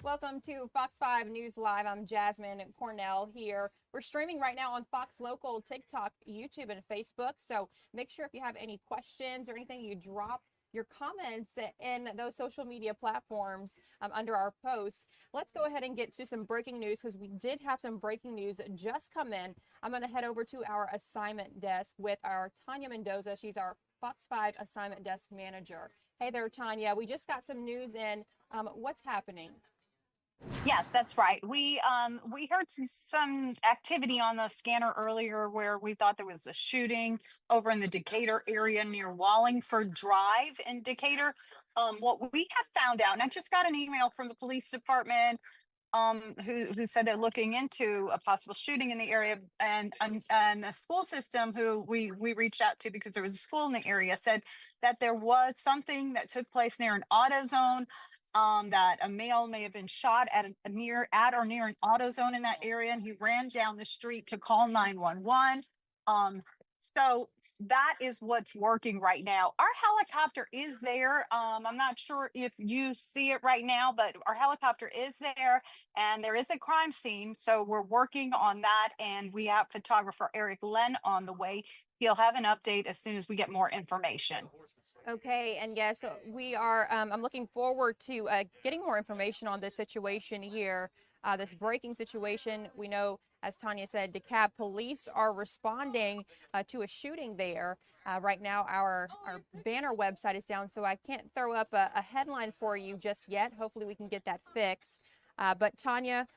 Welcome to Fox 5 News Live. I'm Jasmine Cornell here. We're streaming right now on Fox Local, TikTok, YouTube, and Facebook. So make sure if you have any questions or anything, you drop your comments in those social media platforms under our post. Let's go ahead and get to some breaking news because we did have some breaking news just come in. I'm going to head over to our assignment desk with our Tanya Mendoza. She's our Fox 5 assignment desk manager. Hey there, Tanya. We just got some news in. What's happening? Yes, that's right. We heard some activity on the scanner earlier where we thought there was a shooting over in the Decatur area near Wallingford Drive in Decatur. What we have found out, and I just got an email from the police department who said they're looking into a possible shooting in the area, and the school system who we reached out to because there was a school in the area said that there was something that took place near an AutoZone. That a male may have been shot at near an AutoZone in that area, and he ran down the street to call 911. So that is what's working right now. Our helicopter is there. I'm not sure if you see it right now, but our helicopter is there, and there is a crime scene. So we're working on that, and we have photographer Eric Len on the way. He'll have an update as soon as we get more information. Okay, and yes, we are. I'm looking forward to getting more information on this situation here, this breaking situation. We know, as Tanya said, DeKalb police are responding to a shooting there. Right now, our banner website is down, so I can't throw up a headline for you just yet. Hopefully, we can get that fixed. But Tanya,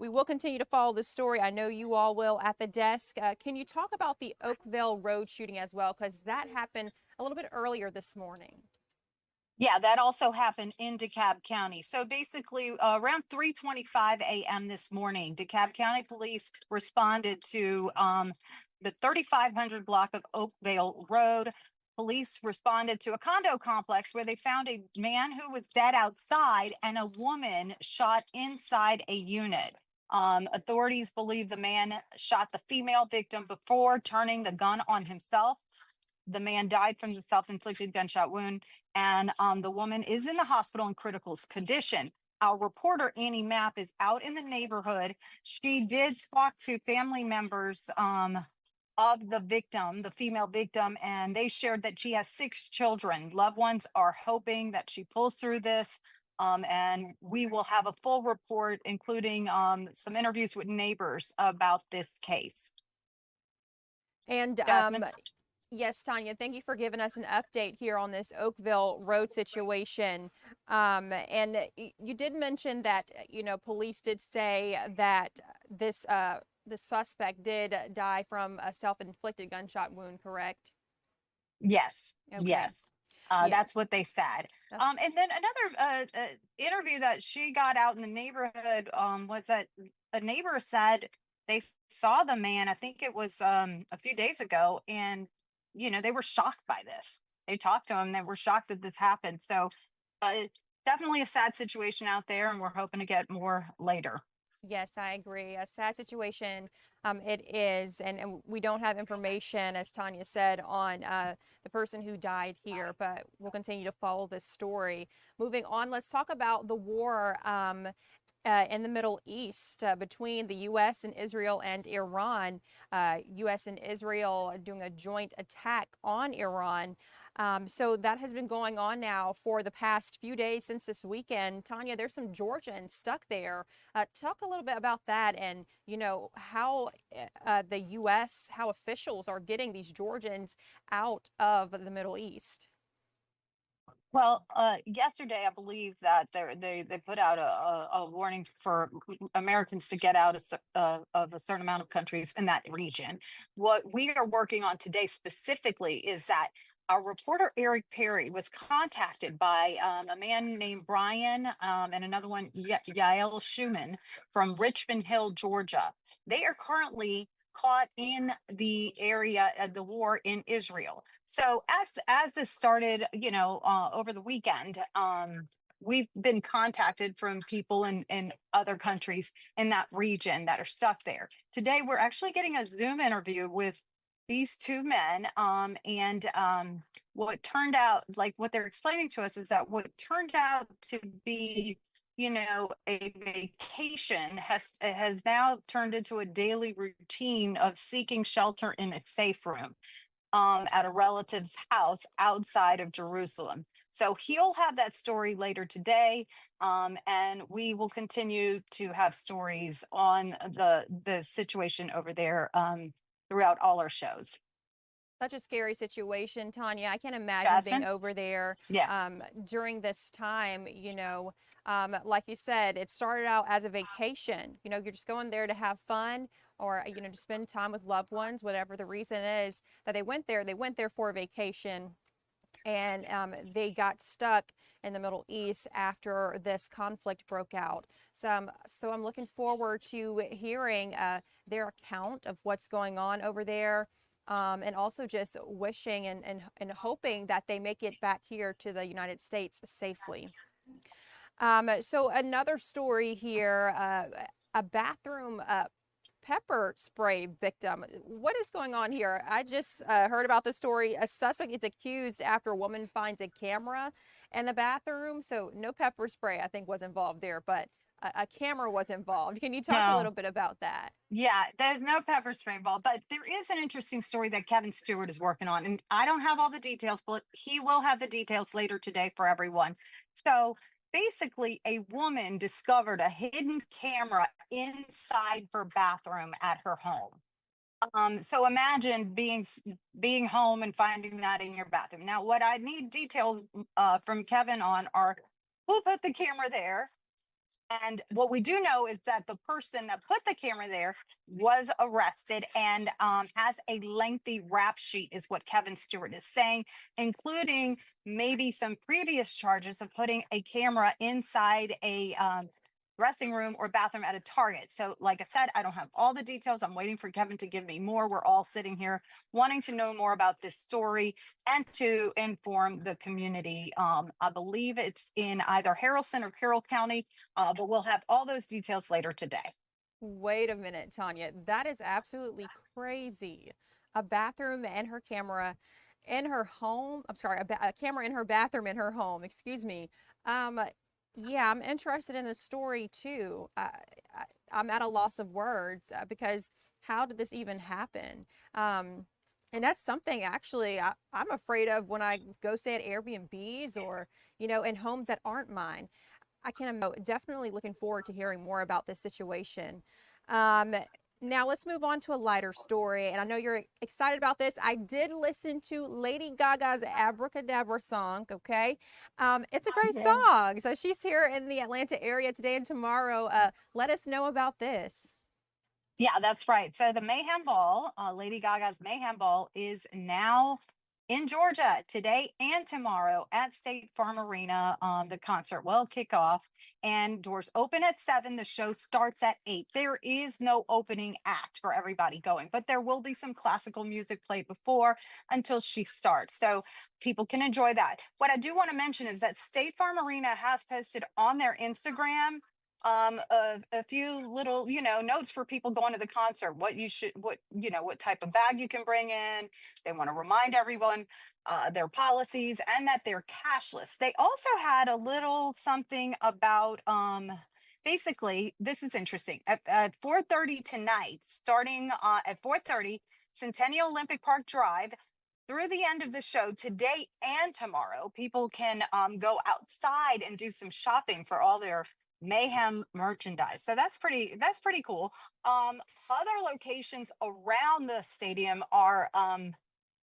we will continue to follow the story. I know you all will at the desk. Can you talk about the Oakville Road shooting as well? Because that happened a little bit earlier this morning. Yeah, that also happened in DeKalb County. So basically, around 3:25 a.m. this morning, DeKalb County Police responded to the 3500 block of Oakville Road. Police responded to a condo complex where they found a man who was dead outside and a woman shot inside a unit. Authorities believe the man shot the female victim before turning the gun on himself. The man died from the self-inflicted gunshot wound, and the woman is in the hospital in critical condition. Our reporter, Annie Mapp, is out in the neighborhood. She did talk to family members of the victim, the female victim, and they shared that she has 6 children. Loved ones are hoping that she pulls through this, and we will have a full report, including some interviews with neighbors about this case. And yes, Tanya, thank you for giving us an update here on this Oakville Road situation. And you did mention that, police did say that this the suspect did die from a self-inflicted gunshot wound, correct? Yes, Okay. yes. Yeah. That's what they said. And then another interview that she got out in the neighborhood was that a neighbor said they saw the man, I think it was a few days ago, and they were shocked by this. They talked to him, they were shocked that this happened. So it's definitely a sad situation out there, and we're hoping to get more later. Yes, I agree. A sad situation it is, and we don't have information, as Tanya said, on the person who died here, but we'll continue to follow this story. Moving on, let's talk about the war in the Middle East between the U.S. and Israel and Iran. U.S. and Israel are doing a joint attack on Iran. So that has been going on now for the past few days since this weekend. Tanya, there's some Georgians stuck there. Talk a little bit about that and, how the U.S., how officials are getting these Georgians out of the Middle East. Well, yesterday, I believe that they put out a warning for Americans to get out of a certain amount of countries in that region. What we are working on today specifically is that our reporter Eric Perry was contacted by a man named Brian and another one, Yael Schumann, from Richmond Hill, Georgia. They are currently caught in the area of the war in Israel. So as this started, over the weekend, we've been contacted from people in other countries in that region that are stuck there. Today, we're actually getting a Zoom interview with these 2 men, and what turned out, like what they're explaining to us, is that what turned out to be a vacation has now turned into a daily routine of seeking shelter in a safe room at a relative's house outside of Jerusalem. So he'll have that story later today, and we will continue to have stories on the situation over there throughout all our shows. Such a scary situation, Tanya. I can't imagine being Jasmine? over there Yeah. during this time. Like you said, it started out as a vacation. You're just going there to have fun or, to spend time with loved ones, whatever the reason is that they went there. They went there for a vacation, and they got stuck in the Middle East after this conflict broke out. So I'm looking forward to hearing their account of what's going on over there, and also just wishing and hoping that they make it back here to the United States safely. So another story here, a bathroom pepper spray victim. What is going on here? I just heard about the story. A suspect is accused after a woman finds a camera in the bathroom. So no pepper spray, I think, was involved there, but a camera was involved. Can you talk a little No. bit about that? Yeah, there's no pepper spray involved, but there is an interesting story that Kevin Stewart is working on. And I don't have all the details, but he will have the details later today for everyone. So basically, a woman discovered a hidden camera inside her bathroom at her home. So imagine being home and finding that in your bathroom. Now, what I need details from Kevin on are who put the camera there, and what we do know is that the person that put the camera there was arrested and has a lengthy rap sheet, is what Kevin Stewart is saying, including maybe some previous charges of putting a camera inside a dressing room or bathroom at a Target. So, like I said, I don't have all the details. I'm waiting for Kevin to give me more. We're all sitting here wanting to know more about this story and to inform the community. I believe it's in either Harrison or Carroll County, but we'll have all those details later today. Wait a minute, Tanya. That is absolutely crazy. A bathroom and her camera in her home. I'm sorry, a camera in her bathroom in her home. Excuse me. Um, yeah, I'm interested in the story too. I'm at a loss of words because how did this even happen? And that's something actually I'm afraid of when I go stay at Airbnbs or, in homes that aren't mine. I can definitely looking forward to hearing more about this situation. Um, Now let's move on to a lighter story, and I know you're excited about this. I did listen to Lady Gaga's Abracadabra song. Okay, it's a great Yeah. song. So she's here in the Atlanta area today and tomorrow. Let us know about this. Yeah, that's right. So the Mayhem Ball, Lady Gaga's Mayhem Ball, is now in Georgia today and tomorrow at State Farm Arena. The concert will kick off, and doors open at 7. The show starts at 8. There is no opening act for everybody going, but there will be some classical music played before until she starts. So people can enjoy that. What I do want to mention is that State Farm Arena has posted on their Instagram a few little notes for people going to the concert, what type of bag you can bring in. They want to remind everyone their policies and that they're cashless. They also had a little something about basically, this is interesting, at 4:30 tonight, starting at 4:30, Centennial Olympic Park Drive, through the end of the show today and tomorrow, people can go outside and do some shopping for all their Mayhem merchandise. So that's pretty cool. Other locations around the stadium are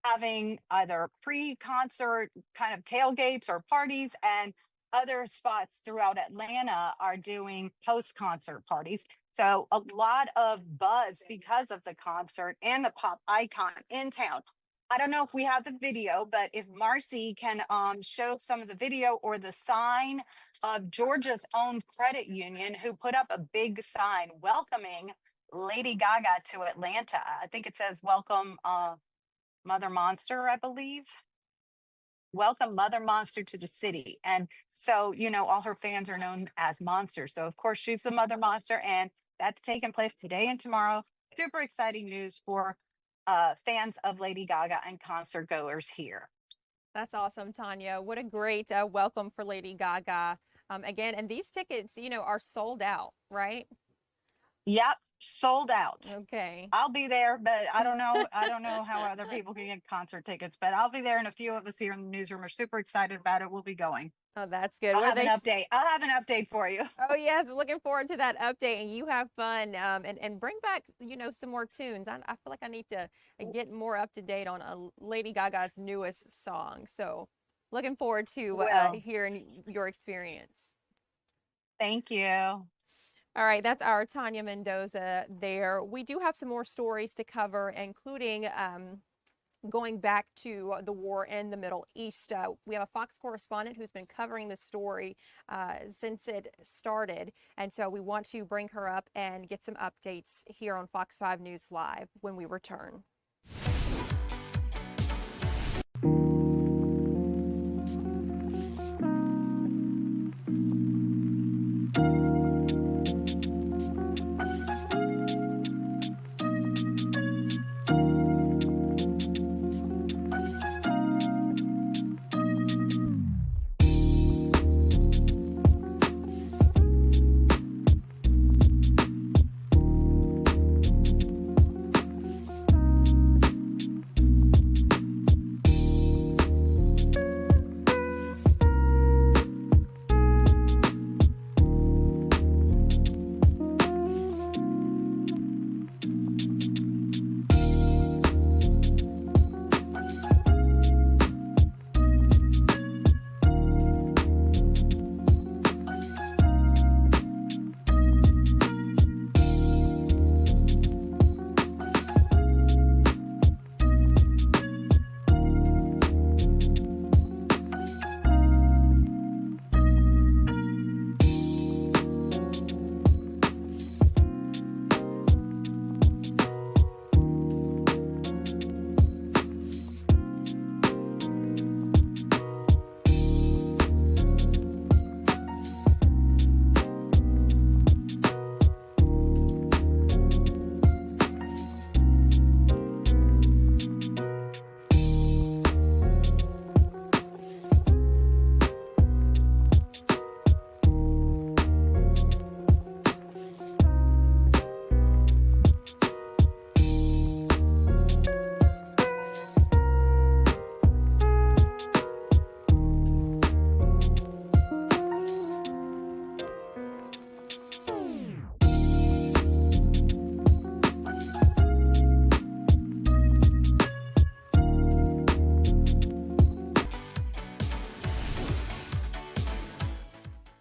having either pre-concert kind of tailgates or parties, and other spots throughout Atlanta are doing post-concert parties. So a lot of buzz because of the concert and the pop icon in town. I don't know if we have the video, but if Marcy can show some of the video or the sign of Georgia's own credit union, who put up a big sign welcoming Lady Gaga to Atlanta. I think it says welcome Mother Monster, I believe. Welcome Mother Monster to the city. And so, all her fans are known as monsters. So of course she's the Mother Monster, and that's taking place today and tomorrow. Super exciting news for fans of Lady Gaga and concert goers here. That's awesome, Tanya. What a great welcome for Lady Gaga. again. And these tickets, are sold out, right? Yep, sold out. Okay. I'll be there, but I don't know. I don't know how other people can get concert tickets, but I'll be there, and a few of us here in the newsroom are super excited about it. We'll be going. Oh, that's good. I'll What have are an they? update. I'll have an update for you. Oh yes, looking forward to that update. And you have fun, and bring back, some more tunes. I feel like I need to get more up to date on Lady Gaga's newest song. So, looking forward to Will. hearing your experience. Thank you. All right, that's our Tanya Mendoza there. We do have some more stories to cover, including going back to the war in the Middle East. We have a Fox correspondent who's been covering this story since it started. And so we want to bring her up and get some updates here on Fox 5 News Live when we return.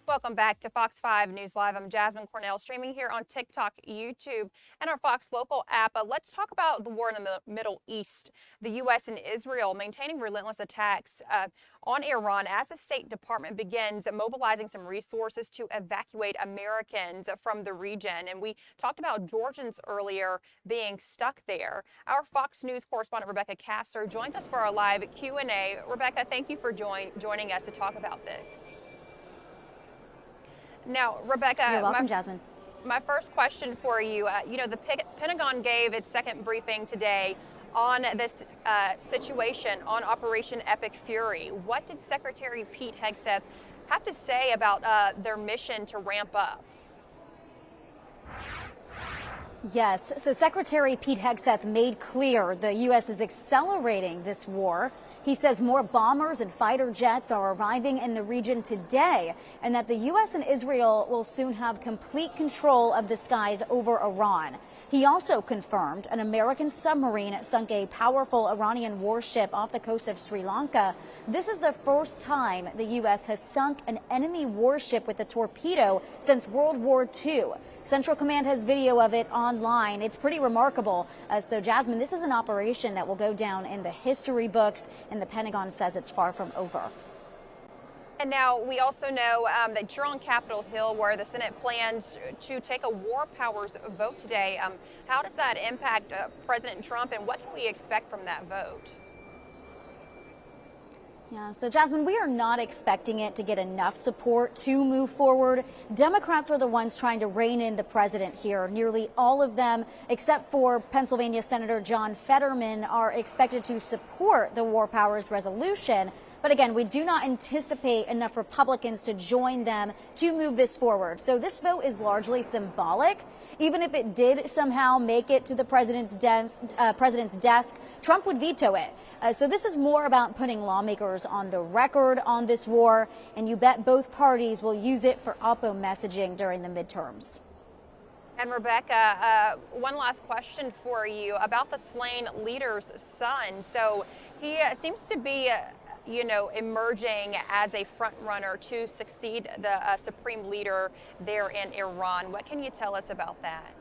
Welcome back to Fox 5 News Live. I'm Jasmine Cornell, streaming here on TikTok, YouTube, and our Fox Local app. Let's talk about the war in the Middle East. The U.S. and Israel maintaining relentless attacks on Iran as the State Department begins mobilizing some resources to evacuate Americans from the region. And we talked about Georgians earlier being stuck there. Our Fox News correspondent Rebecca Castor joins us for our live Q&A. Rebecca, thank you for joining us to talk about this. Now, Rebecca, you're welcome, Jasmine. My first question for you, the Pentagon gave its second briefing today on this situation on Operation Epic Fury. What did Secretary Pete Hegseth have to say about their mission to ramp up? Yes, so Secretary Pete Hegseth made clear the U.S. is accelerating this war. He says more bombers and fighter jets are arriving in the region today, and that the U.S. and Israel will soon have complete control of the skies over Iran. He also confirmed an American submarine sunk a powerful Iranian warship off the coast of Sri Lanka. This is the first time the U.S. has sunk an enemy warship with a torpedo since World War II. Central Command has video of it online. It's pretty remarkable. So, Jasmine, this is an operation that will go down in the history books, and the Pentagon says it's far from over. And now we also know that you're on Capitol Hill, where the Senate plans to take a war powers vote today. How does that impact President Trump, and what can we expect from that vote? Yeah, so Jasmine, we are not expecting it to get enough support to move forward. Democrats are the ones trying to rein in the president here. Nearly all of them, except for Pennsylvania Senator John Fetterman, are expected to support the war powers resolution. But again, we do not anticipate enough Republicans to join them to move this forward. So this vote is largely symbolic. Even if it did somehow make it to the president's desk, Trump would veto it. So this is more about putting lawmakers on the record on this war, and you bet both parties will use it for oppo messaging during the midterms. And Rebecca, one last question for you about the slain leader's son. So he seems to be, emerging as a front runner to succeed the supreme leader there in Iran. What can you tell us about that?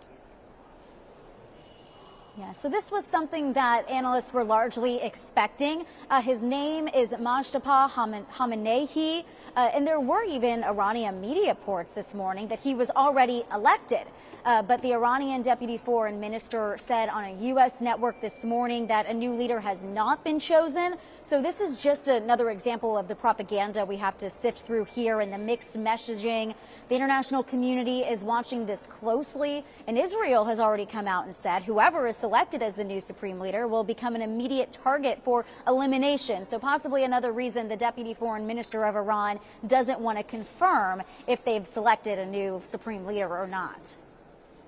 Yeah, so this was something that analysts were largely expecting. His name is Mojtaba Khamenei, and there were even Iranian media reports this morning that he was already elected. But the Iranian deputy foreign minister said on a U.S. network this morning that a new leader has not been chosen. So this is just another example of the propaganda we have to sift through here and the mixed messaging. The international community is watching this closely, and Israel has already come out and said whoever is selected as the new supreme leader will become an immediate target for elimination. So possibly another reason the deputy foreign minister of Iran doesn't want to confirm if they've selected a new supreme leader or not.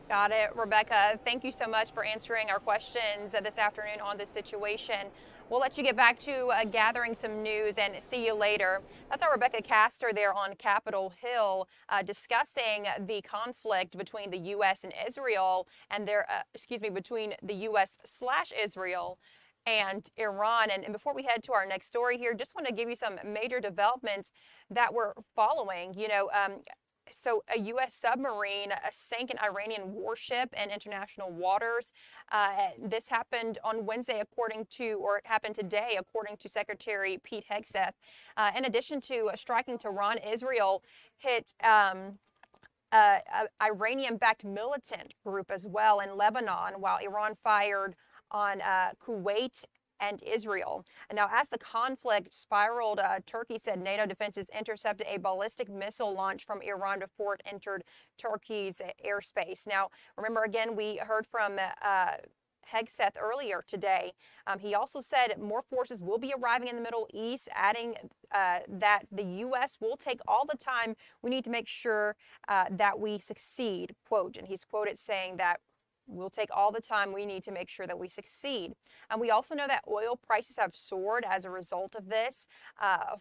Got it. Rebecca, thank you so much for answering our questions this afternoon on this situation. We'll let you get back to gathering some news and see you later. That's our Rebecca Castor there on Capitol Hill discussing the conflict between the U.S. and Israel and between the U.S./Israel and Iran. And before we head to our next story here, just want to give you some major developments that we're following. So a U.S. submarine sank an Iranian warship in international waters. This happened on Wednesday, happened today, according to Secretary Pete Hegseth. In addition to striking Tehran, Israel hit Iranian-backed militant group as well in Lebanon, while Iran fired on Kuwait and Israel. And now, as the conflict spiraled, Turkey said NATO defenses intercepted a ballistic missile launch from Iran before it entered Turkey's airspace. Now, remember, again, we heard from Hegseth earlier today. He also said more forces will be arriving in the Middle East, adding that the U.S. will take all the time we need to make sure that we succeed, quote. And he's quoted saying that we'll take all the time we need to make sure that we succeed. And we also know that oil prices have soared as a result of this,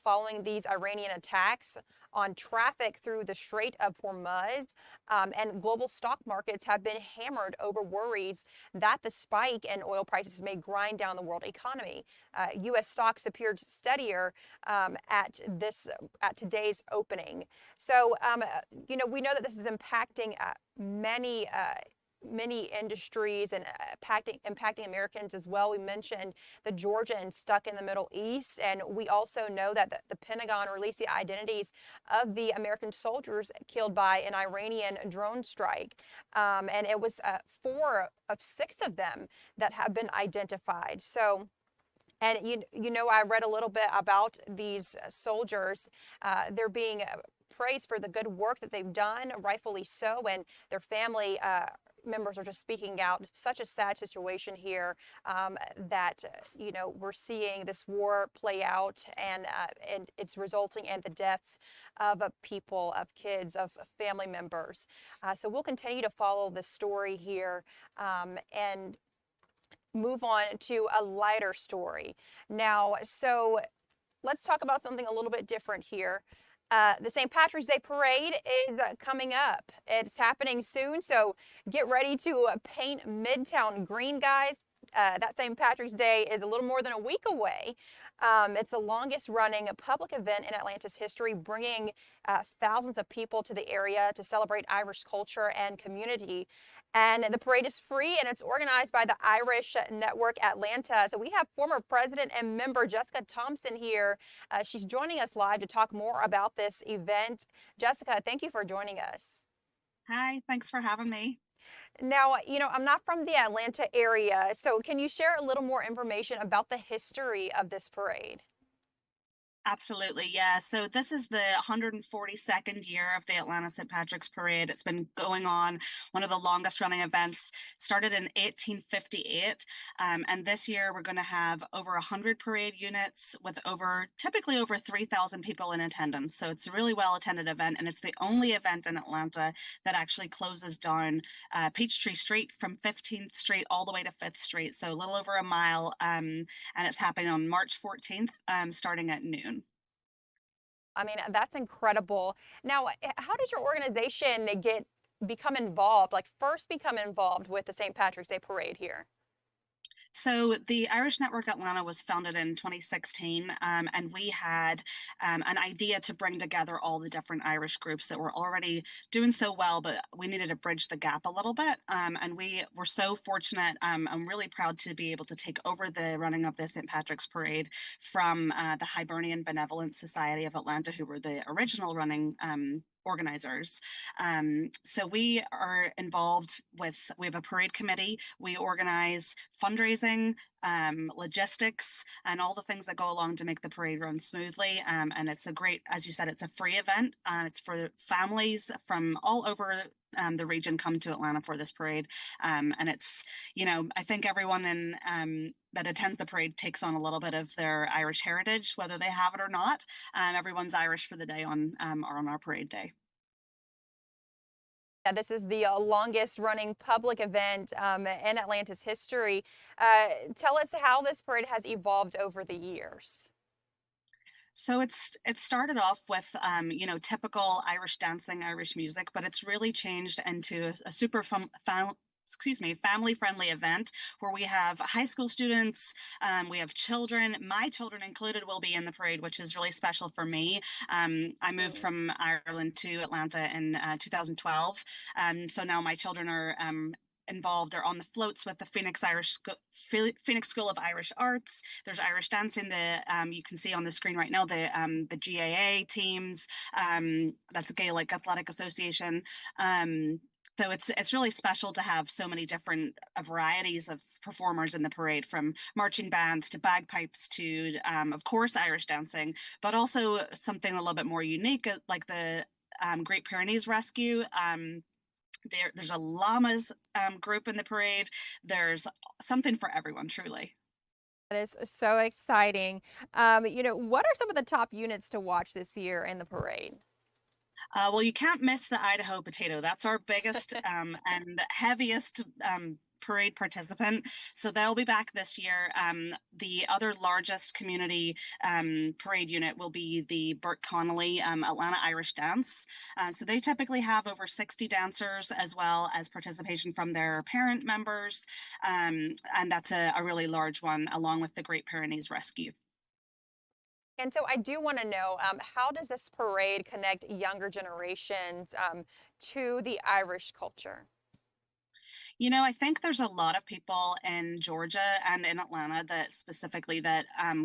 following these Iranian attacks on traffic through the Strait of Hormuz. And global stock markets have been hammered over worries that the spike in oil prices may grind down the world economy. U.S. stocks appeared steadier at today's opening. So, we know that this is impacting many industries and impacting Americans as well. We mentioned the Georgians stuck in the Middle East, and we also know that the Pentagon released the identities of the American soldiers killed by an Iranian drone strike, and it was 4 of 6 of them that have been identified. So. And I read a little bit about these soldiers. They're being praised for the good work that they've done, rightfully so, and their family members are just speaking out. Such a sad situation here that we're seeing this war play out, and it's resulting in the deaths of people, of kids, of family members. So we'll continue to follow this story here and move on to a lighter story now. So let's talk about something a little bit different here. The St. Patrick's Day Parade is coming up. It's happening soon, so get ready to paint Midtown green, guys. That St. Patrick's Day is a little more than a week away. It's the longest running public event in Atlanta's history, bringing thousands of people to the area to celebrate Irish culture and community. And the parade is free, and it's organized by the Irish Network Atlanta. So we have former president and member Jessica Thompson here. She's joining us live to talk more about this event. Jessica, thank you for joining us. Hi, thanks for having me. Now, I'm not from the Atlanta area, so can you share a little more information about the history of this parade? Absolutely, yeah. So this is the 142nd year of the Atlanta St. Patrick's Parade. It's been going on, one of the longest running events, started in 1858. And this year we're going to have over 100 parade units with typically over 3,000 people in attendance. So it's a really well attended event, and it's the only event in Atlanta that actually closes down Peachtree Street from 15th Street all the way to 5th Street. So a little over a mile, and it's happening on March 14th, starting at noon. I mean, that's incredible. Now, how did your organization become involved, like first become involved with the St. Patrick's Day Parade here? So the Irish Network Atlanta was founded in 2016, and we had an idea to bring together all the different Irish groups that were already doing so well, but we needed to bridge the gap a little bit. And we were so fortunate. I'm really proud to be able to take over the running of the St. Patrick's Parade from the Hibernian Benevolent Society of Atlanta, who were the original running organizers. So we are involved we have a parade committee. We organize fundraising, logistics, and all the things that go along to make the parade run smoothly. And it's a great, as you said, it's a free event. It's for families from all over the region come to Atlanta for this parade. And it's, I think everyone that attends the parade takes on a little bit of their Irish heritage, whether they have it or not. Everyone's Irish for the day on our parade day. Yeah, this is the longest running public event in Atlanta's history. Tell us how this parade has evolved over the years. So it started off with typical Irish dancing, Irish music, but it's really changed into a super family-friendly event where we have high school students, we have children. My children included will be in the parade, which is really special for me. I moved from Ireland to Atlanta in 2012, so now my children are involved are on the floats with the Phoenix School of Irish Arts. There's Irish dancing. You can see on the screen right now the GAA teams. That's the Gaelic Athletic Association. So it's really special to have so many different varieties of performers in the parade, from marching bands to bagpipes to, of course, Irish dancing, but also something a little bit more unique, like the Great Pyrenees Rescue. There's a llamas group in the parade. There's something for everyone, truly. That is so exciting. What are some of the top units to watch this year in the parade? Well, you can't miss the Idaho potato. That's our biggest and heaviest parade participant. So they'll be back this year. The other largest community parade unit will be the Burke Connolly Atlanta Irish Dance. So they typically have over 60 dancers, as well as participation from their parent members. And that's a really large one, along with the Great Pyrenees Rescue. And so I do want to know, how does this parade connect younger generations to the Irish culture? I think there's a lot of people in Georgia and in Atlanta that specifically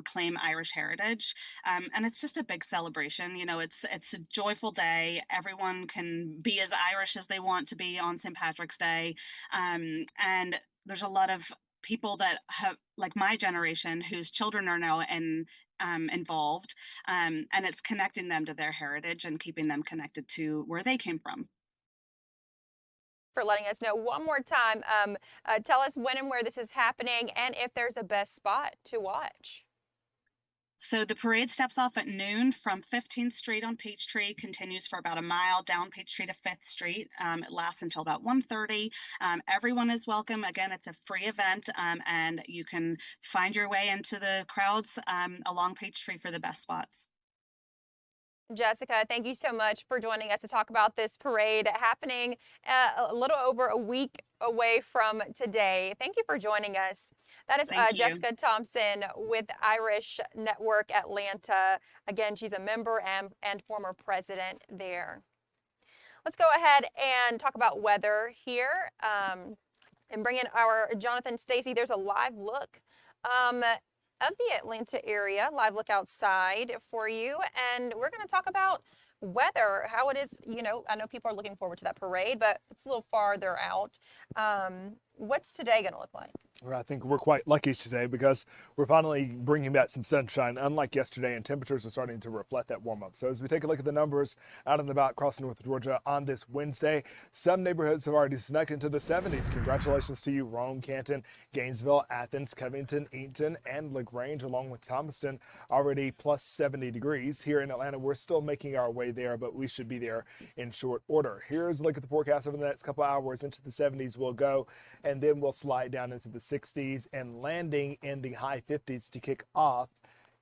claim Irish heritage, and it's just a big celebration. It's a joyful day. Everyone can be as Irish as they want to be on St. Patrick's Day, and there's a lot of people that have, like my generation, whose children are now involved, and it's connecting them to their heritage and keeping them connected to where they came from. For letting us know one more time. Tell us when and where this is happening, and if there's a best spot to watch. So the parade steps off at noon from 15th Street on Peachtree, continues for about a mile down Peachtree to 5th Street. It lasts until about 1:30. Everyone is welcome. Again, it's a free event, and you can find your way into the crowds along Peachtree for the best spots. Jessica, thank you so much for joining us to talk about this parade happening a little over a week away from today. Thank you for joining us. That is Jessica Thompson with Irish Network Atlanta. Again, she's a member and former president there. Let's go ahead and talk about weather here and bring in our Jonathan Stacy. There's a live look of the Atlanta area, live look outside for you, and we're going to talk about weather, how it is. I know people are looking forward to that parade, but it's a little farther out. What's today going to look like? Well, I think we're quite lucky today because we're finally bringing back some sunshine, unlike yesterday, and temperatures are starting to reflect that warm up. So as we take a look at the numbers out and about across North Georgia on this Wednesday, some neighborhoods have already snuck into the 70s. Congratulations to you, Rome, Canton, Gainesville, Athens, Covington, Eaton, and LaGrange, along with Thomaston, already plus 70 degrees. Here in Atlanta, we're still making our way there, but we should be there in short order. Here's a look at the forecast over the next couple hours. Into the 70s we'll go, and then we'll slide down into the 60s and landing in the high 50s to kick off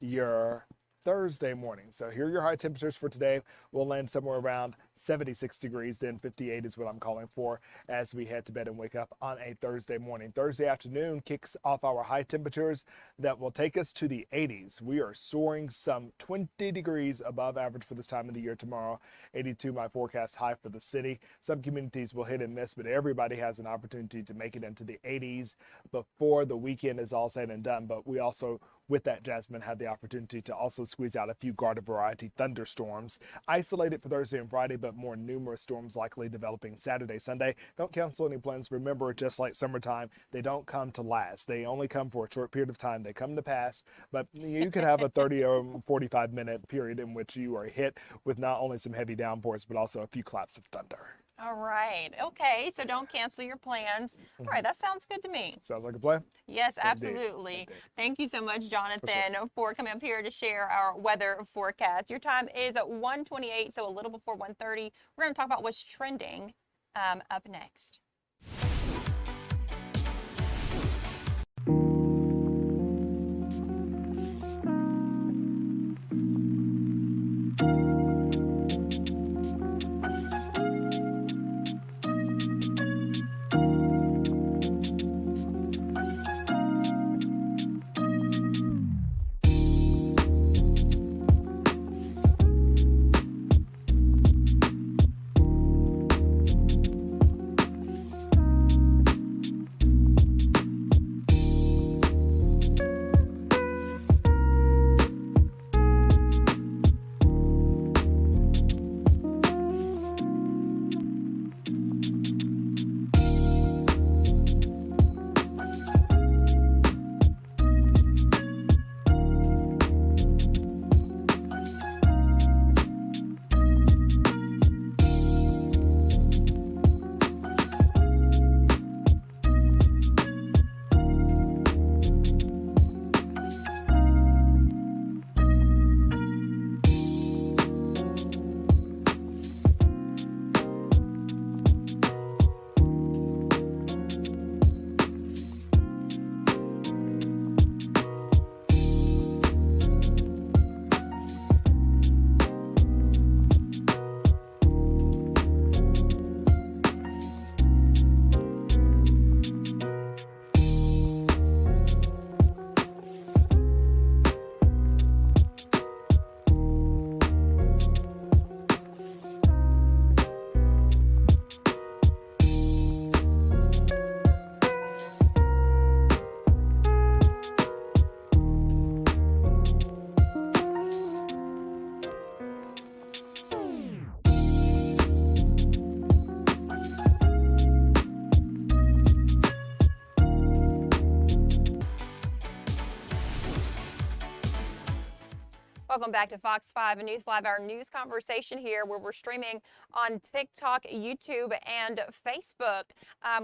your Thursday morning. So here are your high temperatures for today. We'll land somewhere around 76 degrees, then 58 is what I'm calling for as we head to bed and wake up on a Thursday morning. Thursday afternoon kicks off our high temperatures that will take us to the 80s. We are soaring some 20 degrees above average for this time of the year tomorrow. 82 my forecast high for the city. Some communities will hit and miss, but everybody has an opportunity to make it into the 80s before the weekend is all said and done. But we also, with that, Jasmine, had the opportunity to also squeeze out a few garden variety thunderstorms. Isolated for Thursday and Friday, but more numerous storms likely developing Saturday, Sunday. Don't cancel any plans. Remember, just like summertime, they don't come to last. They only come for a short period of time. They come to pass, but you could have a 30 or 45 minute period in which you are hit with not only some heavy downpours, but also a few claps of thunder. All right. Okay. So don't cancel your plans. All right. That sounds good to me. Sounds like a plan? Yes, Indeed. absolutely. Indeed. Thank you so much, Jonathan, for coming up here to share our weather forecast. Your time is at 1:28, so a little before 1:30. We're going to talk about what's trending up next. Welcome back to Fox 5 News Live, our news conversation here where we're streaming on TikTok, YouTube, and Facebook.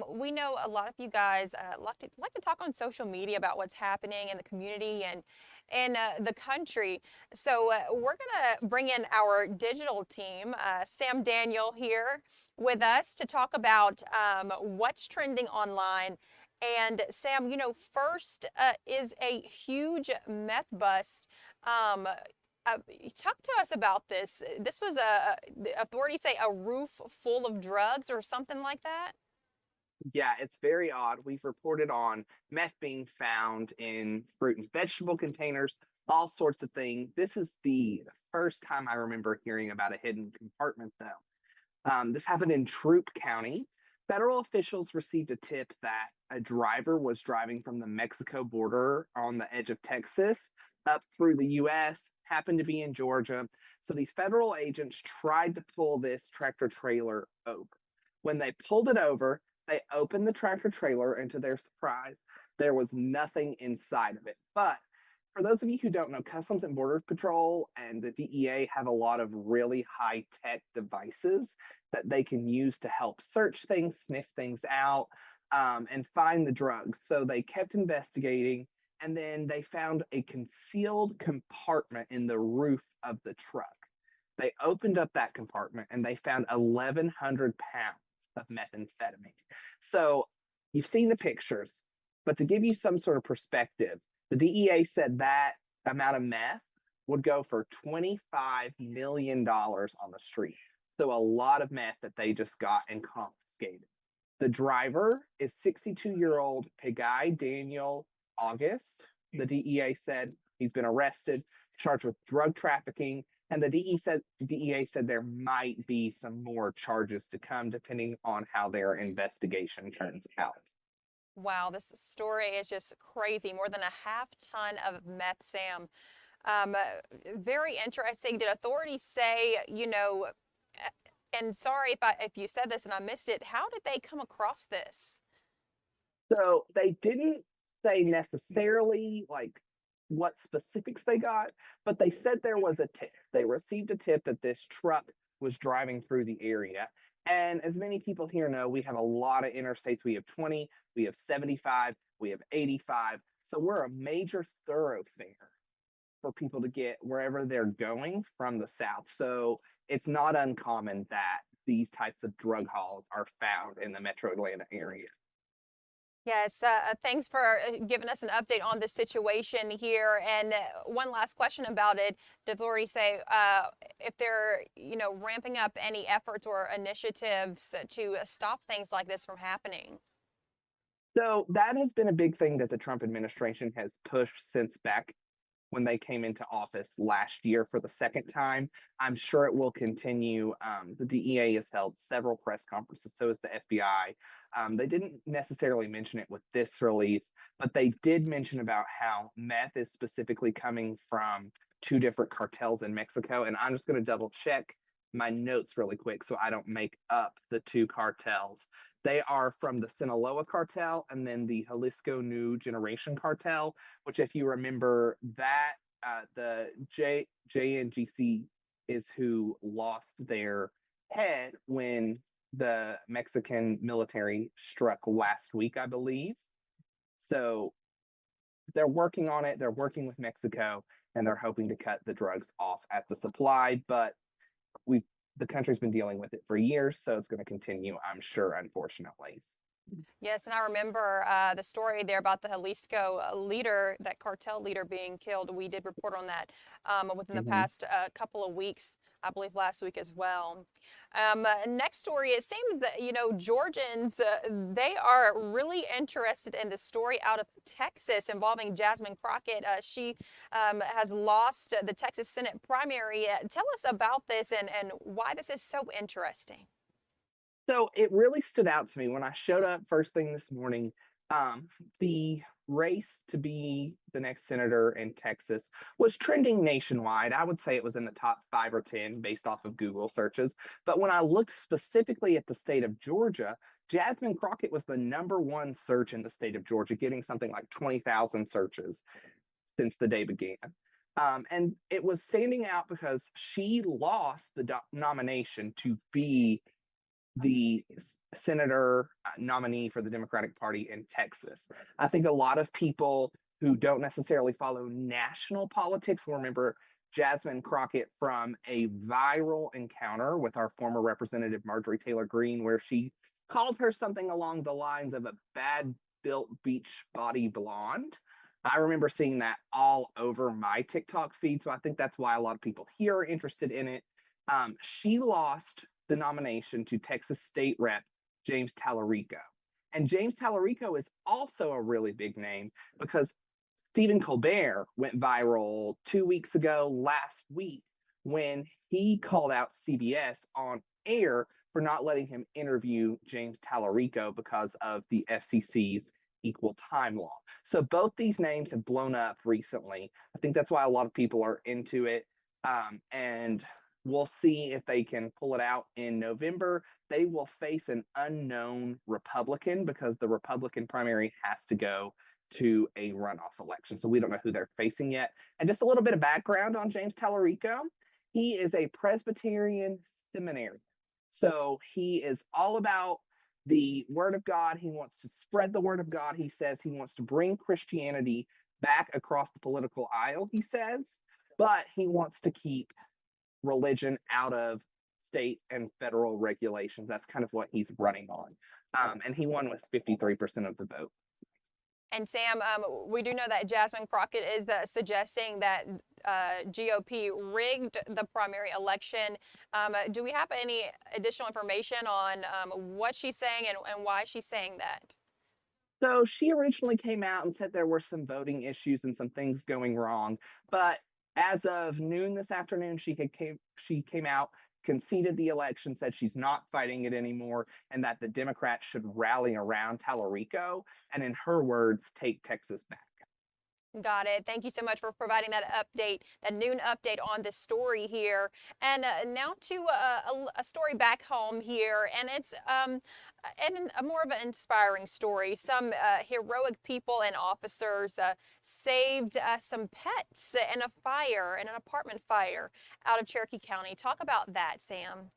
We know a lot of you guys like to talk on social media about what's happening in the community and in the country. So we're going to bring in our digital team, Sam Daniel here with us to talk about what's trending online. And Sam, first is a huge meth bust. Talk to us about this. This was the authorities say a roof full of drugs or something like that? Yeah, it's very odd. We've reported on meth being found in fruit and vegetable containers, all sorts of things. This is the first time I remember hearing about a hidden compartment, though. This happened in Troup County. Federal officials received a tip that a driver was driving from the Mexico border on the edge of Texas up through the U.S., happened to be in Georgia. So these federal agents tried to pull this tractor trailer over. When they pulled it over, they opened the tractor trailer, and to their surprise, There was nothing inside of it. But for those of you who don't know, Customs and Border Patrol and the DEA have a lot of really high-tech devices that they can use to help search things, sniff things out, and find the drugs. So they kept investigating, and then they found a concealed compartment in the roof of the truck. They opened up that compartment and they found 1,100 pounds of methamphetamine. So you've seen the pictures, but to give you some sort of perspective, the DEA said that amount of meth would go for $25 million on the street. So a lot of meth that they just got and confiscated. The driver is 62-year-old Pegai Daniel August. The DEA said he's been arrested, charged with drug trafficking, and the DEA said there might be some more charges to come depending on how their investigation turns out. Wow, this story is just crazy. More than a half ton of meth, Sam. Very interesting. Did authorities say, and sorry if you said this and I missed it, how did they come across this? So they didn't say necessarily like what specifics they got, but they said there was a tip. They received a tip that this truck was driving through the area. And as many people here know, we have a lot of interstates. We have 20, we have 75, we have 85. So we're a major thoroughfare for people to get wherever they're going from the south. So it's not uncommon that these types of drug hauls are found in the metro Atlanta area. Yes, thanks for giving us an update on the situation here. And one last question about it. Did authorities say if they're, ramping up any efforts or initiatives to stop things like this from happening? So that has been a big thing that the Trump administration has pushed since back when they came into office last year for the second time. I'm sure it will continue. The DEA has held several press conferences, so has the FBI. They didn't necessarily mention it with this release, but they did mention about how meth is specifically coming from two different cartels in Mexico. And I'm just going to double check my notes really quick so I don't make up the two cartels. They are from the Sinaloa cartel and then the Jalisco New Generation cartel, which, if you remember, that the JNGC is who lost their head when the Mexican military struck last week, I believe. So they're working on it. They're working with Mexico, and they're hoping to cut the drugs off at the supply. But the country's been dealing with it for years, so it's going to continue, I'm sure, unfortunately. Yes, and I remember the story there about the Jalisco leader, that cartel leader being killed. We did report on that within the past couple of weeks, I believe last week as well. Next story, it seems that, Georgians, they are really interested in the story out of Texas involving Jasmine Crockett. She has lost the Texas Senate primary. Tell us about this and why this is so interesting. So it really stood out to me when I showed up first thing this morning. The race to be the next senator in Texas was trending nationwide. I would say it was in the top 5 or 10 based off of Google searches. But when I looked specifically at the state of Georgia, Jasmine Crockett was the #1 search in the state of Georgia, getting something like 20,000 searches since the day began. And it was standing out because she lost the nomination to be the senator nominee for the Democratic Party in Texas. I think a lot of people who don't necessarily follow national politics will remember Jasmine Crockett from a viral encounter with our former Representative Marjorie Taylor Greene, where she called her something along the lines of a bad-built beach body blonde. I remember seeing that all over my TikTok feed, so I think that's why a lot of people here are interested in it. She lost the nomination to Texas State Rep James Tallarico. And James Tallarico is also a really big name because Stephen Colbert went viral 2 weeks ago last week when he called out CBS on air for not letting him interview James Tallarico because of the FCC's equal time law. So both these names have blown up recently. I think that's why a lot of people are into it. And we'll see if they can pull it out in November. They will face an unknown Republican because the Republican primary has to go to a runoff election. So we don't know who they're facing yet. And just a little bit of background on James Tallarico. He is a Presbyterian seminary. So he is all about the word of God. He wants to spread the word of God. He says he wants to bring Christianity back across the political aisle, he says, but he wants to keep religion out of state and federal regulations. That's kind of what he's running on. And he won with 53% of the vote. And Sam, we do know that Jasmine Crockett is suggesting that GOP rigged the primary election. Do we have any additional information on what she's saying and why she's saying that? So she originally came out and said there were some voting issues and some things going wrong. But as of noon this afternoon, she came out, conceded the election, said she's not fighting it anymore, and that the Democrats should rally around Tallarico, and in her words, take Texas back. Got it. Thank you so much for providing that update, that noon update on this story here. And now to a story back home here, and it's a more of an inspiring story. Some heroic people and officers saved some pets in a fire, in an apartment fire out of Cherokee County. Talk about that, Sam.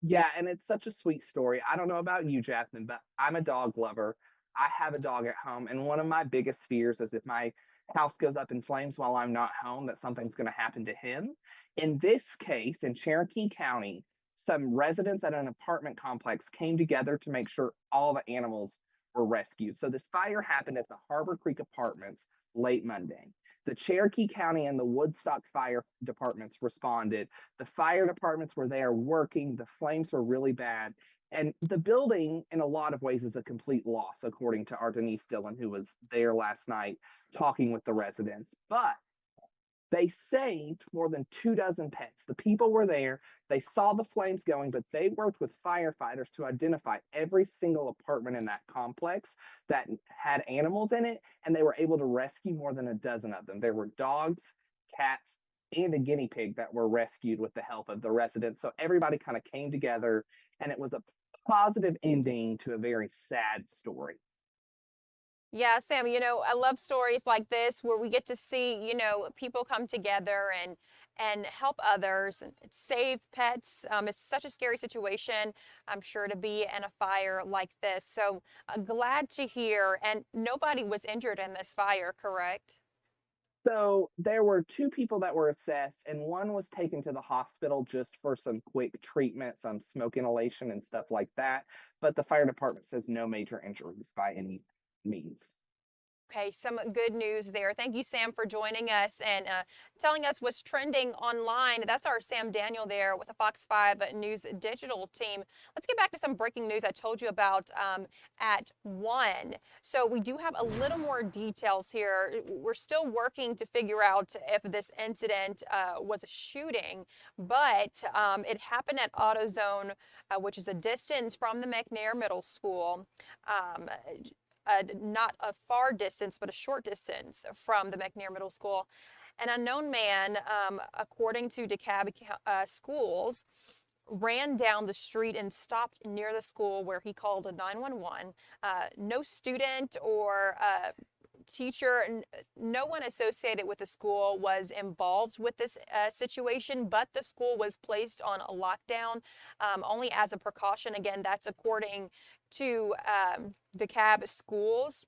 Yeah, and it's such a sweet story. I don't know about you, Jasmine, but I'm a dog lover. I have a dog at home, and one of my biggest fears is if my house goes up in flames while I'm not home, that something's going to happen to him. In this case, in Cherokee County, some residents at an apartment complex came together to make sure all the animals were rescued. So this fire happened at the Harbor Creek Apartments late Monday. The Cherokee County and the Woodstock fire departments responded. The fire departments were there working. The flames were really bad. And the building, in a lot of ways, is a complete loss, according to our Denise Dillon, who was there last night talking with the residents. But they saved more than 24 pets. The people were there. They saw the flames going, but they worked with firefighters to identify every single apartment in that complex that had animals in it, and they were able to rescue more than 12 of them. There were dogs, cats, and a guinea pig that were rescued with the help of the residents. So everybody kind of came together, and it was a positive ending to a very sad story. Yeah, Sam, I love stories like this where we get to see, people come together and help others and save pets. It's such a scary situation, I'm sure, to be in a fire like this. So glad to hear. And nobody was injured in this fire, correct? So there were 2 people that were assessed, and one was taken to the hospital just for some quick treatment, some smoke inhalation and stuff like that. But the fire department says no major injuries by any means. Okay, some good news there. Thank you, Sam, for joining us and telling us what's trending online. That's our Sam Daniel there with the Fox 5 News digital team. Let's get back to some breaking news I told you about at 1. So we do have a little more details here. We're still working to figure out if this incident was a shooting, but it happened at AutoZone, which is a distance from the McNair Middle School. Not a far distance, but a short distance from the McNair Middle School. An unknown man, according to DeKalb schools, ran down the street and stopped near the school where he called a 911. No student or teacher, no one associated with the school was involved with this situation, but the school was placed on a lockdown only as a precaution. Again, that's according to DeKalb schools,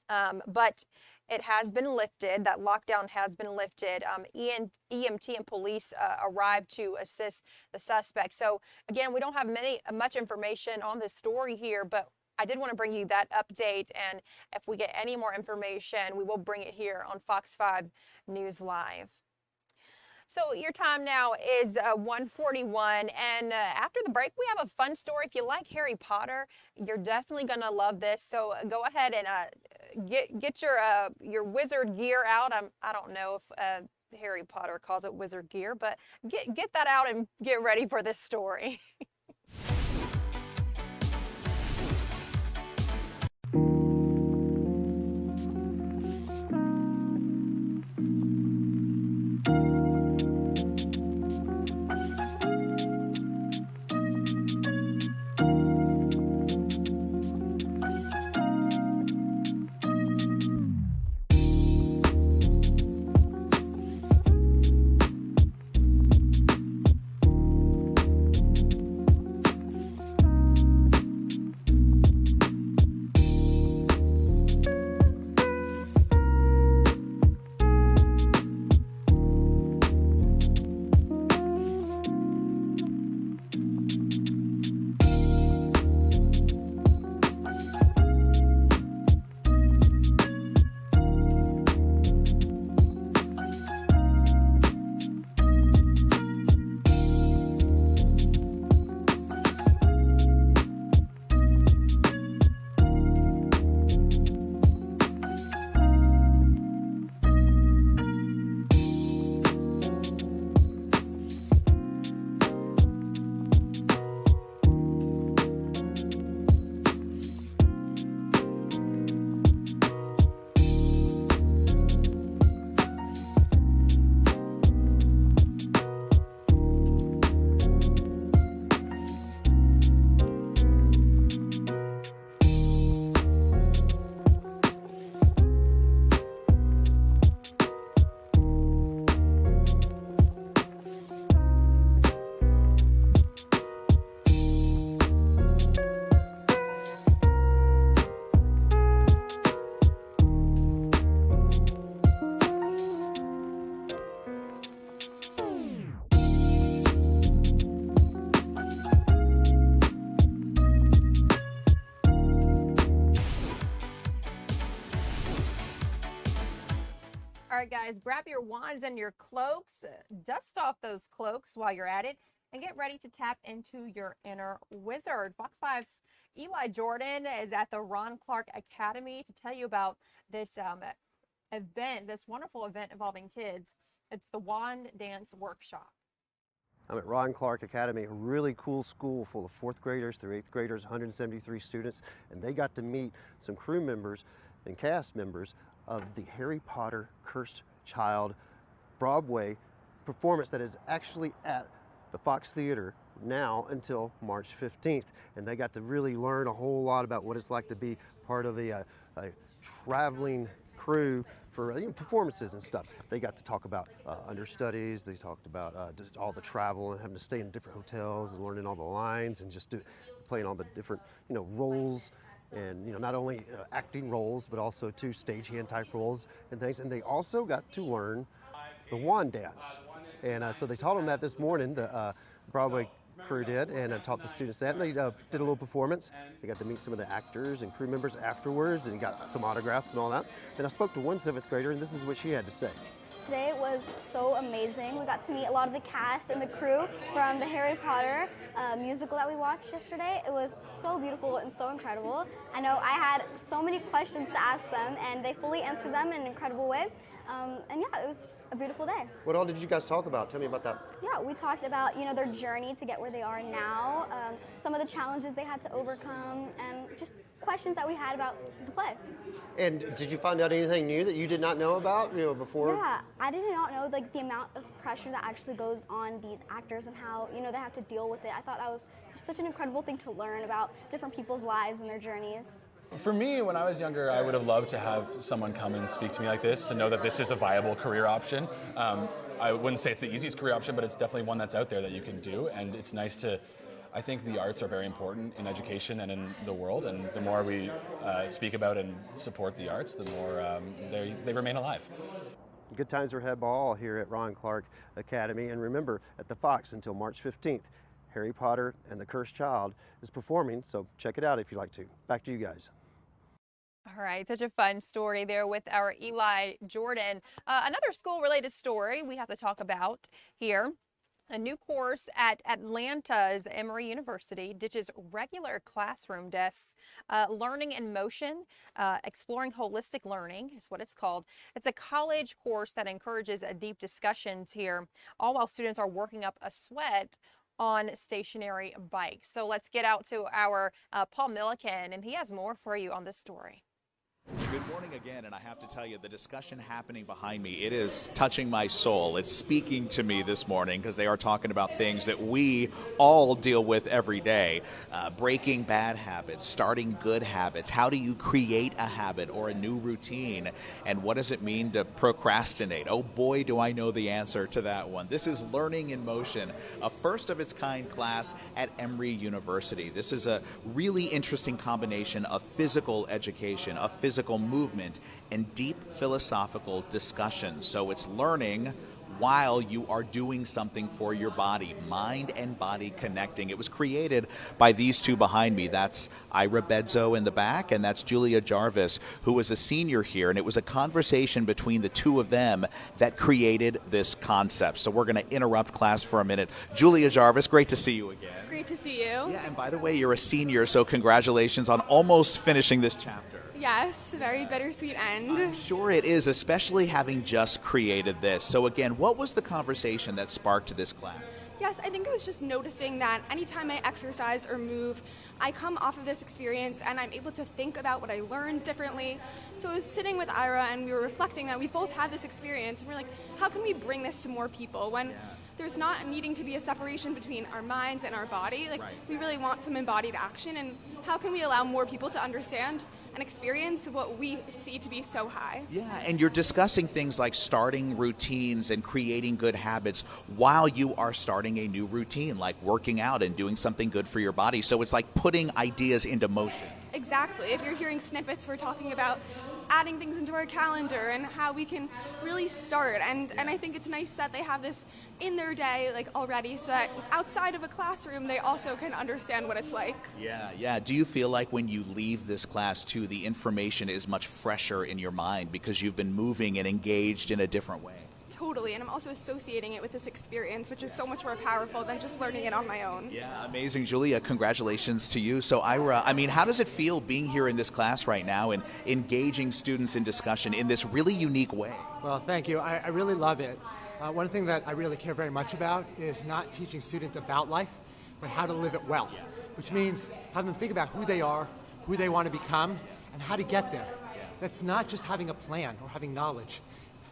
but it has been lifted. That lockdown has been lifted. EMT and police arrived to assist the suspect. So again, we don't have much information on this story here, but I did want to bring you that update, and if we get any more information, we will bring it here on Fox 5 News Live. So your time now is 1:41, and after the break, we have a fun story. If you like Harry Potter, you're definitely going to love this. So go ahead and get your wizard gear out. I don't know if Harry Potter calls it wizard gear, but get that out and get ready for this story. right, guys, grab your wands and your cloaks, dust off those cloaks while you're at it, and get ready to tap into your inner wizard. Fox 5's Eli Jordan is at the Ron Clark Academy to tell you about this event, this wonderful event involving kids. It's the Wand Dance Workshop. I'm at Ron Clark Academy, a really cool school full of 4th graders through 8th graders, 173 students, and they got to meet some crew members and cast members of the Harry Potter Cursed Child Broadway performance that is actually at the Fox Theater now until March 15th. And they got to really learn a whole lot about what it's like to be part of a traveling crew for performances and stuff. They got to talk about understudies. They talked about all the travel and having to stay in different hotels and learning all the lines and just playing all the different roles, and not only acting roles but also stagehand type roles and things. And they also got to learn the wand dance, and so they taught them that this morning. The Broadway crew did, and taught the students that, and they did a little performance. They got to meet some of the actors and crew members afterwards, and got some autographs and all that. And I spoke to one 7th grader, and this is what she had to say. Today was so amazing. We got to meet a lot of the cast and the crew from the Harry Potter musical that we watched yesterday. It was so beautiful and so incredible. I know I had so many questions to ask them, and they fully answered them in an incredible way. And yeah, it was a beautiful day. What all did you guys talk about? Tell me about that. Yeah, we talked about their journey to get where they are now, some of the challenges they had to overcome, and just questions that we had about the play. And did you find out anything new that you did not know about before? Yeah, I did not know the amount of pressure that actually goes on these actors and how they have to deal with it. I thought that was such an incredible thing to learn about different people's lives and their journeys. For me, when I was younger, I would have loved to have someone come and speak to me like this, to know that this is a viable career option. I wouldn't say it's the easiest career option, but it's definitely one that's out there that you can do, and it's nice to, I think the arts are very important in education and in the world, and the more we speak about and support the arts, the more they remain alive. Good times are had by all here at Ron Clark Academy, and remember, at the Fox until March 15th, Harry Potter and the Cursed Child is performing, so check it out if you'd like to. Back to you guys. All right, such a fun story there with our Eli Jordan. Another school-related story we have to talk about here. A new course at Atlanta's Emory University ditches regular classroom desks. Learning in Motion, Exploring Holistic Learning is what it's called. It's a college course that encourages deep discussions here, all while students are working up a sweat on stationary bikes. So let's get out to our Paul Milliken, and he has more for you on this story. Good morning again, and I have to tell you, the discussion happening behind me, it is touching my soul. It's speaking to me this morning because they are talking about things that we all deal with every day. Breaking bad habits, starting good habits. How do you create a habit or a new routine? And what does it mean to procrastinate? Oh boy, do I know the answer to that one. This is Learning in Motion, a first of its kind class at Emory University. This is a really interesting combination of physical education, of physical movement, and deep philosophical discussion. So it's learning while you are doing something for your body, mind and body connecting. It was created by these two behind me. That's Ira Bedzo in the back, and that's Julia Jarvis, who was a senior here. And it was a conversation between the two of them that created this concept. So we're going to interrupt class for a minute. Julia Jarvis, great to see you again. Great to see you. Yeah, and by the way, you're a senior, so congratulations on almost finishing this chapter. Yes, very bittersweet end. I'm sure it is, especially having just created this. So again, what was the conversation that sparked this class? Yes, I think it was just noticing that anytime I exercise or move, I come off of this experience and I'm able to think about what I learned differently. So I was sitting with Ira and we were reflecting that we both had this experience, and we're like, how can we bring this to more people when there's not needing to be a separation between our minds and our body? Like, we really want some embodied action, and how can we allow more people to understand and experience what we see to be so high? Yeah, and you're discussing things like starting routines and creating good habits while you are starting a new routine, like working out and doing something good for your body. So it's like putting ideas into motion. Exactly. If you're hearing snippets, we're talking about adding things into our calendar and how we can really start. And I think it's nice that they have this in their day like already, so that outside of a classroom they also can understand what it's like. Yeah. Do you feel like when you leave this class too, the information is much fresher in your mind because you've been moving and engaged in a different way? Totally, and I'm also associating it with this experience, which is so much more powerful than just learning it on my own. Yeah, amazing, Julia. Congratulations to you. So, Ira, I mean, how does it feel being here in this class right now and engaging students in discussion in this really unique way? Well, thank you. I really love it. One thing that I really care very much about is not teaching students about life, but how to live it well, which means having them think about who they are, who they want to become, and how to get there. That's not just having a plan or having knowledge,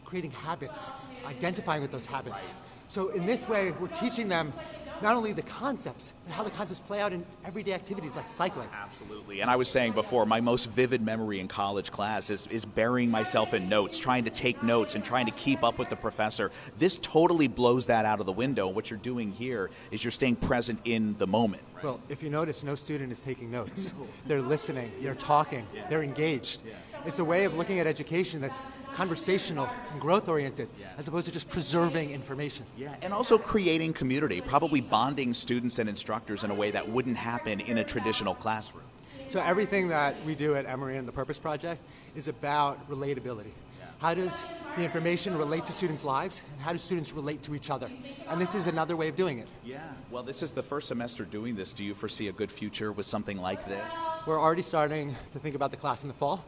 creating habits, identifying with those habits. So in this way, we're teaching them not only the concepts, but how the concepts play out in everyday activities like cycling. Absolutely. And I was saying before, my most vivid memory in college class is burying myself in notes, trying to take notes and trying to keep up with the professor. This totally blows that out of the window. What you're doing here is you're staying present in the moment. Right? Well, if you notice, no student is taking notes. They're listening, they're talking, they're engaged. It's a way of looking at education that's conversational and growth-oriented, as opposed to just preserving information. Yeah, and also creating community, probably bonding students and instructors in a way that wouldn't happen in a traditional classroom. So everything that we do at Emory and the Purpose Project is about relatability. How does the information relate to students' lives, and how do students relate to each other? And this is another way of doing it. Yeah, well, this is the first semester doing this. Do you foresee a good future with something like this? We're already starting to think about the class in the fall,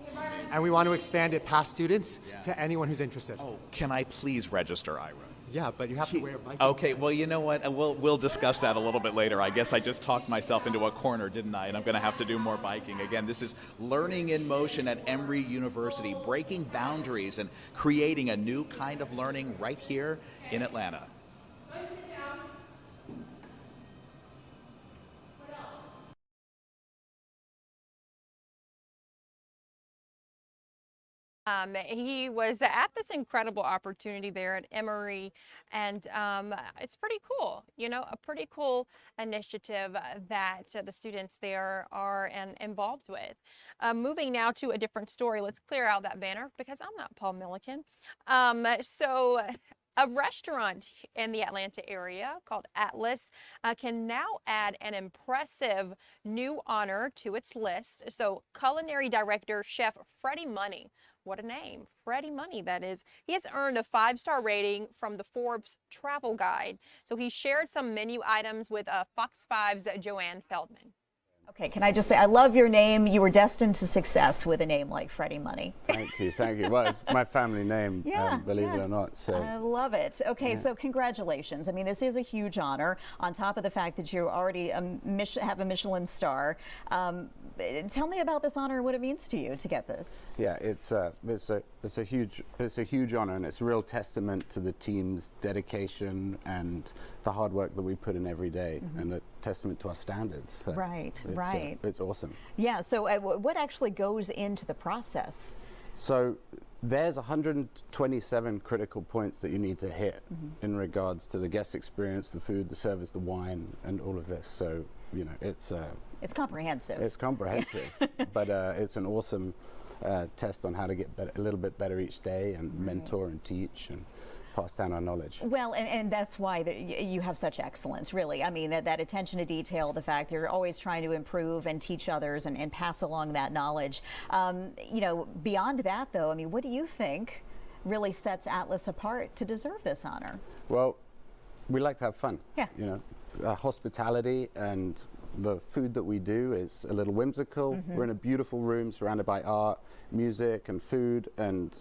and we want to expand it past students to anyone who's interested. Oh, can I please register, Ira? Yeah, but you have to wear a bike. Okay, well, you know what? We'll discuss that a little bit later. I guess I just talked myself into a corner, didn't I? And I'm going to have to do more biking. Again, this is Learning in Motion at Emory University, breaking boundaries and creating a new kind of learning right here in Atlanta. He was at this incredible opportunity there at Emory, and it's pretty cool, a pretty cool initiative that the students there are involved with. Moving now to a different story. Let's clear out that banner because I'm not Paul Milliken. So a restaurant in the Atlanta area called Atlas can now add an impressive new honor to its list. So culinary director, Chef Freddie Money. What a name, Freddie Money, that is. He has earned a 5-star rating from the Forbes Travel Guide. So he shared some menu items with Fox 5's Joanne Feldman. Okay, can I just say, I love your name. You were destined to success with a name like Freddie Money. Thank you. Well, it's my family name, believe it or not. So. I love it. Okay, so congratulations. I mean, this is a huge honor, on top of the fact that you already have a Michelin star. Tell me about this honor and what it means to you to get this. Yeah, it's a huge honor, and it's a real testament to the team's dedication and the hard work that we put in every day, and a testament to our standards. So right. It's awesome. Yeah, so what actually goes into the process? So there's 127 critical points that you need to hit in regards to the guest experience, the food, the service, the wine, and all of this. So, it's comprehensive. It's comprehensive, but it's an awesome test on how to get better, a little bit better each day, and mentor and teach and pass down our knowledge. Well, and that's why you have such excellence, really. I mean, that attention to detail, the fact you're always trying to improve and teach others and pass along that knowledge. Beyond that, though, I mean, what do you think really sets Atlas apart to deserve this honor? Well, we like to have fun. Yeah. Hospitality and the food that we do is a little whimsical. We're in a beautiful room surrounded by art, music, and food, and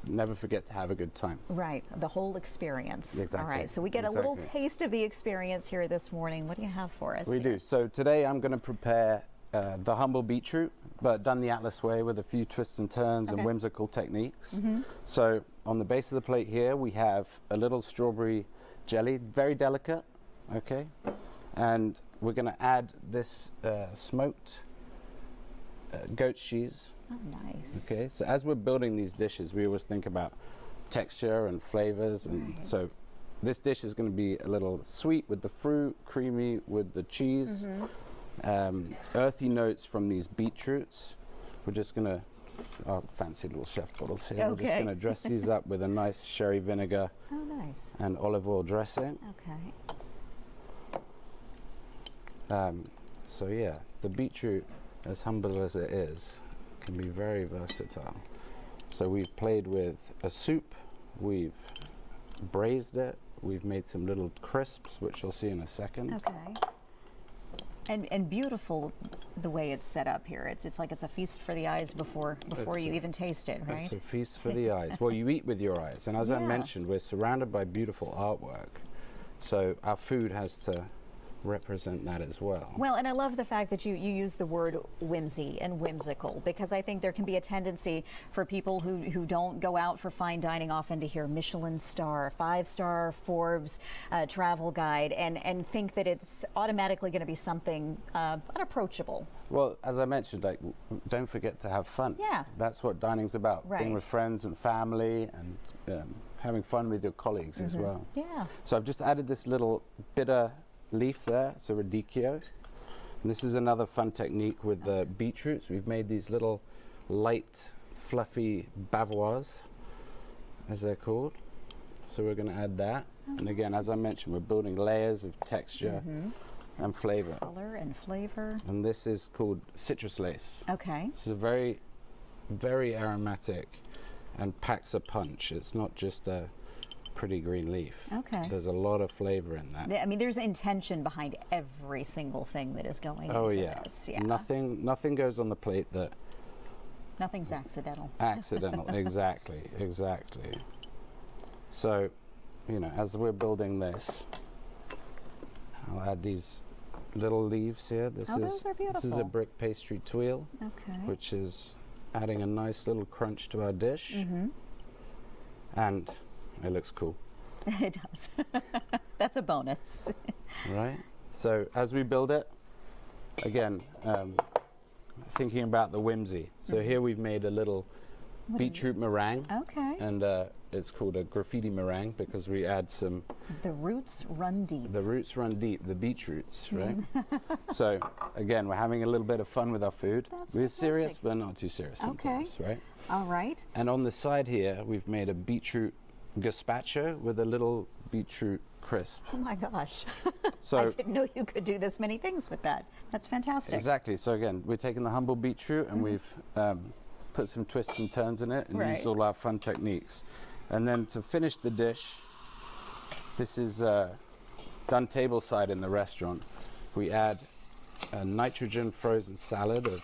never forget to have a good time. Right, the whole experience. Exactly. All right, so we get a little taste of the experience here this morning. What do you have for us? We do. So today I'm going to prepare the humble beetroot, but done the Atlas way with a few twists and turns and whimsical techniques. So on the base of the plate here, we have a little strawberry jelly, very delicate, okay? And we're going to add this smoked goat cheese. Oh, nice. Okay, so as we're building these dishes, we always think about texture and flavors, and so this dish is going to be a little sweet with the fruit, creamy with the cheese, earthy notes from these beetroots. We're just going to our fancy little chef bottles here. We're just Okay. going to dress these up with a nice sherry vinegar Oh, nice. and olive oil dressing. Okay. So yeah, the beetroot, as humble as it is, can be very versatile. So we've played with a soup, we've braised it, we've made some little crisps, which you'll see in a second. Okay. And beautiful the way it's set up here. It's like it's a feast for the eyes before you even taste it, right? It's a feast for the eyes. Well, you eat with your eyes, and as I Yeah. mentioned, we're surrounded by beautiful artwork, so our food has to represent that as well. Well, and I love the fact that you use the word whimsy and whimsical, because I think there can be a tendency for people who don't go out for fine dining often to hear Michelin star, 5-star Forbes travel guide, and think that it's automatically going to be something unapproachable. Well, as I mentioned, like, don't forget to have fun. Yeah. That's what dining's about. Right. Being with friends and family, and having fun with your colleagues as well. Yeah. So I've just added this little bitter leaf there, it's a radicchio. And this is another fun technique with the beetroots. We've made these little light, fluffy bavoirs, as they're called. So we're going to add that. And again, as I mentioned, we're building layers of texture and flavor. Color and flavor. And this is called citrus lace. Okay. It's a very, very aromatic and packs a punch. It's not just a pretty green leaf. Okay. There's a lot of flavor in that. I mean, there's intention behind every single thing that is going Oh into yeah. this. Yeah. Nothing goes on the plate that Nothing's accidental. accidental. Exactly. So, you know, as we're building this, I'll add these little leaves here. This Oh, is those are this is a beautiful. brick pastry tuile, Okay. which is adding a nice little crunch to our dish. And it looks cool, It does. That's a bonus. right? So as we build it, again, thinking about the whimsy. So here we've made a little beetroot meringue, Okay. and it's called a graffiti meringue because we add some. The roots run deep. The roots run deep, the beetroots, right? So again, we're having a little bit of fun with our food. That's We're serious, fantastic. but not too serious Okay. sometimes, right? All right. And on the side here, we've made a beetroot gazpacho with a little beetroot crisp. Oh my gosh. So I didn't know you could do this many things with that. That's fantastic. exactly. So again, we're taking the humble beetroot and we've put some twists and turns in it and Right. used all our fun techniques. And then to finish the dish, this is done tableside in the restaurant. We add a nitrogen frozen salad of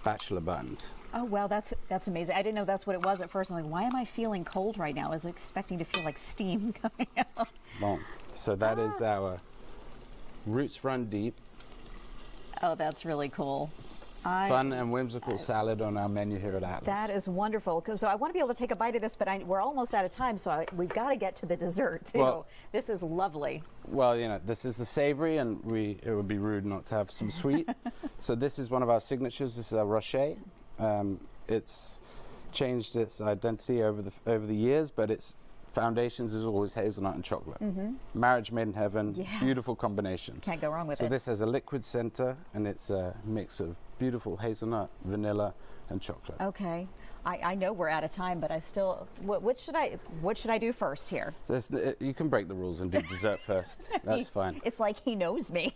bachelor buns. Oh, well, that's amazing. I didn't know that's what it was at first. I'm like, why am I feeling cold right now? I was expecting to feel like steam coming out. Bon. So that is our roots run deep, Oh, that's really cool. fun and whimsical salad on our menu here at Atlas. That is wonderful. So I want to be able to take a bite of this, but we're almost out of time, so we've got to get to the dessert, too. Well- This is lovely. Well, you know, this is the savory, and it would be rude not to have some sweet. So this is one of our signatures. This is a rocher. It's changed its identity over the years, but its foundations is always hazelnut and chocolate. Marriage made in heaven. Yeah. Beautiful combination. Can't go wrong with So it. this has a liquid center, and it's a mix of beautiful hazelnut, vanilla, and chocolate. Okay. I know we're out of time, but I still. What should I do first here? You can break the rules and do dessert first. That's fine. It's like he knows me.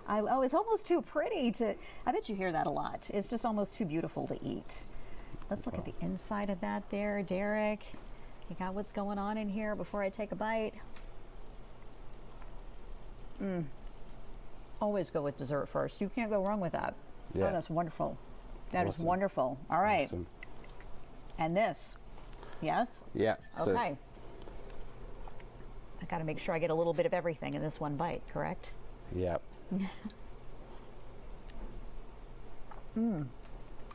It's almost too pretty to. I bet you hear that a lot. It's just almost too beautiful to eat. Let's look at the inside of that there, Derek. You got what's going on in here before I take a bite? Always go with dessert first. You can't go wrong with that. Yeah. Oh, that's wonderful. That is Awesome. wonderful. All right. Awesome. And this. Yes? Yeah. So Okay. I got to make sure I get a little bit of everything in this one bite, correct? yeah.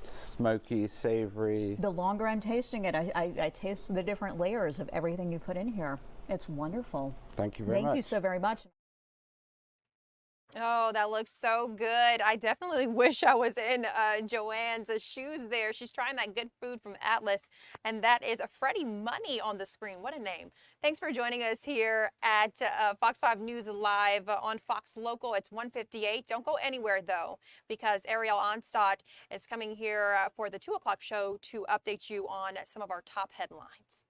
Smoky, savory. The longer I'm tasting it, I taste the different layers of everything you put in here. It's wonderful. Thank you very much. Thank you so very much. Oh, that looks so good. I definitely wish I was in Joanne's shoes there. She's trying that good food from Atlas, and that is Freddie Money on the screen. What a name. Thanks for joining us here at Fox 5 News Live on Fox Local. It's 1:58. Don't go anywhere, though, because Ariel Onstadt is coming here for the 2 o'clock show to update you on some of our top headlines.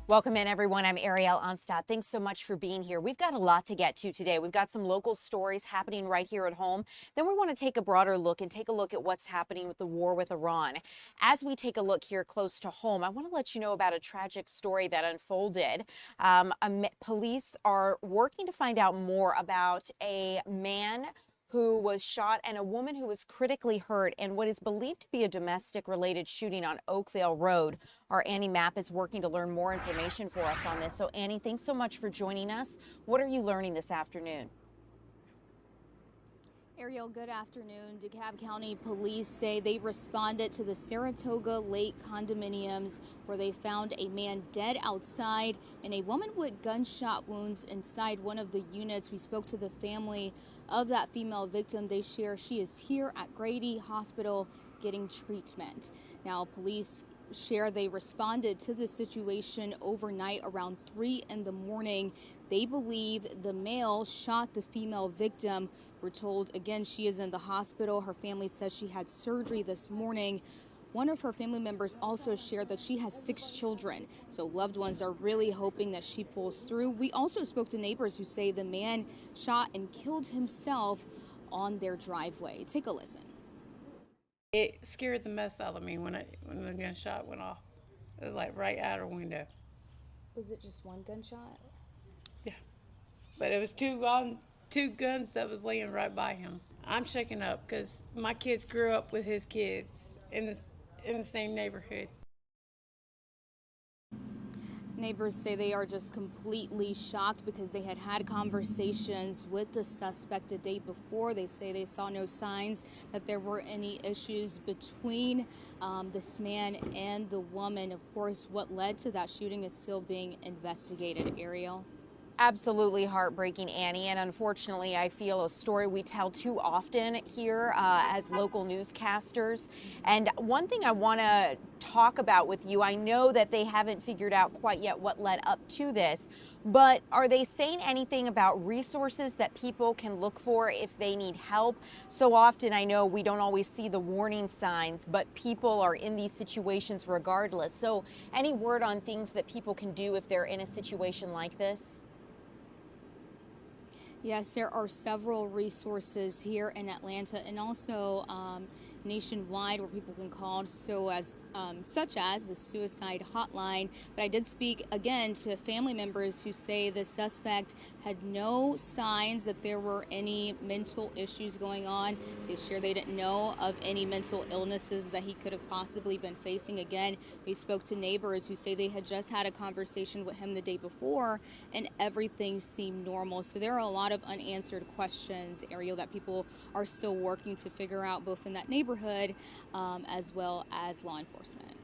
Welcome in, everyone. I'm Ariel Onstadt. Thanks so much for being here. We've got a lot to get to today. We've got some local stories happening right here at home. Then we want to take a broader look and take a look at what's happening with the war with Iran. As we take a look here close to home, I want to let you know about a tragic story that unfolded. Police are working to find out more about a man who was shot and a woman who was critically hurt in what is believed to be a domestic-related shooting on Oakville Road. Our Annie Mapp is working to learn more information for us on this. So, Annie, thanks so much for joining us. What are you learning this afternoon? Ariel, good afternoon. DeKalb County police say they responded to the Saratoga Lake condominiums where they found a man dead outside and a woman with gunshot wounds inside one of the units. We spoke to the family of that female victim. They share she is here at Grady Hospital getting treatment. Now, police share they responded to the situation overnight around 3 in the morning. They believe the male shot the female victim. We're told, again, she is in the hospital. Her family says she had surgery this morning. One of her family members also shared that she has 6 children, so loved ones are really hoping that she pulls through. We also spoke to neighbors who say the man shot and killed himself on their driveway. Take a listen. It scared the mess out of me when the gunshot went off. It was like right out her window. Was it just one gunshot? Yeah, but it was two guns that was laying right by him. I'm shaken up because my kids grew up with his kids in the same neighborhood. Neighbors say they are just completely shocked because they had had conversations with the suspect the day before. They say they saw no signs that there were any issues between this man and the woman. Of course, what led to that shooting is still being investigated. Ariel? Absolutely heartbreaking, Annie, and unfortunately I feel a story we tell too often here as local newscasters. And one thing I want to talk about with you, I know that they haven't figured out quite yet what led up to this, but are they saying anything about resources that people can look for if they need help? So often I know we don't always see the warning signs, but people are in these situations regardless. So any word on things that people can do if they're in a situation like this? Yes, there are several resources here in Atlanta and also nationwide where people can call, such as the suicide hotline. But I did speak again to family members who say the suspect had no signs that there were any mental issues going on. They shared they didn't know of any mental illnesses that he could have possibly been facing. Again, we spoke to neighbors who say they had just had a conversation with him the day before and everything seemed normal. So there are a lot of unanswered questions, Ariel, that people are still working to figure out, both in that neighborhood as well as law enforcement.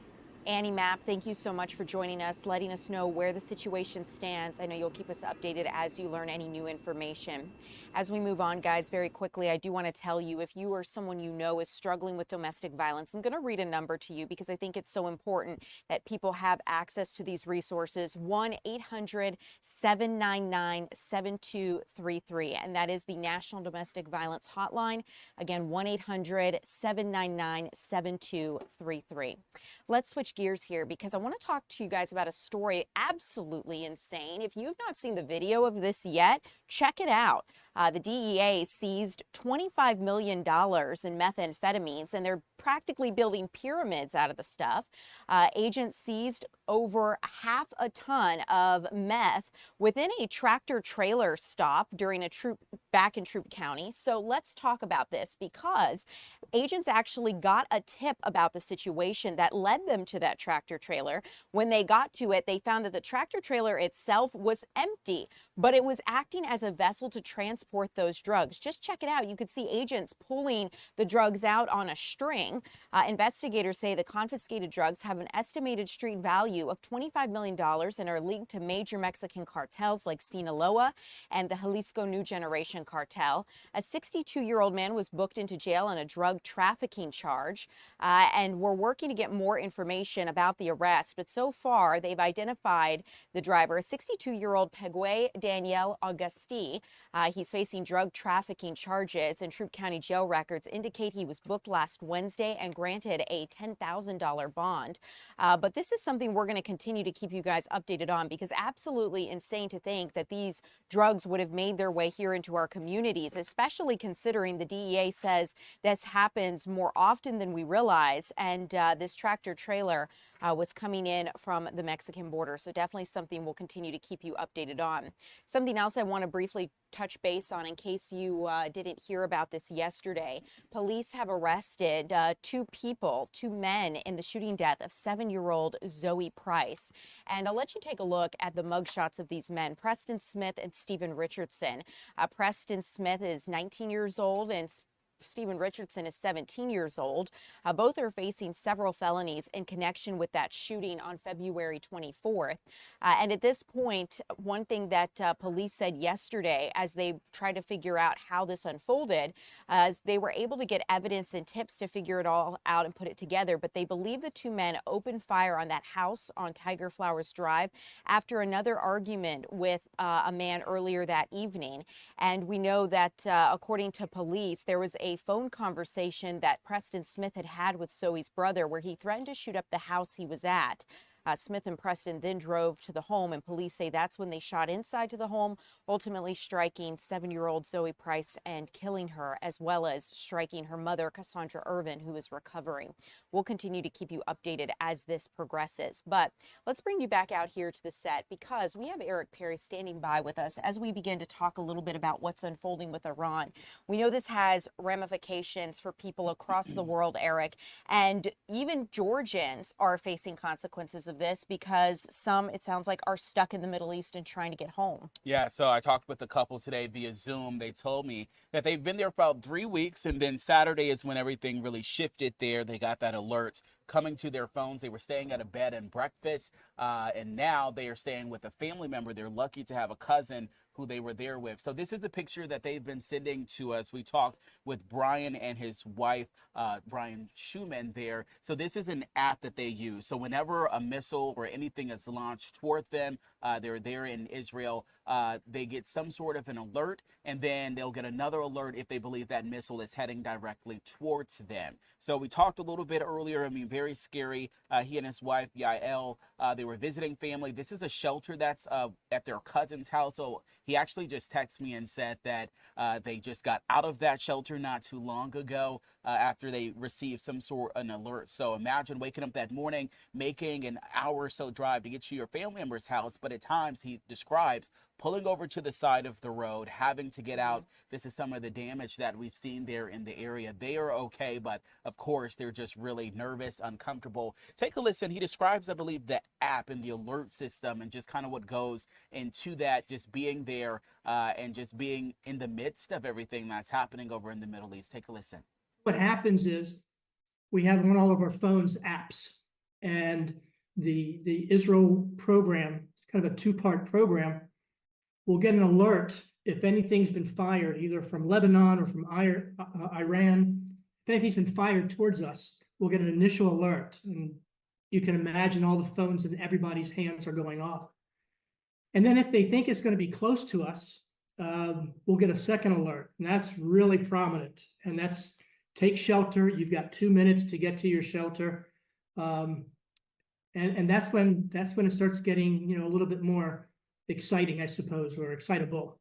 Annie Mapp, thank you so much for joining us, letting us know where the situation stands. I know you'll keep us updated as you learn any new information. As we move on, guys, very quickly, I do want to tell you, if you or someone you know is struggling with domestic violence, I'm going to read a number to you because I think it's so important that people have access to these resources. 1-800-799-7233, and that is the National Domestic Violence Hotline. Again, 1-800-799-7233. Let's switch gears here because I want to talk to you guys about a story absolutely insane. If you've not seen the video of this yet, check it out. The DEA seized $25 million in methamphetamines, and they're practically building pyramids out of the stuff. Agents seized over half a ton of meth within a tractor trailer stop during a back in Troup County. So let's talk about this because agents actually got a tip about the situation that led them to that tractor trailer. When they got to it, they found that the tractor trailer itself was empty, but it was acting as a vessel to transport those drugs. Just check it out. You could see agents pulling the drugs out on a string. Investigators say the confiscated drugs have an estimated street value of $25 million and are linked to major Mexican cartels like Sinaloa and the Jalisco New Generation cartel. A 62-year-old man was booked into jail on a drug trafficking charge, and we're working to get more information about the arrest. But so far, they've identified the driver, a 62-year-old Pegue Daniel Augusti. He's facing drug trafficking charges, and Troup County jail records indicate he was booked last Wednesday and granted a $10,000 bond. But this is something we're going to continue to keep you guys updated on because absolutely insane to think that these drugs would have made their way here into our communities, especially considering the DEA says this happens more often than we realize. And this tractor trailer was coming in from the Mexican border. So definitely something we'll continue to keep you updated on. Something else I want to briefly touch base on in case you didn't hear about this yesterday. Police have arrested two men in the shooting death of 7-year-old Zoey Price. And I'll let you take a look at the mugshots of these men, Preston Smith and Stephen Richardson. Preston Smith is 19 years old and Stephen Richardson is 17 years old. Both are facing several felonies in connection with that shooting on February 24th. And at this point, one thing that police said yesterday as they tried to figure out how this unfolded, is they were able to get evidence and tips to figure it all out and put it together. But they believe the two men opened fire on that house on Tiger Flowers Drive after another argument with a man earlier that evening. And we know that according to police, there was a phone conversation that Preston Smith had with Zoey's brother where he threatened to shoot up the house he was at. Smith and Preston then drove to the home, and police say that's when they shot inside to the home, ultimately striking 7-year-old Zoey Price and killing her, as well as striking her mother, Cassandra Irvin, who is recovering. We'll continue to keep you updated as this progresses. But let's bring you back out here to the set because we have Eric Perry standing by with us as we begin to talk a little bit about what's unfolding with Iran. We know this has ramifications for people across the world, Eric, and even Georgians are facing consequences of of this because some, it sounds like, are stuck in the Middle East and trying to get home. Yeah, so I talked with a couple today via Zoom. They told me that they've been there for about 3 weeks, and then Saturday is when everything really shifted there. They got that alert coming to their phones. They were staying at a bed and breakfast, and now they are staying with a family member. They're lucky to have a cousin who they were there with. So this is the picture that they've been sending to us. We talked with Brian and his wife, Brian Schumann there. So this is an app that they use. So whenever a missile or anything is launched toward them, they're there in Israel, they get some sort of an alert, and then they'll get another alert if they believe that missile is heading directly towards them. So we talked a little bit earlier. I mean, very scary. He and his wife, Yael, they were visiting family. This is a shelter that's at their cousin's house. So he actually just texted me and said that they just got out of that shelter not too long ago after they received some sort of an alert. So imagine waking up that morning, making an hour or so drive to get to your family member's house. But at times, he describes pulling over to the side of the road, having to get out. This is some of the damage that we've seen there in the area. They are okay, but of course, they're just really nervous, uncomfortable. Take a listen. He describes, I believe, the app and the alert system and just kind of what goes into that, just being there and just being in the midst of everything that's happening over in the Middle East. Take a listen. What happens is we have on all of our phones apps, and the Israel program, it's kind of a two-part program. We'll get an alert if anything's been fired, either from Lebanon or from Iran. If anything's been fired towards us, we'll get an initial alert. And you can imagine all the phones in everybody's hands are going off. And then if they think it's going to be close to us, we'll get a second alert. And that's really prominent. And that's take shelter. You've got 2 minutes to get to your shelter. And that's when it starts getting, a little bit more exciting, I suppose, or excitable.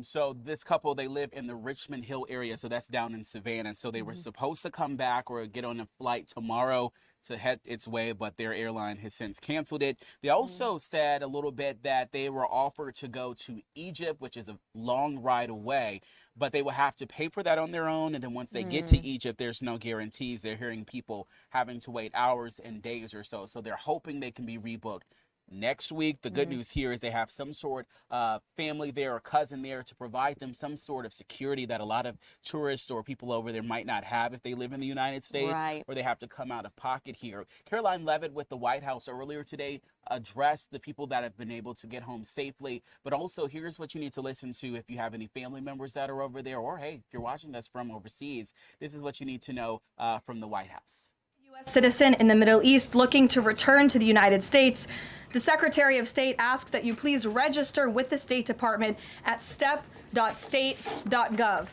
So this couple, they live in the Richmond Hill area, so that's down in Savannah. So they were supposed to come back or get on a flight tomorrow to head its way, but their airline has since canceled it. They also said a little bit that they were offered to go to Egypt, which is a long ride away, but they will have to pay for that on their own. And then once they get to Egypt, there's no guarantees. They're hearing people having to wait hours and days or so. So they're hoping they can be rebooked next week. The good news here is they have some sort of family there or cousin there to provide them some sort of security that a lot of tourists or people over there might not have if they live in the United States, or they have to come out of pocket here. Caroline Levitt with the White House earlier today addressed the people that have been able to get home safely, but also here's what you need to listen to if you have any family members that are over there, or hey, if you're watching us from overseas, this is what you need to know from the White House. U.S. citizen in the Middle East looking to return to the United States. The Secretary of State asks that you please register with the State Department at step.state.gov.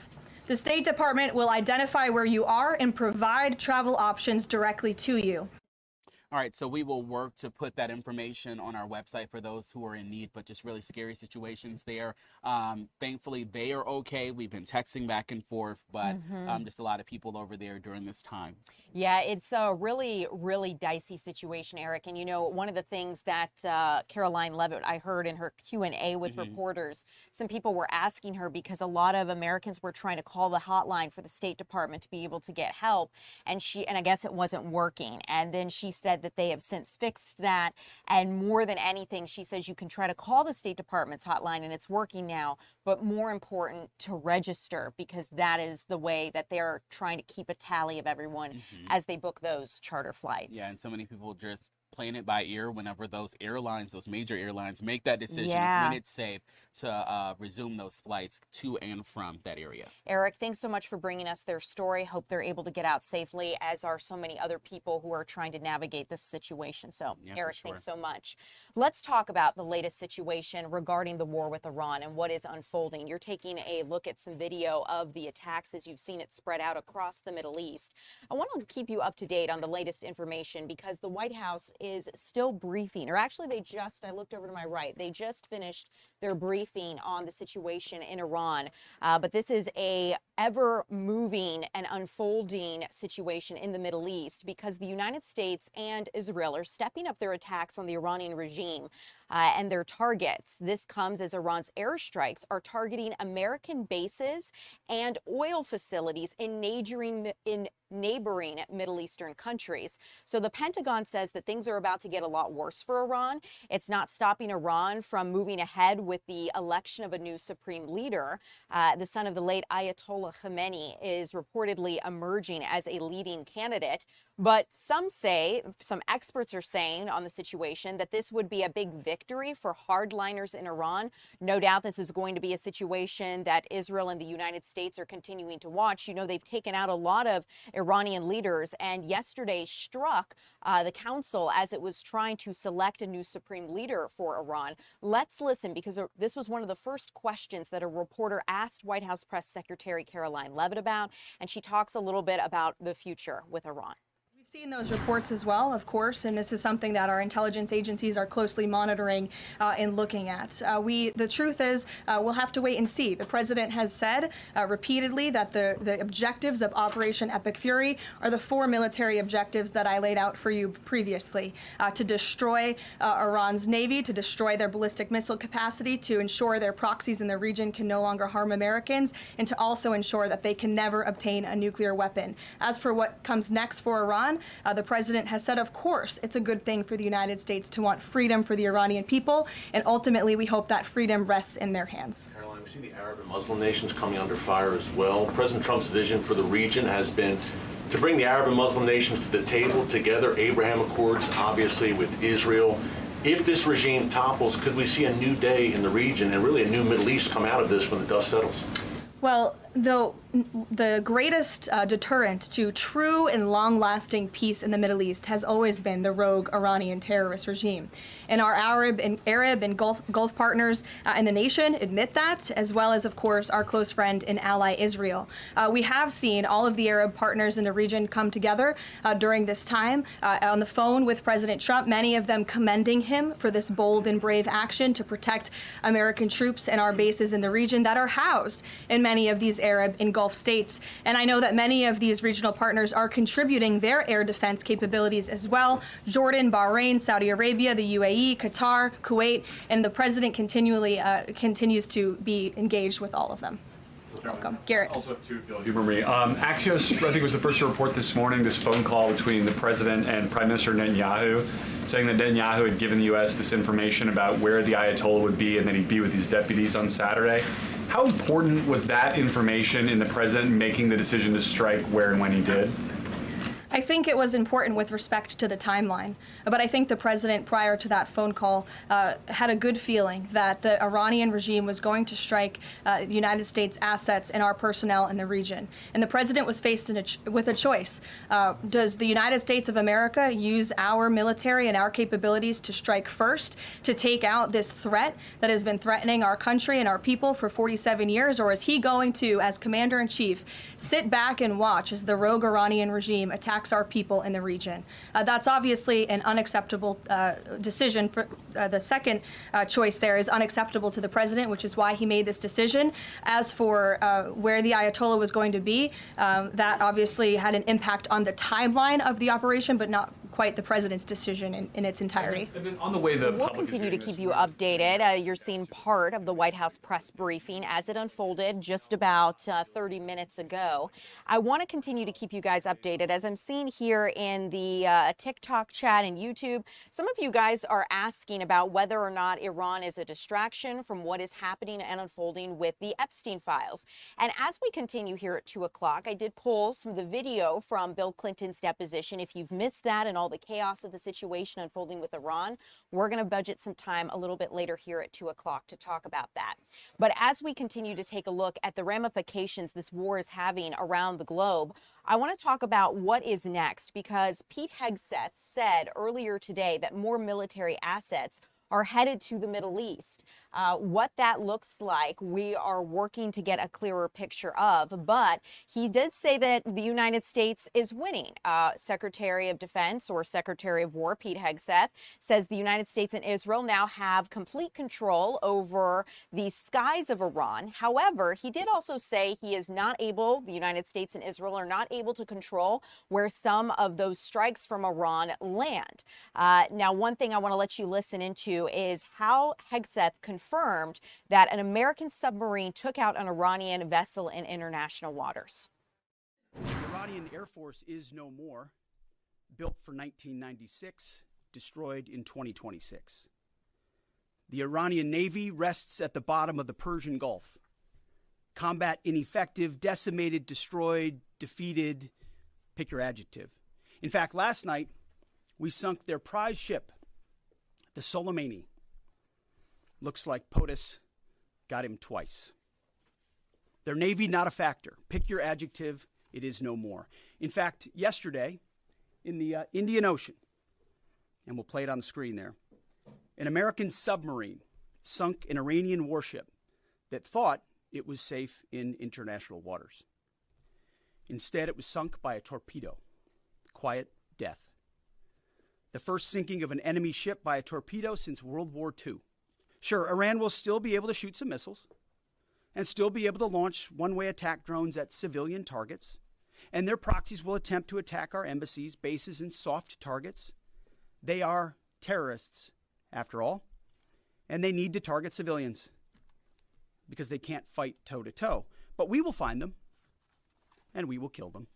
The State Department will identify where you are and provide travel options directly to you. All right, so we will work to put that information on our website for those who are in need, but just really scary situations there. Thankfully, they are okay. We've been texting back and forth, but just a lot of people over there during this time. Yeah, it's a really, really dicey situation, Eric. And, one of the things that Caroline Levitt, I heard in her Q&A with reporters, some people were asking her because a lot of Americans were trying to call the hotline for the State Department to be able to get help. And I guess it wasn't working. And then she said that they have since fixed that. And more than anything, she says you can try to call the State Department's hotline and it's working now, but more important to register, because that is the way that they're trying to keep a tally of everyone as they book those charter flights. Yeah, and so many people just playing it by ear whenever those airlines, those major airlines, make that decision when it's safe to resume those flights to and from that area. Eric, thanks so much for bringing us their story. Hope they're able to get out safely, as are so many other people who are trying to navigate this situation. So, Eric, thanks so much. Let's talk about the latest situation regarding the war with Iran and what is unfolding. You're taking a look at some video of the attacks as you've seen it spread out across the Middle East. I want to keep you up to date on the latest information because the White House is still briefing, or actually I looked over to my right, they just finished their briefing on the situation in Iran. But this is a ever moving and unfolding situation in the Middle East because the United States and Israel are stepping up their attacks on the Iranian regime and their targets. This comes as Iran's airstrikes are targeting American bases and oil facilities in neighboring Middle Eastern countries. So the Pentagon says that things are about to get a lot worse for Iran. It's not stopping Iran from moving ahead with the election of a new supreme leader. The son of the late Ayatollah Khamenei is reportedly emerging as a leading candidate. But some experts are saying on the situation that this would be a big victory for hardliners in Iran. No doubt this is going to be a situation that Israel and the United States are continuing to watch. You know, they've taken out a lot of Iranian leaders and yesterday struck the council as it was trying to select a new supreme leader for Iran. Let's listen because this was one of the first questions that a reporter asked White House Press Secretary Caroline Leavitt about, and she talks a little bit about the future with Iran. We've seen those reports as well, of course, and this is something that our intelligence agencies are closely monitoring and looking at. The truth is, we'll have to wait and see. The president has said repeatedly that the objectives of Operation Epic Fury are the 4 military objectives that I laid out for you previously: to destroy Iran's navy, to destroy their ballistic missile capacity, to ensure their proxies in the region can no longer harm Americans, and to also ensure that they can never obtain a nuclear weapon. As for what comes next for Iran, the president has said, of course, it's a good thing for the United States to want freedom for the Iranian people, and ultimately we hope that freedom rests in their hands. Caroline, we see the Arab and Muslim nations coming under fire as well. President Trump's vision for the region has been to bring the Arab and Muslim nations to the table together, Abraham Accords, obviously, with Israel. If this regime topples, could we see a new day in the region and really a new Middle East come out of this when the dust settles? Well, the greatest deterrent to true and long-lasting peace in the Middle East has always been the rogue Iranian terrorist regime. And our Arab and Gulf partners in the nation admit that, as well as, of course, our close friend and ally Israel. We have seen all of the Arab partners in the region come together during this time on the phone with President Trump, many of them commending him for this bold and brave action to protect American troops and our bases in the region that are housed in many of these Arab and Gulf states. And I know that many of these regional partners are contributing their air defense capabilities as well: Jordan, Bahrain, Saudi Arabia, the UAE, Qatar, Kuwait, and the president continues to be engaged with all of them. Welcome. Garrett. Also have two, if you'll humor me. Axios, I think, was the first to report this morning this phone call between the president and Prime Minister Netanyahu, saying that Netanyahu had given the U.S. this information about where the Ayatollah would be and that he'd be with these deputies on Saturday. How important was that information in the president making the decision to strike where and when he did? I think it was important with respect to the timeline, but I think the president, prior to that phone call, had a good feeling that the Iranian regime was going to strike the United States assets and our personnel in the region. And the president was faced with a choice. Does the United States of America use our military and our capabilities to strike first, to take out this threat that has been threatening our country and our people for 47 years, or is he going to, as commander-in-chief, sit back and watch as the rogue Iranian regime attacks our people in the region? That's obviously an unacceptable decision. For the second choice there is unacceptable to the president, which is why he made this decision. As for where the Ayatollah was going to be, that obviously had an impact on the timeline of the operation, but not quite the president's decision in its entirety. And then on the way, we'll continue to keep you updated. You're seeing part of the White House press briefing as it unfolded just about 30 minutes ago. I want to continue to keep you guys updated. As I'm seeing here in the TikTok chat and YouTube, some of you guys are asking about whether or not Iran is a distraction from what is happening and unfolding with the Epstein files. And as we continue here at 2 o'clock, I did pull some of the video from Bill Clinton's deposition. If you've missed that and all the chaos of the situation unfolding with Iran, we're going to budget some time a little bit later here at 2 o'clock to talk about that. But as we continue to take a look at the ramifications this war is having around the globe, I want to talk about what is next, because Pete Hegseth said earlier today that more military assets are headed to the Middle East. What that looks like, we are working to get a clearer picture of, but he did say that the United States is winning. Secretary of Defense or Secretary of War Pete Hegseth says the United States and Israel now have complete control over the skies of Iran. However, he did also say he is not able, the United States and Israel are not able to control where some of those strikes from Iran land. Now, one thing I want to let you listen into is how Hegseth confirmed that an American submarine took out an Iranian vessel in international waters. The Iranian Air Force is no more, built for 1996, destroyed in 2026. The Iranian Navy rests at the bottom of the Persian Gulf. Combat ineffective, decimated, destroyed, defeated, pick your adjective. In fact, last night, we sunk their prize ship, the Soleimani. Looks like POTUS got him twice. Their Navy, not a factor. Pick your adjective, it is no more. In fact, yesterday, in the Indian Ocean, and we'll play it on the screen there, an American submarine sunk an Iranian warship that thought it was safe in international waters. Instead, it was sunk by a torpedo. Quiet death. The first sinking of an enemy ship by a torpedo since World War II. Sure, Iran will still be able to shoot some missiles and still be able to launch one-way attack drones at civilian targets, and their proxies will attempt to attack our embassies, bases, and soft targets. They are terrorists, after all, and they need to target civilians because they can't fight toe-to-toe. But we will find them, and we will kill them.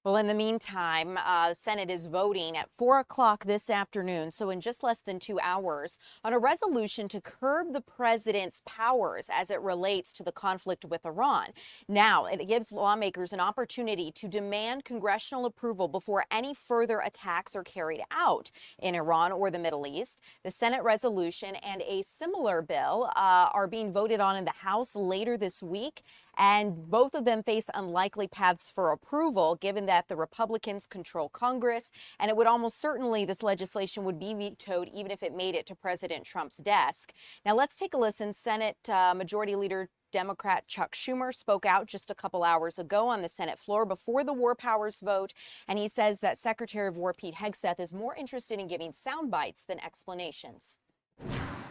Well, in the meantime, the Senate is voting at 4 o'clock this afternoon, so in just less than 2 hours, on a resolution to curb the president's powers as it relates to the conflict with Iran. Now, it gives lawmakers an opportunity to demand congressional approval before any further attacks are carried out in Iran or the Middle East. The Senate resolution and a similar bill are being voted on in the House later this week, and both of them face unlikely paths for approval, given that the Republicans control Congress, and it would almost certainly, this legislation would be vetoed even if it made it to President Trump's desk. Now let's take a listen. Senate Majority Leader Democrat Chuck Schumer spoke out just a couple hours ago on the Senate floor before the War Powers vote, and he says that Secretary of War Pete Hegseth is more interested in giving sound bites than explanations.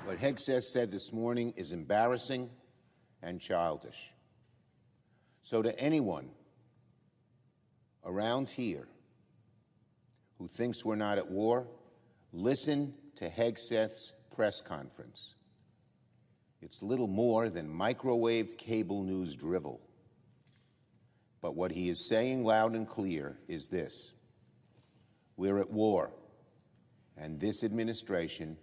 What Hegseth said this morning is embarrassing and childish. So to anyone around here who thinks we're not at war, listen to Hegseth's press conference. It's little more than microwave cable news drivel. But what he is saying loud and clear is this: we're at war, and this administration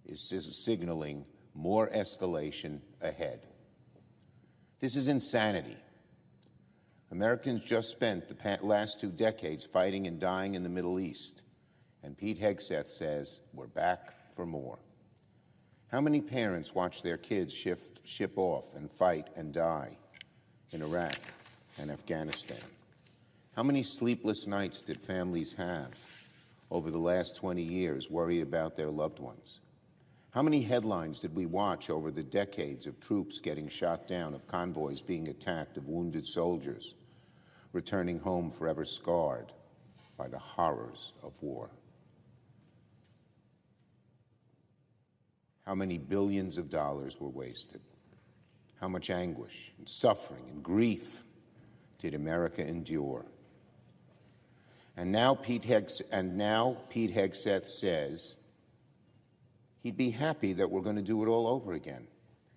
is signaling more escalation ahead. This is insanity. Americans just spent the last 2 decades fighting and dying in the Middle East, and Pete Hegseth says we're back for more. How many parents watch their kids ship off and fight and die in Iraq and Afghanistan? How many sleepless nights did families have over the last 20 years worried about their loved ones? How many headlines did we watch over the decades of troops getting shot down, of convoys being attacked, of wounded soldiers returning home forever scarred by the horrors of war? How many billions of dollars were wasted? How much anguish and suffering and grief did America endure? And now Pete Hegseth says he'd be happy that we're going to do it all over again.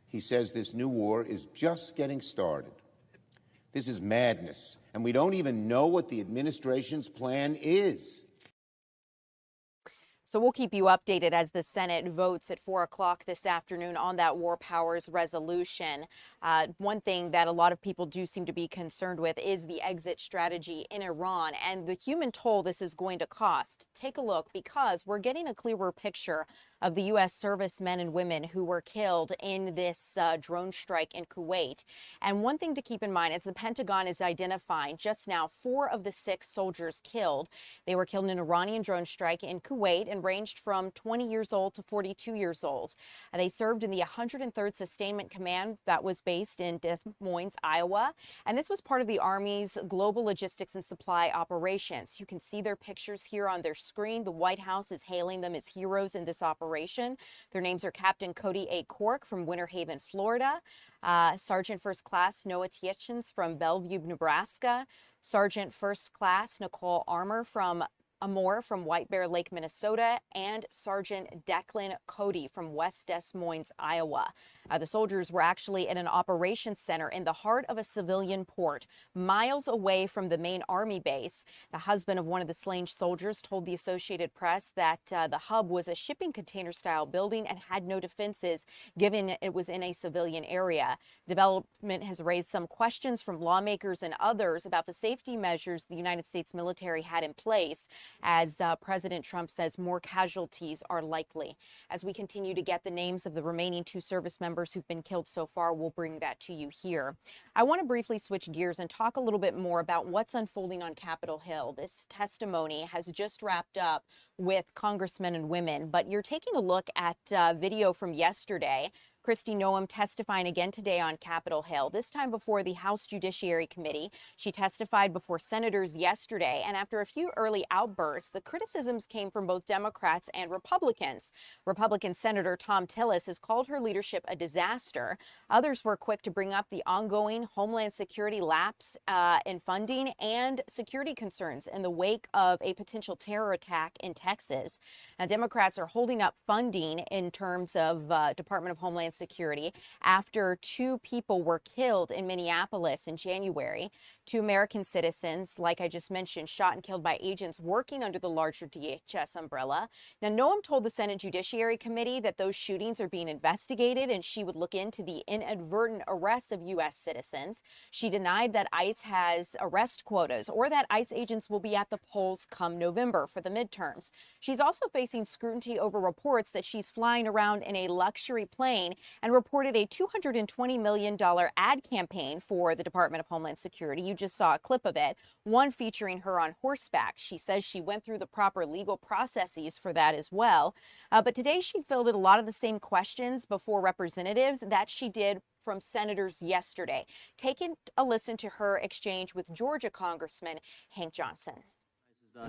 He says this new war is just getting started. This is madness, and we don't even know what the administration's plan is. So we'll keep you updated as the Senate votes at 4 o'clock this afternoon on that War Powers resolution. One thing that a lot of people do seem to be concerned with is the exit strategy in Iran and the human toll this is going to cost. Take a look, because we're getting a clearer picture of the U.S. servicemen and women who were killed in this drone strike in Kuwait. And one thing to keep in mind is the Pentagon is identifying just now 4 of the 6 soldiers killed. They were killed in an Iranian drone strike in Kuwait and ranged from 20 years old to 42 years old. They served in the 103rd Sustainment Command that was based in Des Moines, Iowa. And this was part of the Army's global logistics and supply operations. You can see their pictures here on their screen. The White House is hailing them as heroes in this operation. Their names are Captain Cody A. Cork from Winter Haven, Florida, Sergeant First Class Noah Tietjens from Bellevue, Nebraska, Sergeant First Class Nicole Armour from White Bear Lake, Minnesota, and Sergeant Declan Cody from West Des Moines, Iowa. The soldiers were actually at an operations center in the heart of a civilian port, miles away from the main Army base. The husband of one of the slain soldiers told the Associated Press that the hub was a shipping container-style building and had no defenses, given it was in a civilian area. Development has raised some questions from lawmakers and others about the safety measures the United States military had in place, as President Trump says more casualties are likely. As we continue to get the names of the remaining 2 service members who've been killed so far, we'll bring that to you here. I want to briefly switch gears and talk a little bit more about what's unfolding on Capitol Hill. This testimony has just wrapped up with congressmen and women, but you're taking a look at video from yesterday. Kristi Noem testifying again today on Capitol Hill, this time before the House Judiciary Committee. She testified before senators yesterday, and after a few early outbursts, the criticisms came from both Democrats and Republicans. Republican Senator Tom Tillis has called her leadership a disaster. Others were quick to bring up the ongoing Homeland Security lapse in funding and security concerns in the wake of a potential terror attack in Texas. Now, Democrats are holding up funding in terms of Department of Homeland Security after 2 people were killed in Minneapolis in January. 2 American citizens, like I just mentioned, shot and killed by agents working under the larger DHS umbrella. Now, Noem told the Senate Judiciary Committee that those shootings are being investigated and she would look into the inadvertent arrests of U.S. citizens. She denied that ICE has arrest quotas or that ICE agents will be at the polls come November for the midterms. She's also facing scrutiny over reports that she's flying around in a luxury plane and reported a $220 million ad campaign for the Department of Homeland Security. You just saw a clip of it, one featuring her on horseback. She says she went through the proper legal processes for that as well. But today she fielded a lot of the same questions before representatives that she did from senators yesterday. Taking a listen to her exchange with Georgia Congressman Hank Johnson.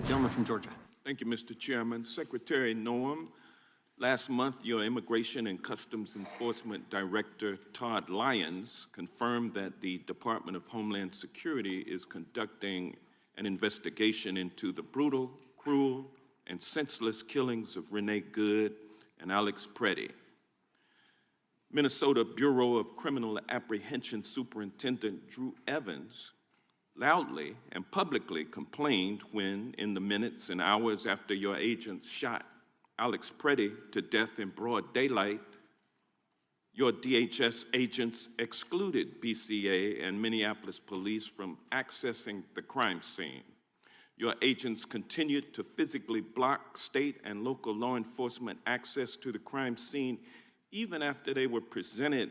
Gentleman from Georgia. Thank you, Mr. Chairman. Secretary Noem, last month, your Immigration and Customs Enforcement Director, Todd Lyons, confirmed that the Department of Homeland Security is conducting an investigation into the brutal, cruel, and senseless killings of Renee Good and Alex Preddy. Minnesota Bureau of Criminal Apprehension Superintendent Drew Evans loudly and publicly complained when, in the minutes and hours after your agents shot Alex Preddy to death in broad daylight, your DHS agents excluded BCA and Minneapolis police from accessing the crime scene. Your agents continued to physically block state and local law enforcement access to the crime scene even after they were presented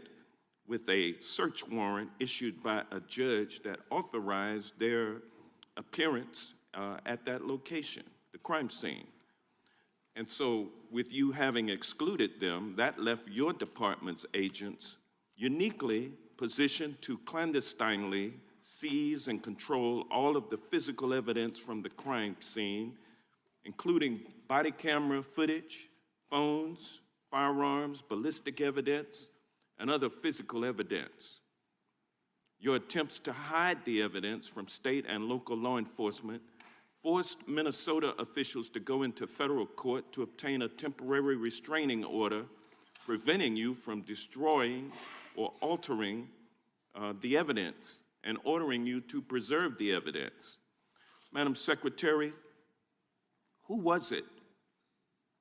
with a search warrant issued by a judge that authorized their appearance at that location, the crime scene. And so with you having excluded them, that left your department's agents uniquely positioned to clandestinely seize and control all of the physical evidence from the crime scene, including body camera footage, phones, firearms, ballistic evidence, and other physical evidence. Your attempts to hide the evidence from state and local law enforcement forced Minnesota officials to go into federal court to obtain a temporary restraining order preventing you from destroying or altering the evidence and ordering you to preserve the evidence. Madam Secretary, who was it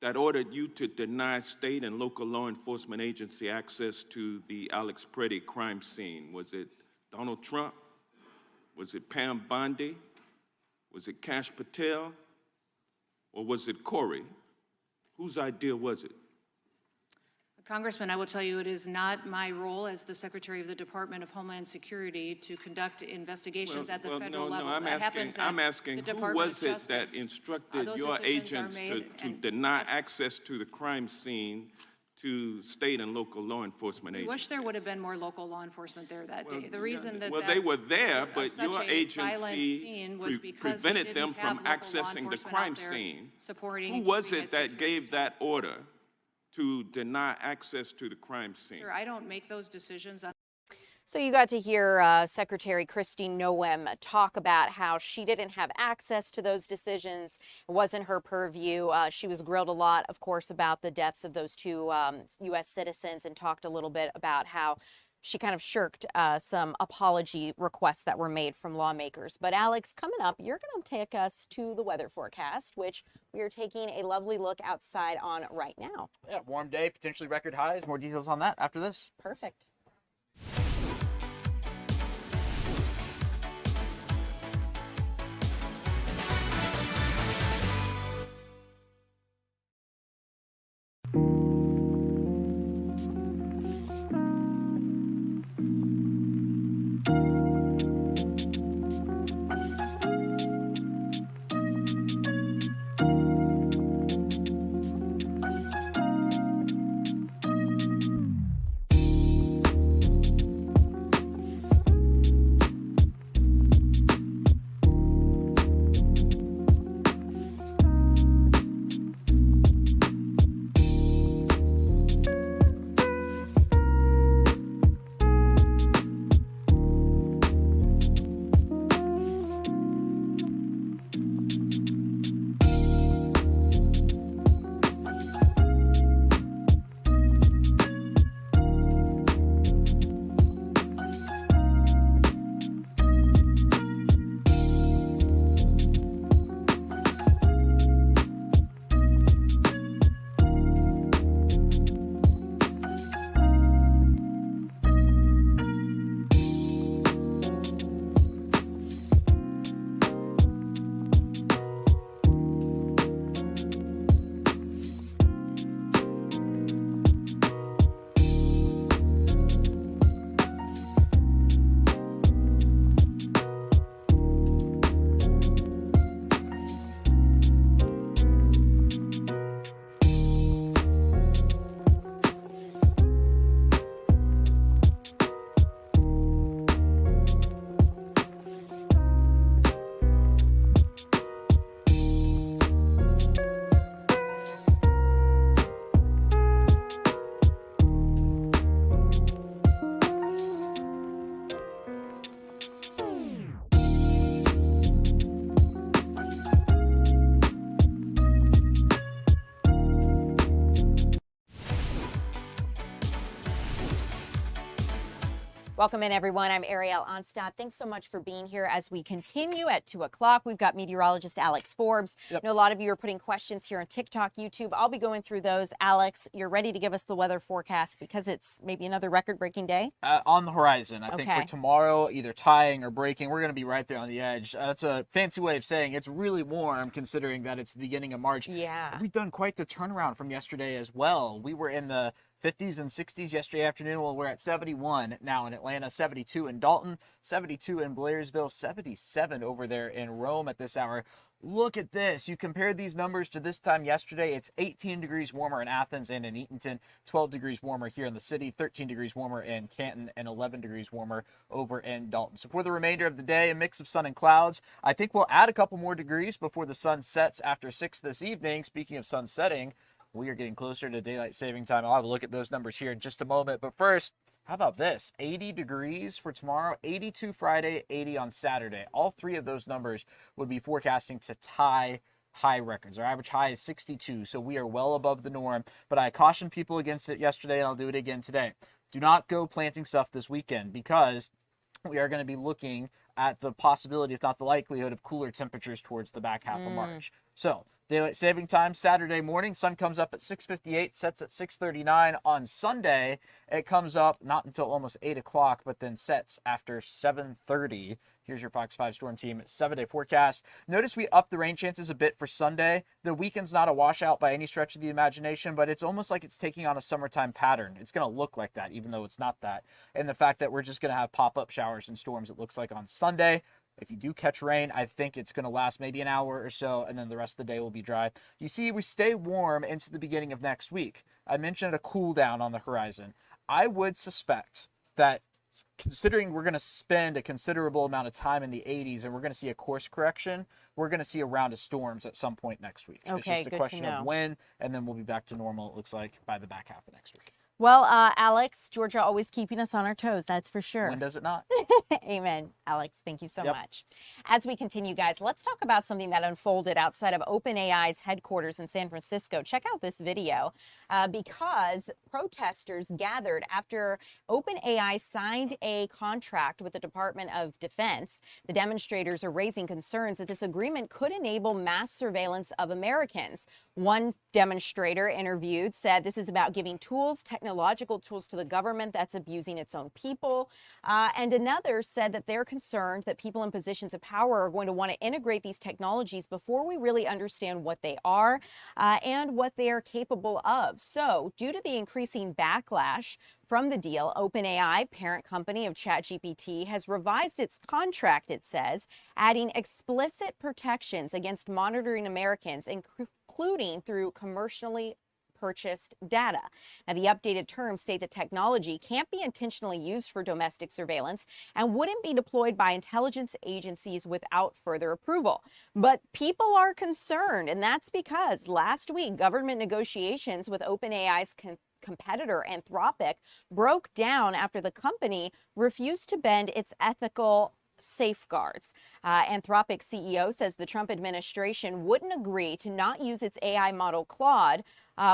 that ordered you to deny state and local law enforcement agency access to the Alex Preddy crime scene? Was it Donald Trump? Was it Pam Bondi? Was it Kash Patel? Or was it Corey? Whose idea was it? Congressman, I will tell you it is not my role as the Secretary of the Department of Homeland Security to conduct investigations at the federal level. I'm That asking, happens at I'm asking the who Department was of it that Justice. instructed Those your decisions are agents made, to and deny access to the crime scene to state and local law enforcement we agents? wish there would have been more local law enforcement there that day. The reason that Well, that they were there, was but such your a violent agency scene was because we prevented them didn't from have local law accessing the enforcement crime out there scene. supporting Who was keeping it that safe. gave that order to deny access to the crime scene? Sir, I don't make those decisions. So you got to hear Secretary Kristi Noem talk about how she didn't have access to those decisions. It wasn't her purview. She was grilled a lot, of course, about the deaths of those two U.S. citizens and talked a little bit about how she kind of shirked some apology requests that were made from lawmakers. But Alex, coming up, you're going to take us to the weather forecast, which we are taking a lovely look outside on right now. Yeah, warm day, potentially record highs. More details on that after this. Perfect. Welcome in, everyone. I'm Ariel Onstadt. Thanks so much for being here as we continue at 2 o'clock. We've got meteorologist Alex Forbes. I know a lot of you are putting questions here on TikTok, YouTube. I'll be going through those. Alex, you're ready to give us the weather forecast because it's maybe another record-breaking day? On the horizon. I think for tomorrow, either tying or breaking, we're going to be right there on the edge. That's a fancy way of saying it's really warm considering that it's the beginning of March. Yeah. We've done quite the turnaround from yesterday as well. We were in the 50s and 60s yesterday afternoon. Well, we're at 71 now in Atlanta, 72 in Dalton, 72 in Blairsville, 77 over there in Rome at this hour. Look at this. You compare these numbers to this time yesterday. It's 18 degrees warmer in Athens and in Eatonton, 12 degrees warmer here in the city, 13 degrees warmer in Canton, and 11 degrees warmer over in Dalton. So for the remainder of the day, a mix of sun and clouds. I think we'll add a couple more degrees before the sun sets after 6 this evening. Speaking of sun setting, we are getting closer to daylight saving time. I'll have a look at those numbers here in just a moment. But first, how about this? 80 degrees for tomorrow, 82 Friday, 80 on Saturday. All three of those numbers would be forecasting to tie high records. Our average high is 62, so we are well above the norm. But I cautioned people against it yesterday, and I'll do it again today. Do not go planting stuff this weekend because we are going to be looking at the possibility, if not the likelihood, of cooler temperatures towards the back half of March. So daylight saving time Saturday morning, sun comes up at 6:58, sets at 6:39. On Sunday, it comes up not until almost 8 o'clock, but then sets after 7:30. Here's your Fox 5 Storm Team 7-day forecast. Notice we upped the rain chances a bit for Sunday. The weekend's not a washout by any stretch of the imagination, but it's almost like it's taking on a summertime pattern. It's going to look like that, even though it's not that. And the fact that we're just going to have pop-up showers and storms, it looks like on Sunday. If you do catch rain, I think it's going to last maybe an hour or so, and then the rest of the day will be dry. You see, we stay warm into the beginning of next week. I mentioned a cool down on the horizon. I would suspect that, considering we're going to spend a considerable amount of time in the 80s and we're going to see a course correction, we're going to see a round of storms at some point next week. Okay, it's just a good question to know. of when, and then we'll be back to normal, it looks like, by the back half of next week. Well, Alex, Georgia always keeping us on our toes, that's for sure. When does it not? Amen. Alex, thank you so Yep. much. As we continue, guys, let's talk about something that unfolded outside of OpenAI's headquarters in San Francisco. Check out this video because protesters gathered after OpenAI signed a contract with the Department of Defense. The demonstrators are raising concerns that this agreement could enable mass surveillance of Americans. One demonstrator interviewed said this is about giving tools, technological tools to the government that's abusing its own people. And another said that they're concerned that people in positions of power are going to want to integrate these technologies before we really understand what they are and what they are capable of. So due to the increasing backlash from the deal, OpenAI, parent company of ChatGPT, has revised its contract, it says, adding explicit protections against monitoring Americans, including through commercially purchased data. Now, the updated terms state that technology can't be intentionally used for domestic surveillance and wouldn't be deployed by intelligence agencies without further approval. But people are concerned, and that's because last week, government negotiations with OpenAI's competitor Anthropic broke down after the company refused to bend its ethical safeguards. Anthropic CEO says the Trump administration wouldn't agree to not use its AI model Claude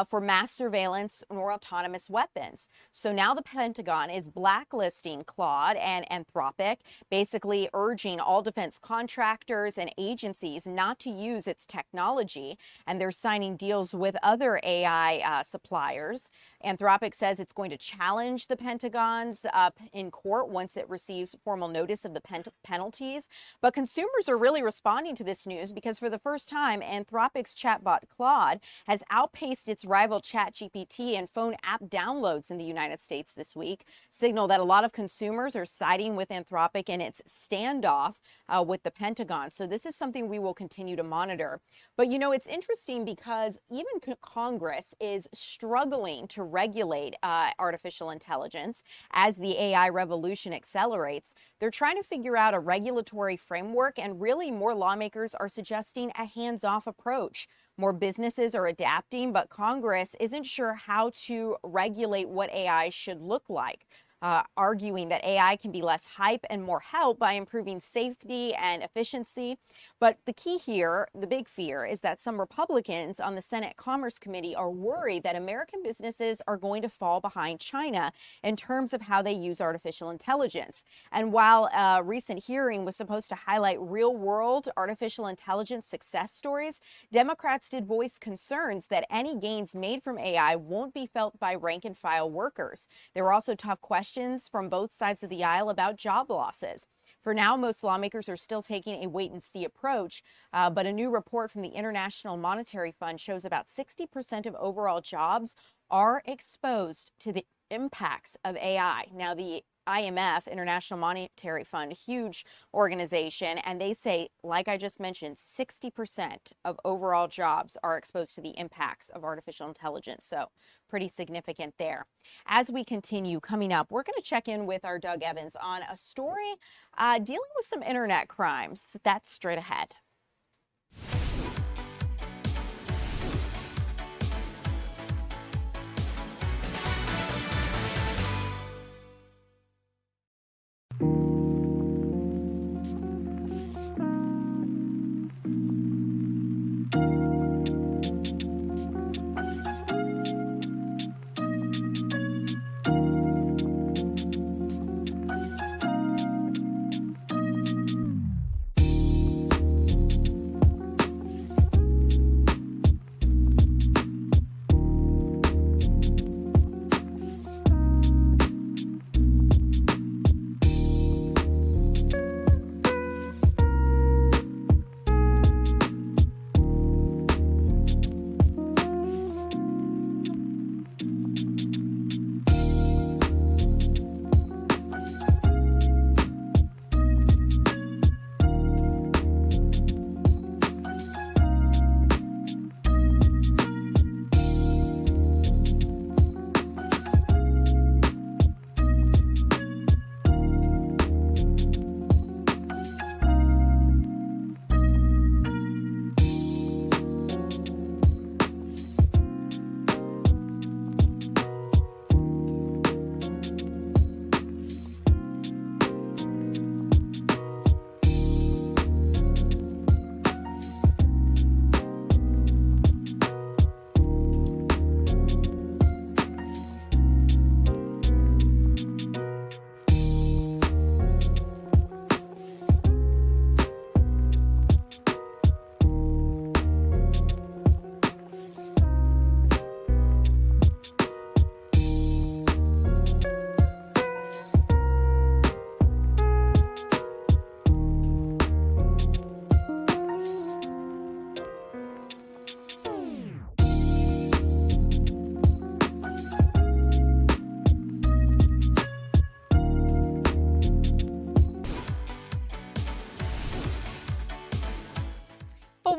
for mass surveillance or autonomous weapons. So now the Pentagon is blacklisting Claude and Anthropic, basically urging all defense contractors and agencies not to use its technology, and they're signing deals with other AI suppliers. Anthropic says it's going to challenge the Pentagon's in court once it receives formal notice of the penalties. But consumers are really responding to this news because for the first time, Anthropic's chatbot Claude has outpaced its rival ChatGPT and phone app downloads in the United States this week, signal that a lot of consumers are siding with Anthropic in its standoff with the Pentagon. So this is something we will continue to monitor. But you know, it's interesting because even Congress is struggling to regulate artificial intelligence as the AI revolution accelerates. They're trying to figure out a regulatory framework, and really more lawmakers are suggesting a hands-off approach. More businesses are adapting, but Congress isn't sure how to regulate what AI should look like. Arguing that AI can be less hype and more help by improving safety and efficiency. But the key here, the big fear, is that some Republicans on the Senate Commerce Committee are worried that American businesses are going to fall behind China in terms of how they use artificial intelligence. And while a recent hearing was supposed to highlight real-world artificial intelligence success stories, Democrats did voice concerns that any gains made from AI won't be felt by rank-and-file workers. There were also tough questions from both sides of the aisle about job losses. For now, most lawmakers are still taking a wait-and-see approach, but a new report from the International Monetary Fund shows about 60% of overall jobs are exposed to the impacts of AI. Now, the IMF, International Monetary Fund, huge organization, and they say, like I just mentioned, 60% of overall jobs are exposed to the impacts of artificial intelligence. So pretty significant there. As we continue, coming up, we're going to check in with our Doug Evans on a story dealing with some internet crimes. That's straight ahead.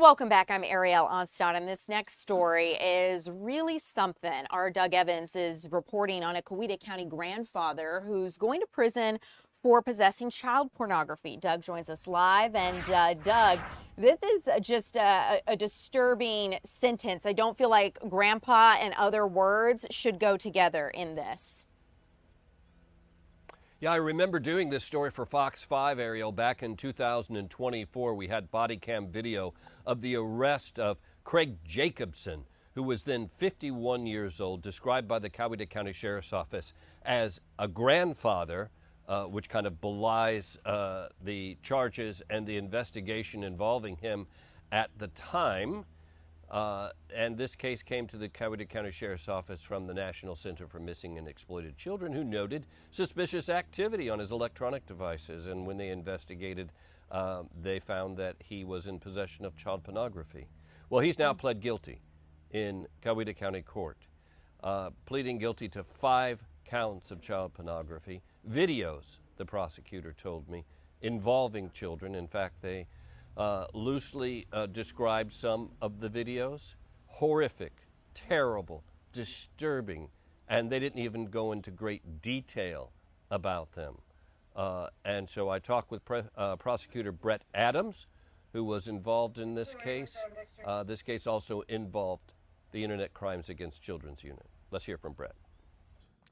Welcome back. I'm Ariel Onstott, and this next story is really something. Our Doug Evans is reporting on a Coweta County grandfather who's going to prison for possessing child pornography. Doug joins us live, and Doug, this is just a disturbing sentence. I don't feel like grandpa and other words should go together in this. Yeah, I remember doing this story for Fox 5, Ariel, back in 2024. We had body cam video of the arrest of Craig Jacobson, who was then 51 years old, described by the Coweta County Sheriff's Office as a grandfather, which kind of belies the charges and the investigation involving him at the time. And this case came to the Coweta County Sheriff's Office from the National Center for Missing and Exploited Children, who noted suspicious activity on his electronic devices. And when they investigated, they found that he was in possession of child pornography. Well, he's now pled guilty in Coweta County Court, pleading guilty to 5 counts of child pornography, videos, the prosecutor told me, involving children. In fact, they loosely described some of the videos. Horrific, terrible, disturbing, and they didn't even go into great detail about them. And so I talked with prosecutor Brett Adams, who was involved in this case. This case also involved the Internet Crimes Against Children's Unit. Let's hear from Brett.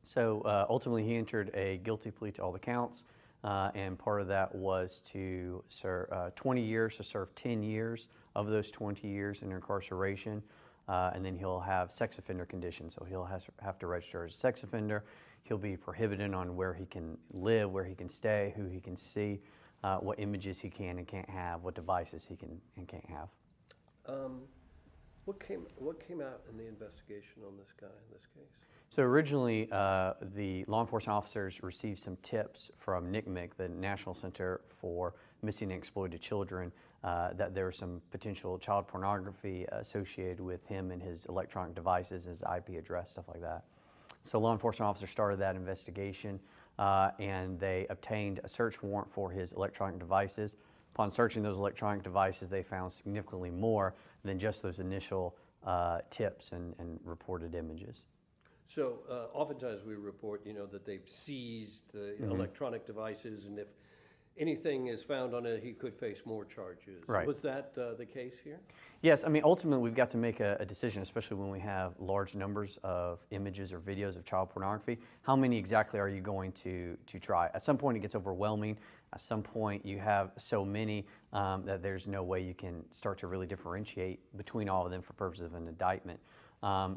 So ultimately he entered a guilty plea to all the counts. And part of that was to serve 20 years, to serve 10 years of those 20 years in incarceration. And then he'll have sex offender conditions. So he'll have to register as a sex offender. He'll be prohibited on where he can live, where he can stay, who he can see, what images he can and can't have, what devices he can and can't have. What came out in the investigation on this guy in this case? So originally, the law enforcement officers received some tips from NCMEC, the National Center for Missing and Exploited Children, that there was some potential child pornography associated with him and his electronic devices, his IP address, stuff like that. So law enforcement officers started that investigation, and they obtained a search warrant for his electronic devices. Upon searching those electronic devices, they found significantly more than just those initial tips and reported images. So oftentimes we report, that they've seized the electronic devices, and if anything is found on it, he could face more charges. Right. Was that the case here? Yes, I mean, ultimately we've got to make a decision, especially when we have large numbers of images or videos of child pornography. How many exactly are you going to try? At some point it gets overwhelming. At some point you have so many that there's no way you can start to really differentiate between all of them for purposes of an indictment.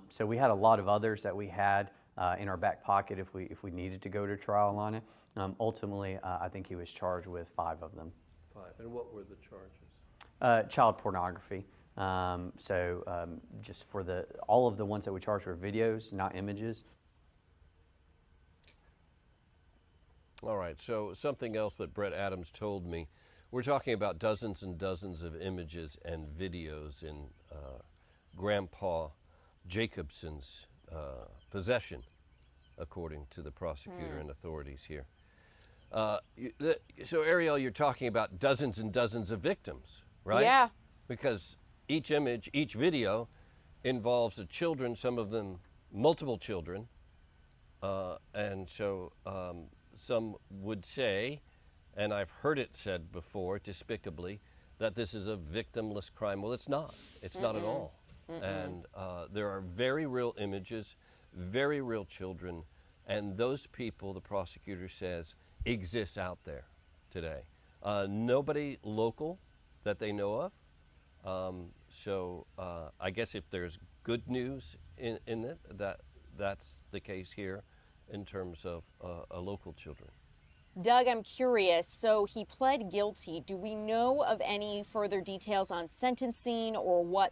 So we had a lot of others that we had in our back pocket if we needed to go to trial on it. Ultimately, I think he was charged with 5 of them. 5. And what were the charges? Child pornography. Just for all of the ones that we charged were videos, not images. All right, so something else that Brett Adams told me, we're talking about dozens and dozens of images and videos in Grandpa Jacobson's possession, according to the prosecutor and authorities here. So Ariel, you're talking about dozens and dozens of victims, right? Yeah. Because each image, each video involves children, some of them multiple children, and so some would say, and I've heard it said before, despicably, that this is a victimless crime. Well, it's not. It's not at all. And there are very real images, very real children, and those people, the prosecutor says, exists out there today. Nobody local that they know of. So I guess if there's good news in it, that's the case here in terms of local children. Doug, I'm curious. So he pled guilty. Do we know of any further details on sentencing or what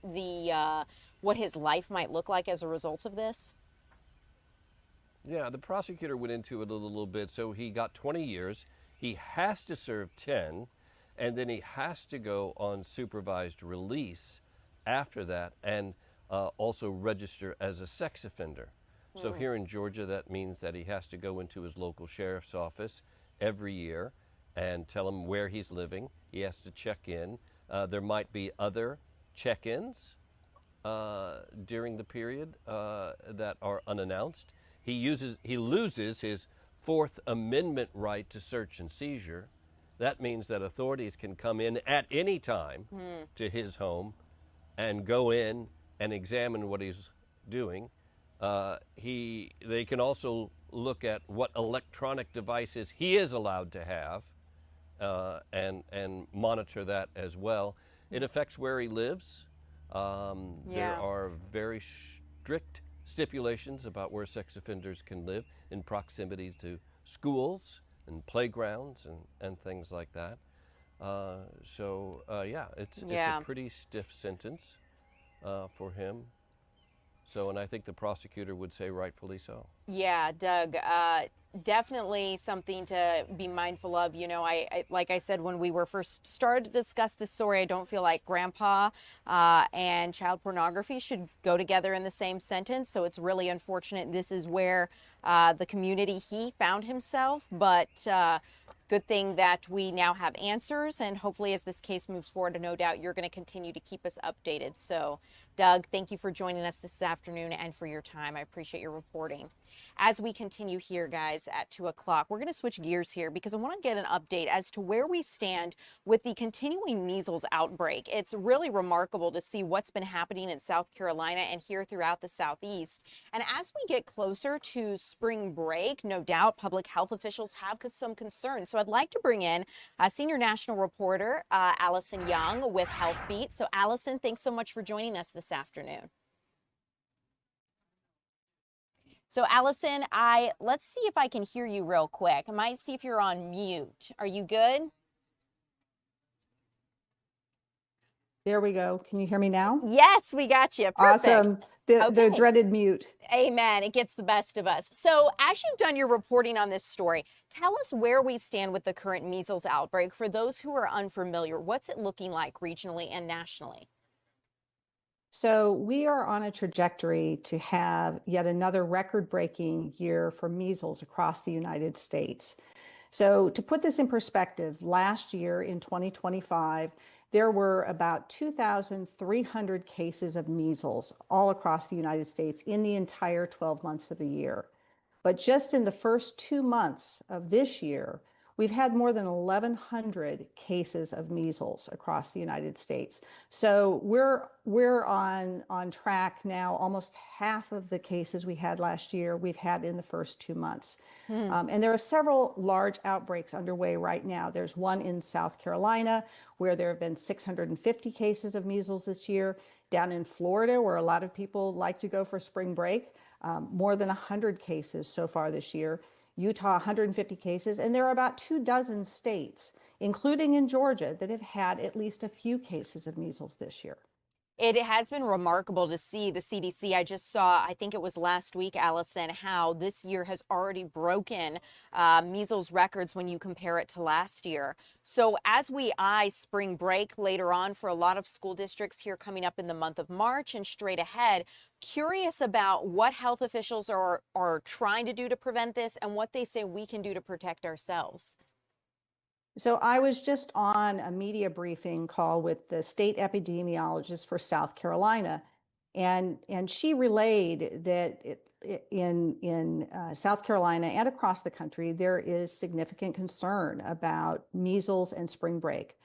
his life might look like as a result of this? Yeah, the prosecutor went into it a little bit. So he got 20 years. He has to serve 10, and then he has to go on supervised release after that and also register as a sex offender. So here in Georgia, that means that he has to go into his local sheriff's office every year and tell him where he's living. He has to check in. There might be other check-ins during the period that are unannounced. He loses his Fourth Amendment right to search and seizure. That means that authorities can come in at any time to his home and go in and examine what he's doing. They can also look at what electronic devices he is allowed to have and monitor that as well. It affects where he lives. There are very strict stipulations about where sex offenders can live in proximity to schools and playgrounds and things like that. It's a pretty stiff sentence for him. So, and I think the prosecutor would say rightfully so. Yeah, Doug, definitely something to be mindful of. You know, I like I said when we were first started to discuss this story, I don't feel like grandpa and child pornography should go together in the same sentence. So it's really unfortunate. This is where the community he found himself, but good thing that we now have answers, and hopefully as this case moves forward, no doubt you're going to continue to keep us updated. So, Doug, thank you for joining us this afternoon and for your time. I appreciate your reporting. As we continue here, guys, at 2 o'clock, we're going to switch gears here because I want to get an update as to where we stand with the continuing measles outbreak. It's really remarkable to see what's been happening in South Carolina and here throughout the Southeast. And as we get closer to spring break, no doubt public health officials have some concerns. So I'd like to bring in senior national reporter Allison Young with Health Beat. So Allison, thanks so much for joining us this afternoon. So Allison, let's see if I can hear you real quick. I might see if you're on mute. Are you good? There we go. Can you hear me now? Yes, we got you. Perfect. Awesome. The dreaded mute. Amen. It gets the best of us. So as you've done your reporting on this story, tell us where we stand with the current measles outbreak. For those who are unfamiliar, what's it looking like regionally and nationally? So we are on a trajectory to have yet another record-breaking year for measles across the United States. So to put this in perspective, last year in 2025, there were about 2,300 cases of measles all across the United States in the entire 12 months of the year. But just in the first 2 months of this year, we've had more than 1,100 cases of measles across the United States. So we're on track now. Almost half of the cases we had last year, we've had in the first 2 months. And there are several large outbreaks underway right now. There's one in South Carolina where there have been 650 cases of measles this year. Down in Florida, where a lot of people like to go for spring break, more than 100 cases so far this year. Utah, 150 cases, and there are about 24 states, including in Georgia, that have had at least a few cases of measles this year. It has been remarkable to see the CDC. I just saw, I think it was last week, Allison, how this year has already broken measles records when you compare it to last year. So as we eye spring break later on for a lot of school districts here coming up in the month of March and straight ahead, curious about what health officials are trying to do to prevent this and what they say we can do to protect ourselves. So I was just on a media briefing call with the state epidemiologist for South Carolina, and she relayed that in South Carolina and across the country, there is significant concern about measles and spring break.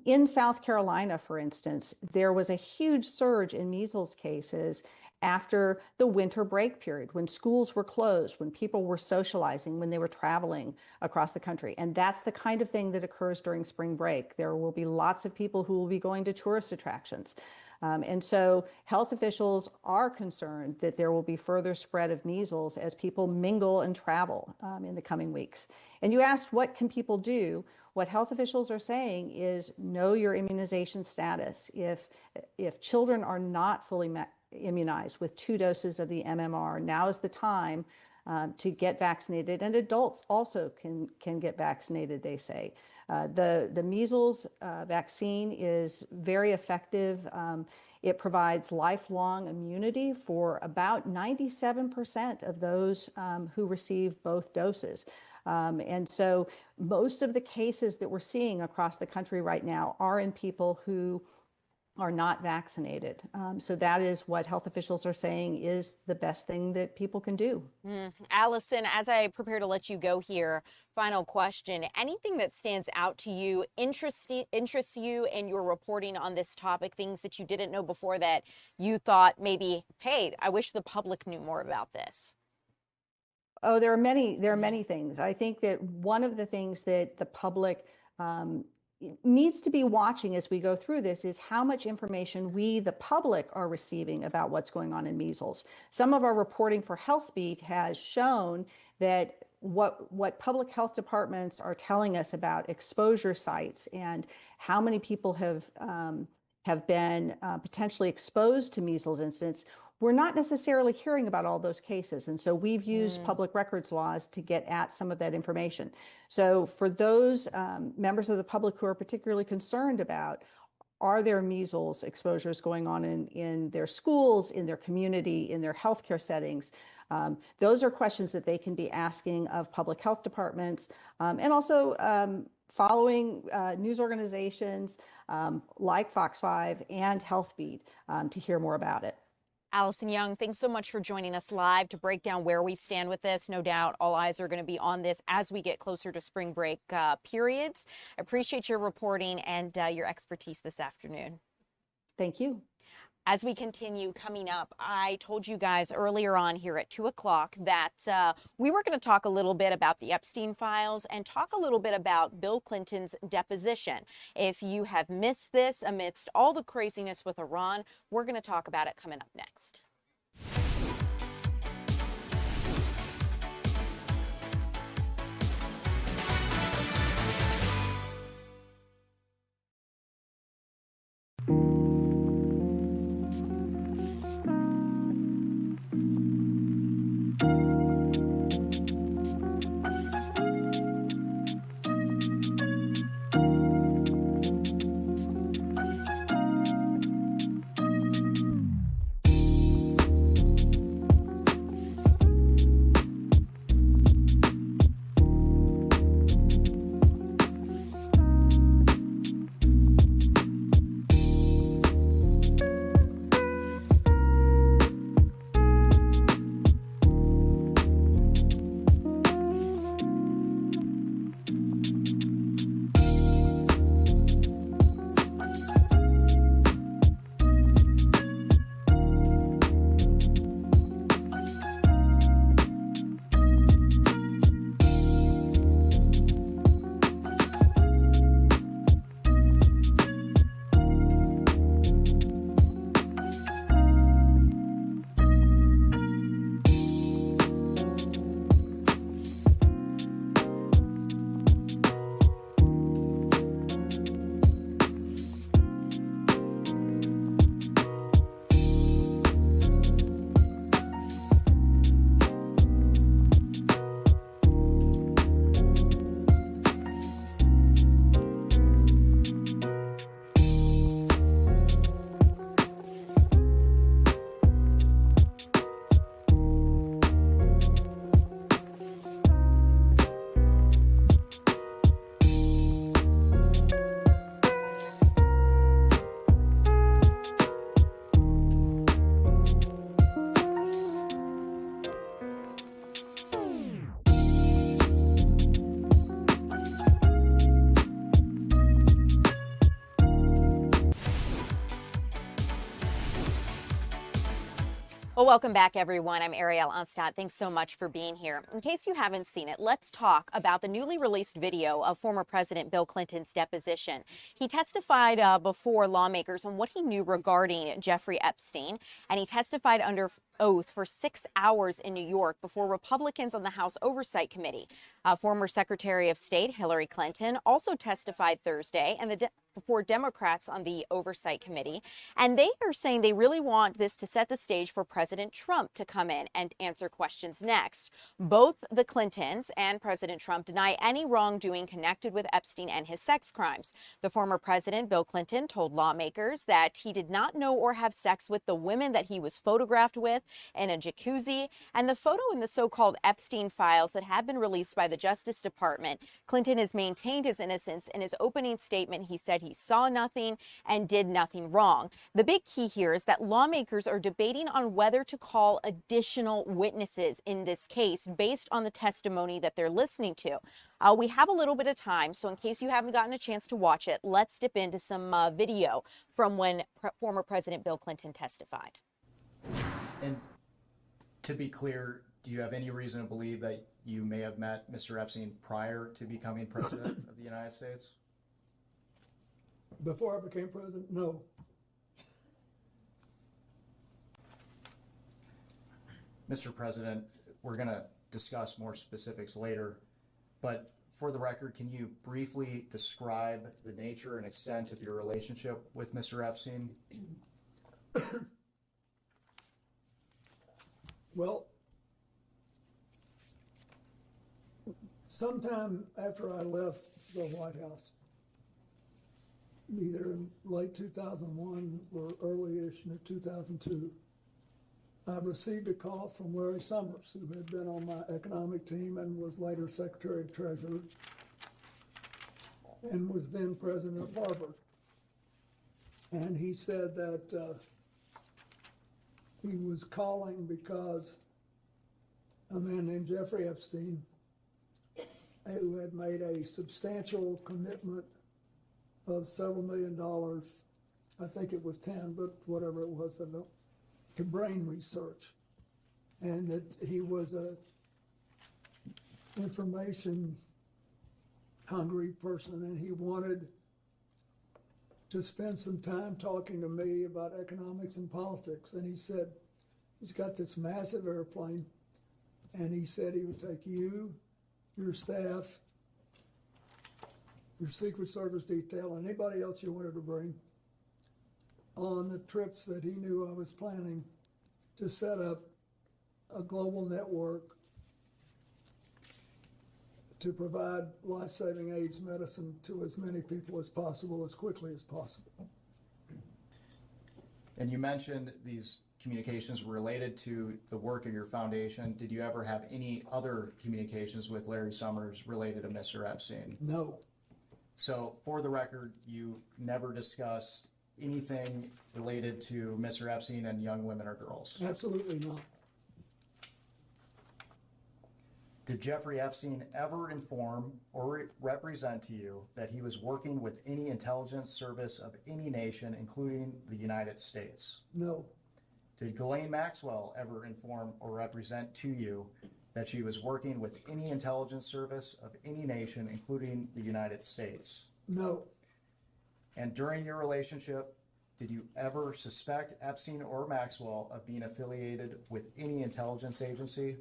In South Carolina, for instance, there was a huge surge in measles cases after the winter break period, when schools were closed, when people were socializing, when they were traveling across the country. And that's the kind of thing that occurs during spring break. There will be lots of people who will be going to tourist attractions. And so health officials are concerned that there will be further spread of measles as people mingle and travel in the coming weeks. And you asked, what can people do? What health officials are saying is know your immunization status. If children are not fully immunized with 2 doses of the MMR, now is the time to get vaccinated, and adults also can get vaccinated, they say. The measles vaccine is very effective. It provides lifelong immunity for about 97% of those who receive both doses. And so most of the cases that we're seeing across the country right now are in people who are not vaccinated. So that is what health officials are saying is the best thing that people can do. Allison, as I prepare to let you go here, final question. Anything that stands out to you, interests you in your reporting on this topic, things that you didn't know before that you thought maybe, hey, I wish the public knew more about this? Oh, there are many things. I think that one of the things that the public needs to be watching as we go through this is how much information we, the public, are receiving about what's going on in measles. Some of our reporting for HealthBeat has shown that what public health departments are telling us about exposure sites and how many people have been potentially exposed to measles incidents. We're not necessarily hearing about all those cases. And so we've used public records laws to get at some of that information. So for those members of the public who are particularly concerned about, are there measles exposures going on in their schools, in their community, in their healthcare settings? Those are questions that they can be asking of public health departments, and also following news organizations like Fox 5 and HealthBeat to hear more about it. Allison Young, thanks so much for joining us live to break down where we stand with this. No doubt all eyes are going to be on this as we get closer to spring break periods. I appreciate your reporting and your expertise this afternoon. Thank you. As we continue coming up, I told you guys earlier on here at 2 o'clock that we were going to talk a little bit about the Epstein files and talk a little bit about Bill Clinton's deposition. If you have missed this amidst all the craziness with Iran, we're going to talk about it coming up next. Well, welcome back, everyone. I'm Ariel Onstadt. Thanks so much for being here. In case you haven't seen it, let's talk about the newly released video of former President Bill Clinton's deposition. He testified before lawmakers on what he knew regarding Jeffrey Epstein, and he testified under oath for 6 hours in New York before Republicans on the House Oversight Committee. Former Secretary of State Hillary Clinton also testified Thursday, and before Democrats on the Oversight Committee. And they are saying they really want this to set the stage for President Trump to come in and answer questions next. Both the Clintons and President Trump deny any wrongdoing connected with Epstein and his sex crimes. The former president, Bill Clinton, told lawmakers that he did not know or have sex with the women that he was photographed with, in a jacuzzi. And the photo in the so-called Epstein files that have been released by the Justice Department, Clinton has maintained his innocence. In his opening statement, he said he saw nothing and did nothing wrong. The big key here is that lawmakers are debating on whether to call additional witnesses in this case based on the testimony that they're listening to. We have a little bit of time, so in case you haven't gotten a chance to watch it, let's dip into some video from when former President Bill Clinton testified. And to be clear, do you have any reason to believe that you may have met Mr. Epstein prior to becoming president of the United States? Before I became president, no. Mr. President, we're going to discuss more specifics later, but for the record, can you briefly describe the nature and extent of your relationship with Mr. Epstein? Well, sometime after I left the White House, either in late 2001 or early-ish in 2002, I received a call from Larry Summers, who had been on my economic team and was later Secretary of Treasury and was then president of Harvard. And he said that he was calling because a man named Jeffrey Epstein, who had made a substantial commitment of several $1 million, I think it was 10, but whatever it was, I don't, to brain research, and that he was a information hungry person, and he wanted to spend some time talking to me about economics and politics. And he said he's got this massive airplane, and he said he would take you, your staff, your Secret Service detail, and anybody else you wanted to bring on the trips that he knew I was planning to set up a global network to provide life-saving AIDS medicine to as many people as possible, as quickly as possible. And you mentioned these communications were related to the work of your foundation. Did you ever have any other communications with Larry Summers related to Mr. Epstein? No. So for the record, you never discussed anything related to Mr. Epstein and young women or girls? Absolutely not. Did Jeffrey Epstein ever inform or represent to you that he was working with any intelligence service of any nation, including the United States? No. Did Ghislaine Maxwell ever inform or represent to you that she was working with any intelligence service of any nation, including the United States? No. And during your relationship, did you ever suspect Epstein or Maxwell of being affiliated with any intelligence agency?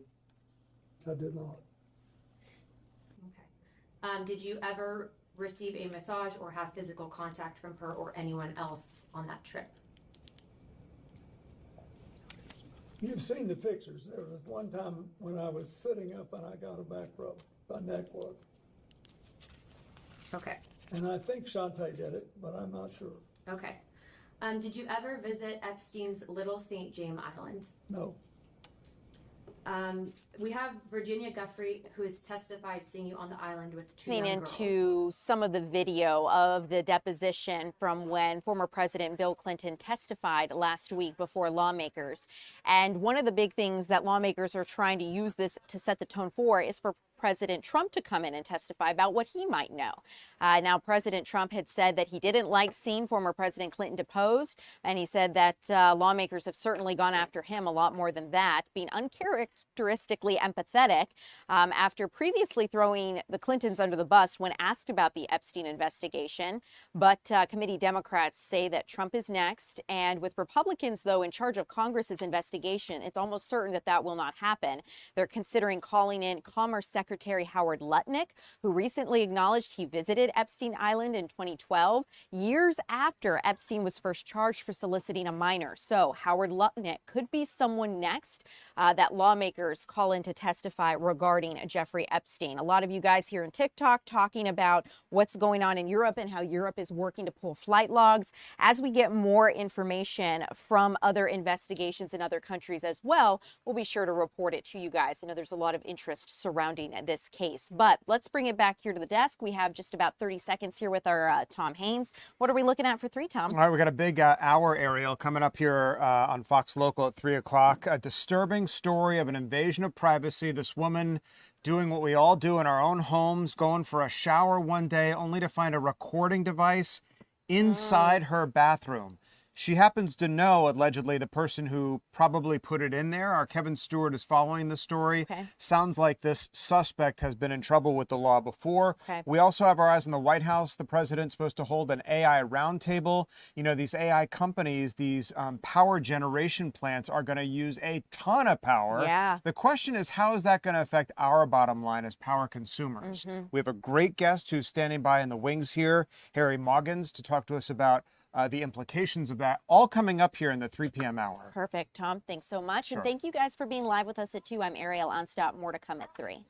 I did not. Okay. Did you ever receive a massage or have physical contact from her or anyone else on that trip? You've seen the pictures. There was one time when I was sitting up and I got a back rub, a neck rub. Okay. And I think Shantae did it, but I'm not sure. Okay. Did you ever visit Epstein's Little St. James Island? No. We have Virginia Guffrey, who has testified seeing you on the island with two young girls. Into some of the video of the deposition from when former President Bill Clinton testified last week before lawmakers. And one of the big things that lawmakers are trying to use this to set the tone for is for President Trump to come in and testify about what he might know. Now, President Trump had said that he didn't like seeing former President Clinton deposed, and he said that lawmakers have certainly gone after him a lot more than that, being uncharacteristically empathetic after previously throwing the Clintons under the bus when asked about the Epstein investigation. But committee Democrats say that Trump is next, and with Republicans, though, in charge of Congress's investigation, it's almost certain that that will not happen. They're considering calling in Commerce Secretary Howard Lutnick, who recently acknowledged he visited Epstein Island in 2012, years after Epstein was first charged for soliciting a minor. So Howard Lutnick could be someone next that lawmakers call call in to testify regarding Jeffrey Epstein. A lot of you guys here in TikTok talking about what's going on in Europe and how Europe is working to pull flight logs. As we get more information from other investigations in other countries as well, we'll be sure to report it to you guys. I know there's a lot of interest surrounding this case, but let's bring it back here to the desk. We have just about 30 seconds here with our Tom Haynes. What are we looking at for 3, Tom? All right, we got a big hour, Ariel, coming up here on Fox Local at 3 o'clock. A disturbing story of an invasion of privacy. This woman doing what we all do in our own homes, going for a shower one day only to find a recording device inside her bathroom. She happens to know, allegedly, the person who probably put it in there. Our Kevin Stewart is following the story. Okay. Sounds like this suspect has been in trouble with the law before. Okay. We also have our eyes on the White House. The president's supposed to hold an AI roundtable. You know, these AI companies, these power generation plants are going to use a ton of power. Yeah. The question is, how is that going to affect our bottom line as power consumers? We have a great guest who's standing by in the wings here, Harry Moggins, to talk to us about the implications of that, all coming up here in the 3 p.m. hour. Perfect, Tom. Thanks so much. Sure. And thank you guys for being live with us at 2. I'm Ariel Onstop. More to come at 3.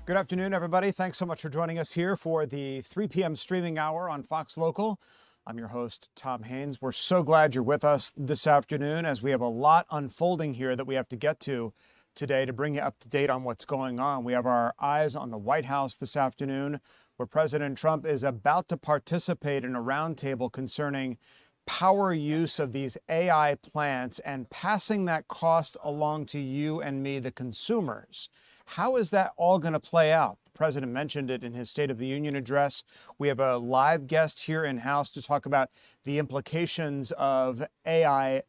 Good afternoon, everybody. Thanks so much for joining us here for the 3 p.m. streaming hour on Fox Local. I'm your host, Tom Haynes. We're so glad you're with us this afternoon as we have a lot unfolding here that we have to get to today to bring you up to date on what's going on. We have our eyes on the White House this afternoon, where President Trump is about to participate in a roundtable concerning power use of these AI plants and passing that cost along to you and me, the consumers. How is that all going to play out? The president mentioned it in his State of the Union address. We have a live guest here in house to talk about the implications of AI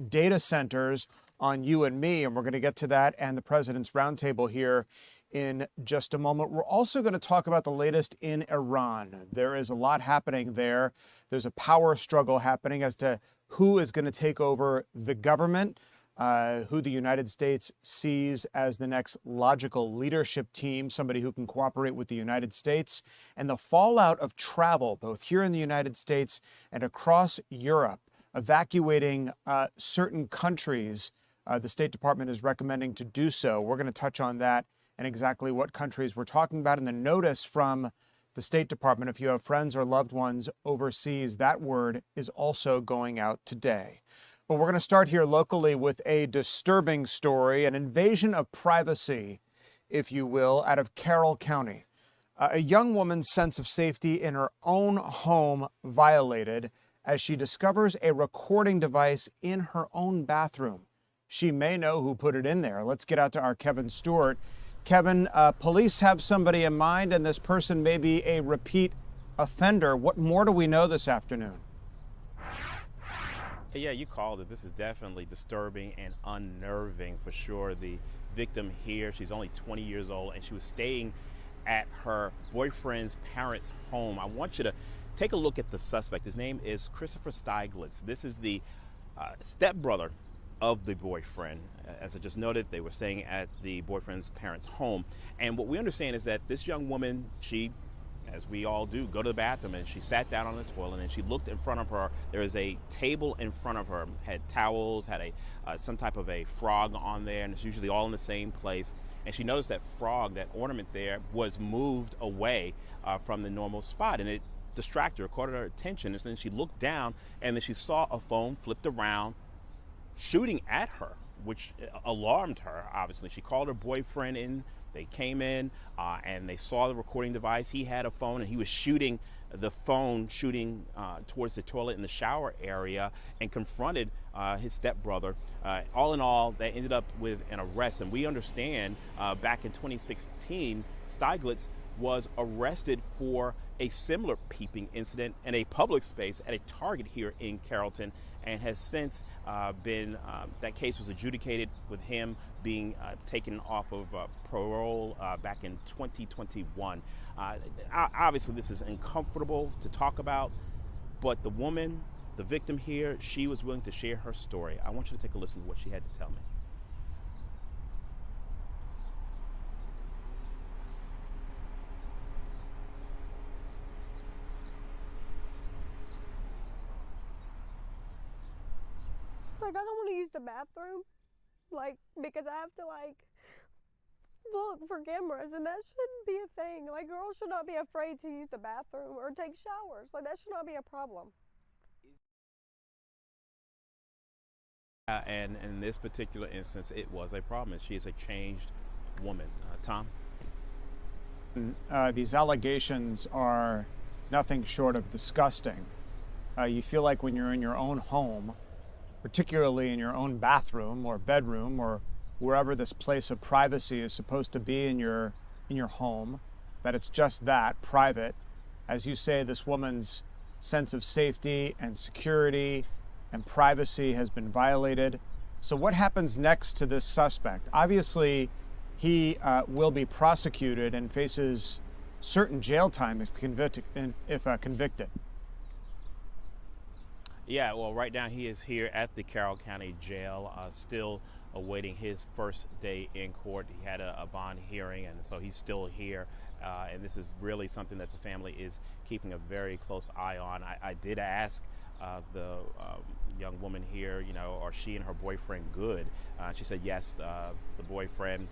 data centers on you and me, and we're going to get to that and the president's roundtable here in just a moment. We're also going to talk about the latest in Iran. There is a lot happening there. There's a power struggle happening as to who is going to take over the government, who the United States sees as the next logical leadership team, somebody who can cooperate with the United States, and the fallout of travel, both here in the United States and across Europe, evacuating certain countries. The State Department is recommending to do so. We're going to touch on that and exactly what countries we're talking about. And the notice from the State Department, if you have friends or loved ones overseas, that word is also going out today. But we're going to start here locally with a disturbing story, an invasion of privacy, if you will, out of Carroll County. A young woman's sense of safety in her own home violated as she discovers a recording device in her own bathroom. She may know who put it in there. Let's get out to our Kevin Stewart. Kevin, police have somebody in mind, and this person may be a repeat offender. What more do we know this afternoon? Yeah, you called it. This is definitely disturbing and unnerving for sure. The victim here, she's only 20 years old, and she was staying at her boyfriend's parents' home. I want you to take a look at the suspect. His name is Christopher Stieglitz. This is the stepbrother of the boyfriend. As I just noted, they were staying at the boyfriend's parents' home. And what we understand is that this young woman, she, as we all do, go to the bathroom, and she sat down on the toilet and she looked in front of her. There is a table in front of her, had towels, had some type of a frog on there, and it's usually all in the same place. And she noticed that frog, that ornament there, was moved away from the normal spot, and it distracted her, caught her attention. And then she looked down, and then she saw a phone flipped around, shooting at her, which alarmed her, obviously. She called her boyfriend in. They came in and they saw the recording device. He had a phone, and he was shooting the phone, towards the toilet in the shower area, and confronted his stepbrother. All in all, they ended up with an arrest. And we understand back in 2016, Stieglitz was arrested for a similar peeping incident in a public space at a Target here in Carrollton, and has since that case was adjudicated with him being taken off of parole back in 2021. Obviously, this is uncomfortable to talk about, but the woman, the victim here, she was willing to share her story. I want you to take a listen to what she had to tell me. Like, I don't want to use the bathroom, like, because I have to, like, look for cameras, and that shouldn't be a thing. Like, girls should not be afraid to use the bathroom or take showers. Like, that should not be a problem. And in this particular instance, it was a problem, and she is a changed woman. Tom? These allegations are nothing short of disgusting. You feel like when you're in your own home, particularly in your own bathroom or bedroom or wherever this place of privacy is supposed to be in your home, that it's just that, private. As you say, this woman's sense of safety and security and privacy has been violated. So what happens next to this suspect? Obviously, he will be prosecuted and faces certain jail time if convicted. Yeah, well, right now he is here at the Carroll County Jail, still awaiting his first day in court. He had a bond hearing, and so he's still here. And this is really something that the family is keeping a very close eye on. I did ask the young woman here, are she and her boyfriend good? She said yes, the boyfriend,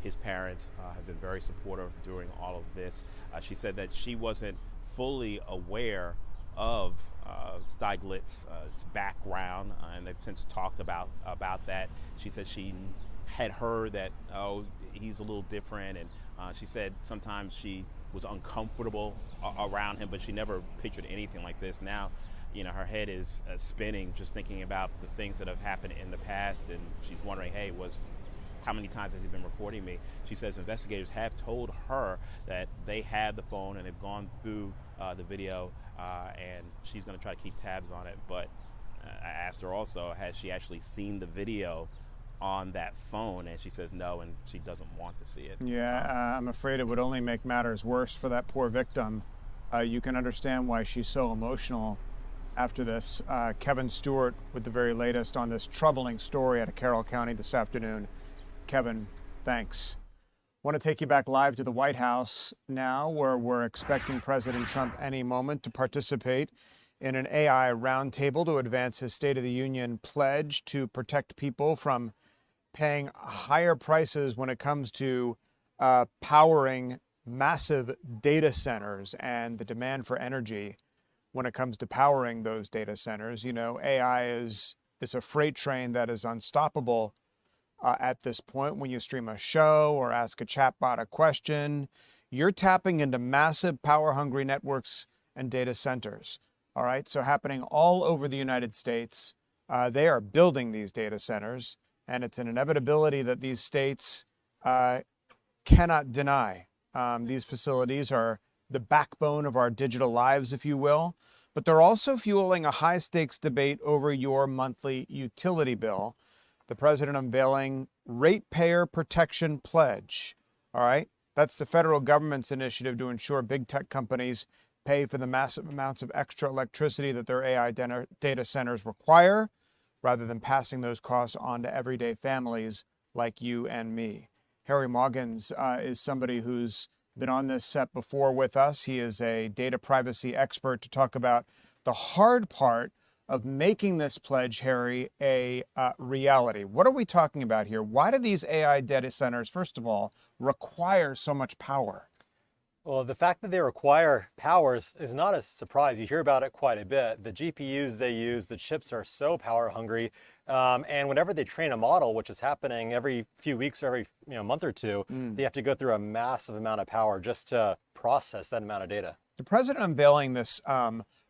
his parents have been very supportive during all of this. She said that she wasn't fully aware of Stieglitz's background, and they've since talked about that. She said she had heard that, he's a little different, and she said sometimes she was uncomfortable around him, but she never pictured anything like this. Now, her head is spinning just thinking about the things that have happened in the past, and she's wondering, hey, how many times has he been recording me? She says investigators have told her that they had the phone and they've gone through the video, and she's going to try to keep tabs on it. But I asked her also, has she actually seen the video on that phone? And she says no, and she doesn't want to see it. Yeah, I'm afraid it would only make matters worse for that poor victim. You can understand why she's so emotional after this. Kevin Stewart with the very latest on this troubling story out of Carroll County this afternoon. Kevin, thanks. Want to take you back live to the White House now, where we're expecting President Trump any moment to participate in an AI roundtable to advance his State of the Union pledge to protect people from paying higher prices when it comes to powering massive data centers and the demand for energy when it comes to powering those data centers. AI is is a freight train that is unstoppable at this point. When you stream a show or ask a chatbot a question, you're tapping into massive power-hungry networks and data centers. All right, so happening all over the United States. They are building these data centers, and it's an inevitability that these states cannot deny. These facilities are the backbone of our digital lives, if you will, but they're also fueling a high-stakes debate over your monthly utility bill. The president unveiling ratepayer protection pledge. All right, that's the federal government's initiative to ensure big tech companies pay for the massive amounts of extra electricity that their AI data centers require, rather than passing those costs on to everyday families like you and me. Harry Moggins is somebody who's been on this set before with us. He is a data privacy expert to talk about the hard part of making this pledge, Harry, a reality. What are we talking about here? Why do these AI data centers, first of all, require so much power? Well, the fact that they require powers is not a surprise. You hear about it quite a bit. The GPUs they use, the chips are so power hungry. And whenever they train a model, which is happening every few weeks or every month or two, they have to go through a massive amount of power just to process that amount of data. The president unveiling this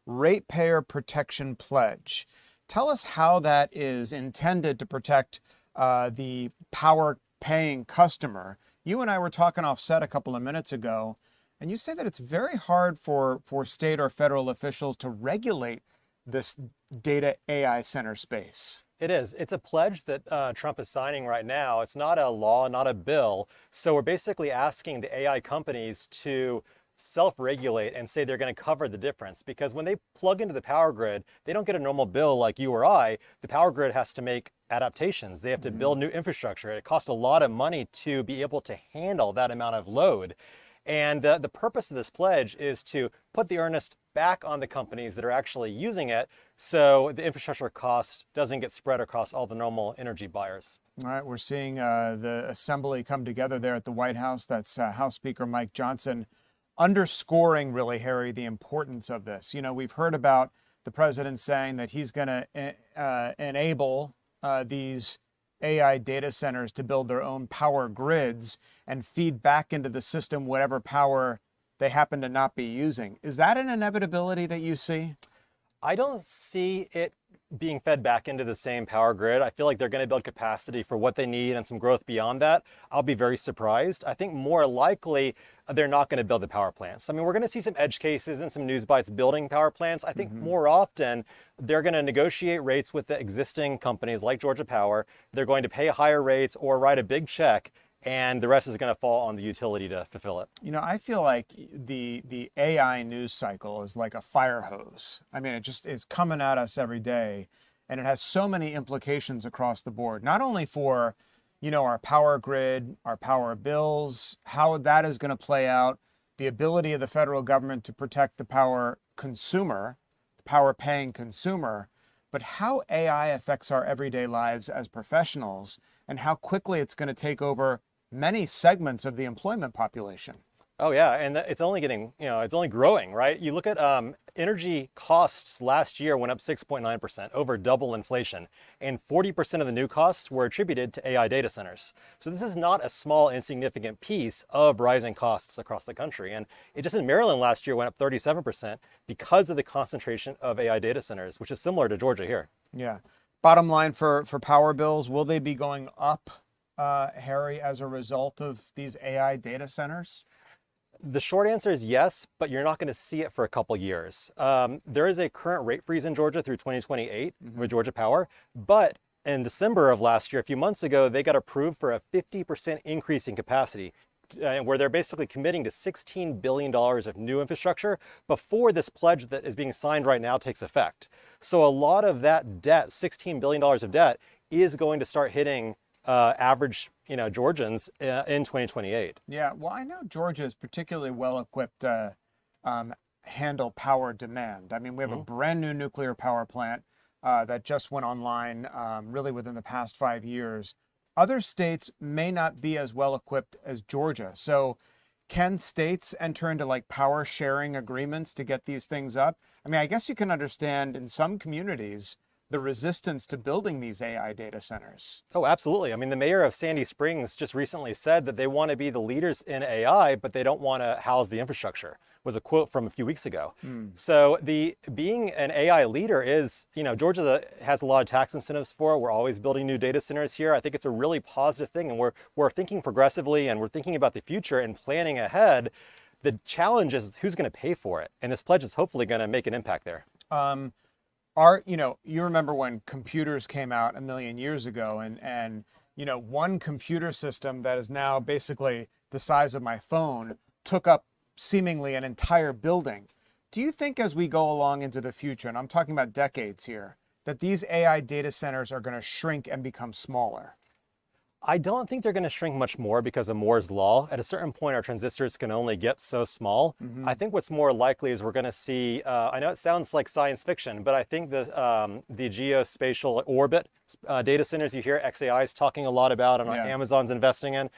ratepayer protection pledge. Tell us how that is intended to protect the power-paying customer. You and I were talking off-set a couple of minutes ago, and you say that it's very hard for state or federal officials to regulate this data AI center space. It is. It's a pledge that Trump is signing right now. It's not a law, not a bill. So we're basically asking the AI companies to self-regulate and say they're going to cover the difference, because when they plug into the power grid, they don't get a normal bill like you or I. The power grid has to make adaptations. They have to build new infrastructure. It costs a lot of money to be able to handle that amount of load. And the purpose of this pledge is to put the earnest back on the companies that are actually using it, so the infrastructure cost doesn't get spread across all the normal energy buyers. All right, we're seeing the assembly come together there at the White House. That's House Speaker Mike Johnson underscoring, really, Harry, the importance of this. You know, we've heard about the president saying that he's going to enable these AI data centers to build their own power grids and feed back into the system whatever power they happen to not be using. Is that an inevitability that you see? I don't see it being fed back into the same power grid. I feel like they're going to build capacity for what they need and some growth beyond that. I'll be very surprised. I think more likely they're not going to build the power plants. I mean, we're going to see some edge cases and some news bites building power plants. I think more often they're going to negotiate rates with the existing companies like Georgia Power. They're going to pay higher rates or write a big check, and the rest is going to fall on the utility to fulfill it. You know, I feel like the AI news cycle is like a fire hose. I mean, it's coming at us every day, and it has so many implications across the board, not only for, our power grid, our power bills, how that is going to play out, the ability of the federal government to protect the power consumer, the power paying consumer, but how AI affects our everyday lives as professionals and how quickly it's going to take over many segments of the employment population. Oh yeah, and it's only getting, it's only growing, right? You look at energy costs last year went up 6.9%, over double inflation, and 40% of the new costs were attributed to AI data centers. So this is not a small, insignificant piece of rising costs across the country. And it just in Maryland last year went up 37% because of the concentration of AI data centers, which is similar to Georgia here. Yeah. Bottom line for power bills, will they be going up, Harry, as a result of these AI data centers? The short answer is yes, but you're not going to see it for a couple years. There is a current rate freeze in Georgia through 2028 with Georgia Power, but in December of last year, a few months ago, they got approved for a 50% increase in capacity, where they're basically committing to $16 billion of new infrastructure before this pledge that is being signed right now takes effect. So a lot of that debt, $16 billion of debt, is going to start hitting average Georgians in 2028. Yeah, well, I know Georgia is particularly well equipped to handle power demand. I mean, we have a brand new nuclear power plant that just went online really within the past 5 years. Other states may not be as well equipped as Georgia. So can states enter into like power sharing agreements to get these things up? I mean, I guess you can understand in some communities the resistance to building these AI data centers. Oh, absolutely. I mean, the mayor of Sandy Springs just recently said that they want to be the leaders in AI, but they don't want to house the infrastructure, was a quote from a few weeks ago. So being an AI leader is, Georgia has a lot of tax incentives for it. We're always building new data centers here. I think it's a really positive thing, and we're thinking progressively, and we're thinking about the future and planning ahead. The challenge is who's going to pay for it, and this pledge is hopefully going to make an impact there. You remember when computers came out a million years ago, and one computer system that is now basically the size of my phone took up seemingly an entire building. Do you think as we go along into the future, and I'm talking about decades here, that these AI data centers are going to shrink and become smaller? I don't think they're going to shrink much more because of Moore's law. At a certain point, our transistors can only get so small. I think what's more likely is we're going to see, I know it sounds like science fiction, but I think the geospatial orbit data centers you hear XAI's talking a lot about and Amazon's investing in.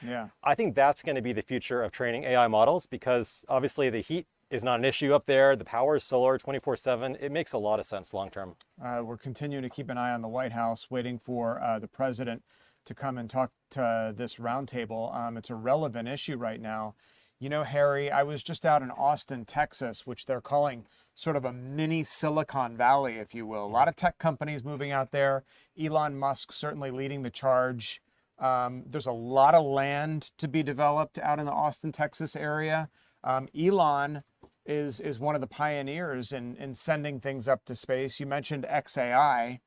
I think that's going to be the future of training AI models, because obviously the heat is not an issue up there. The power is solar 24/7. It makes a lot of sense long term. We're continuing to keep an eye on the White House, waiting for the president to come and talk to this roundtable. It's a relevant issue right now. Harry, I was just out in Austin, Texas, which they're calling sort of a mini Silicon Valley, if you will. A lot of tech companies moving out there. Elon Musk certainly leading the charge. There's a lot of land to be developed out in the Austin, Texas area. Elon is one of the pioneers in sending things up to space. You mentioned XAI.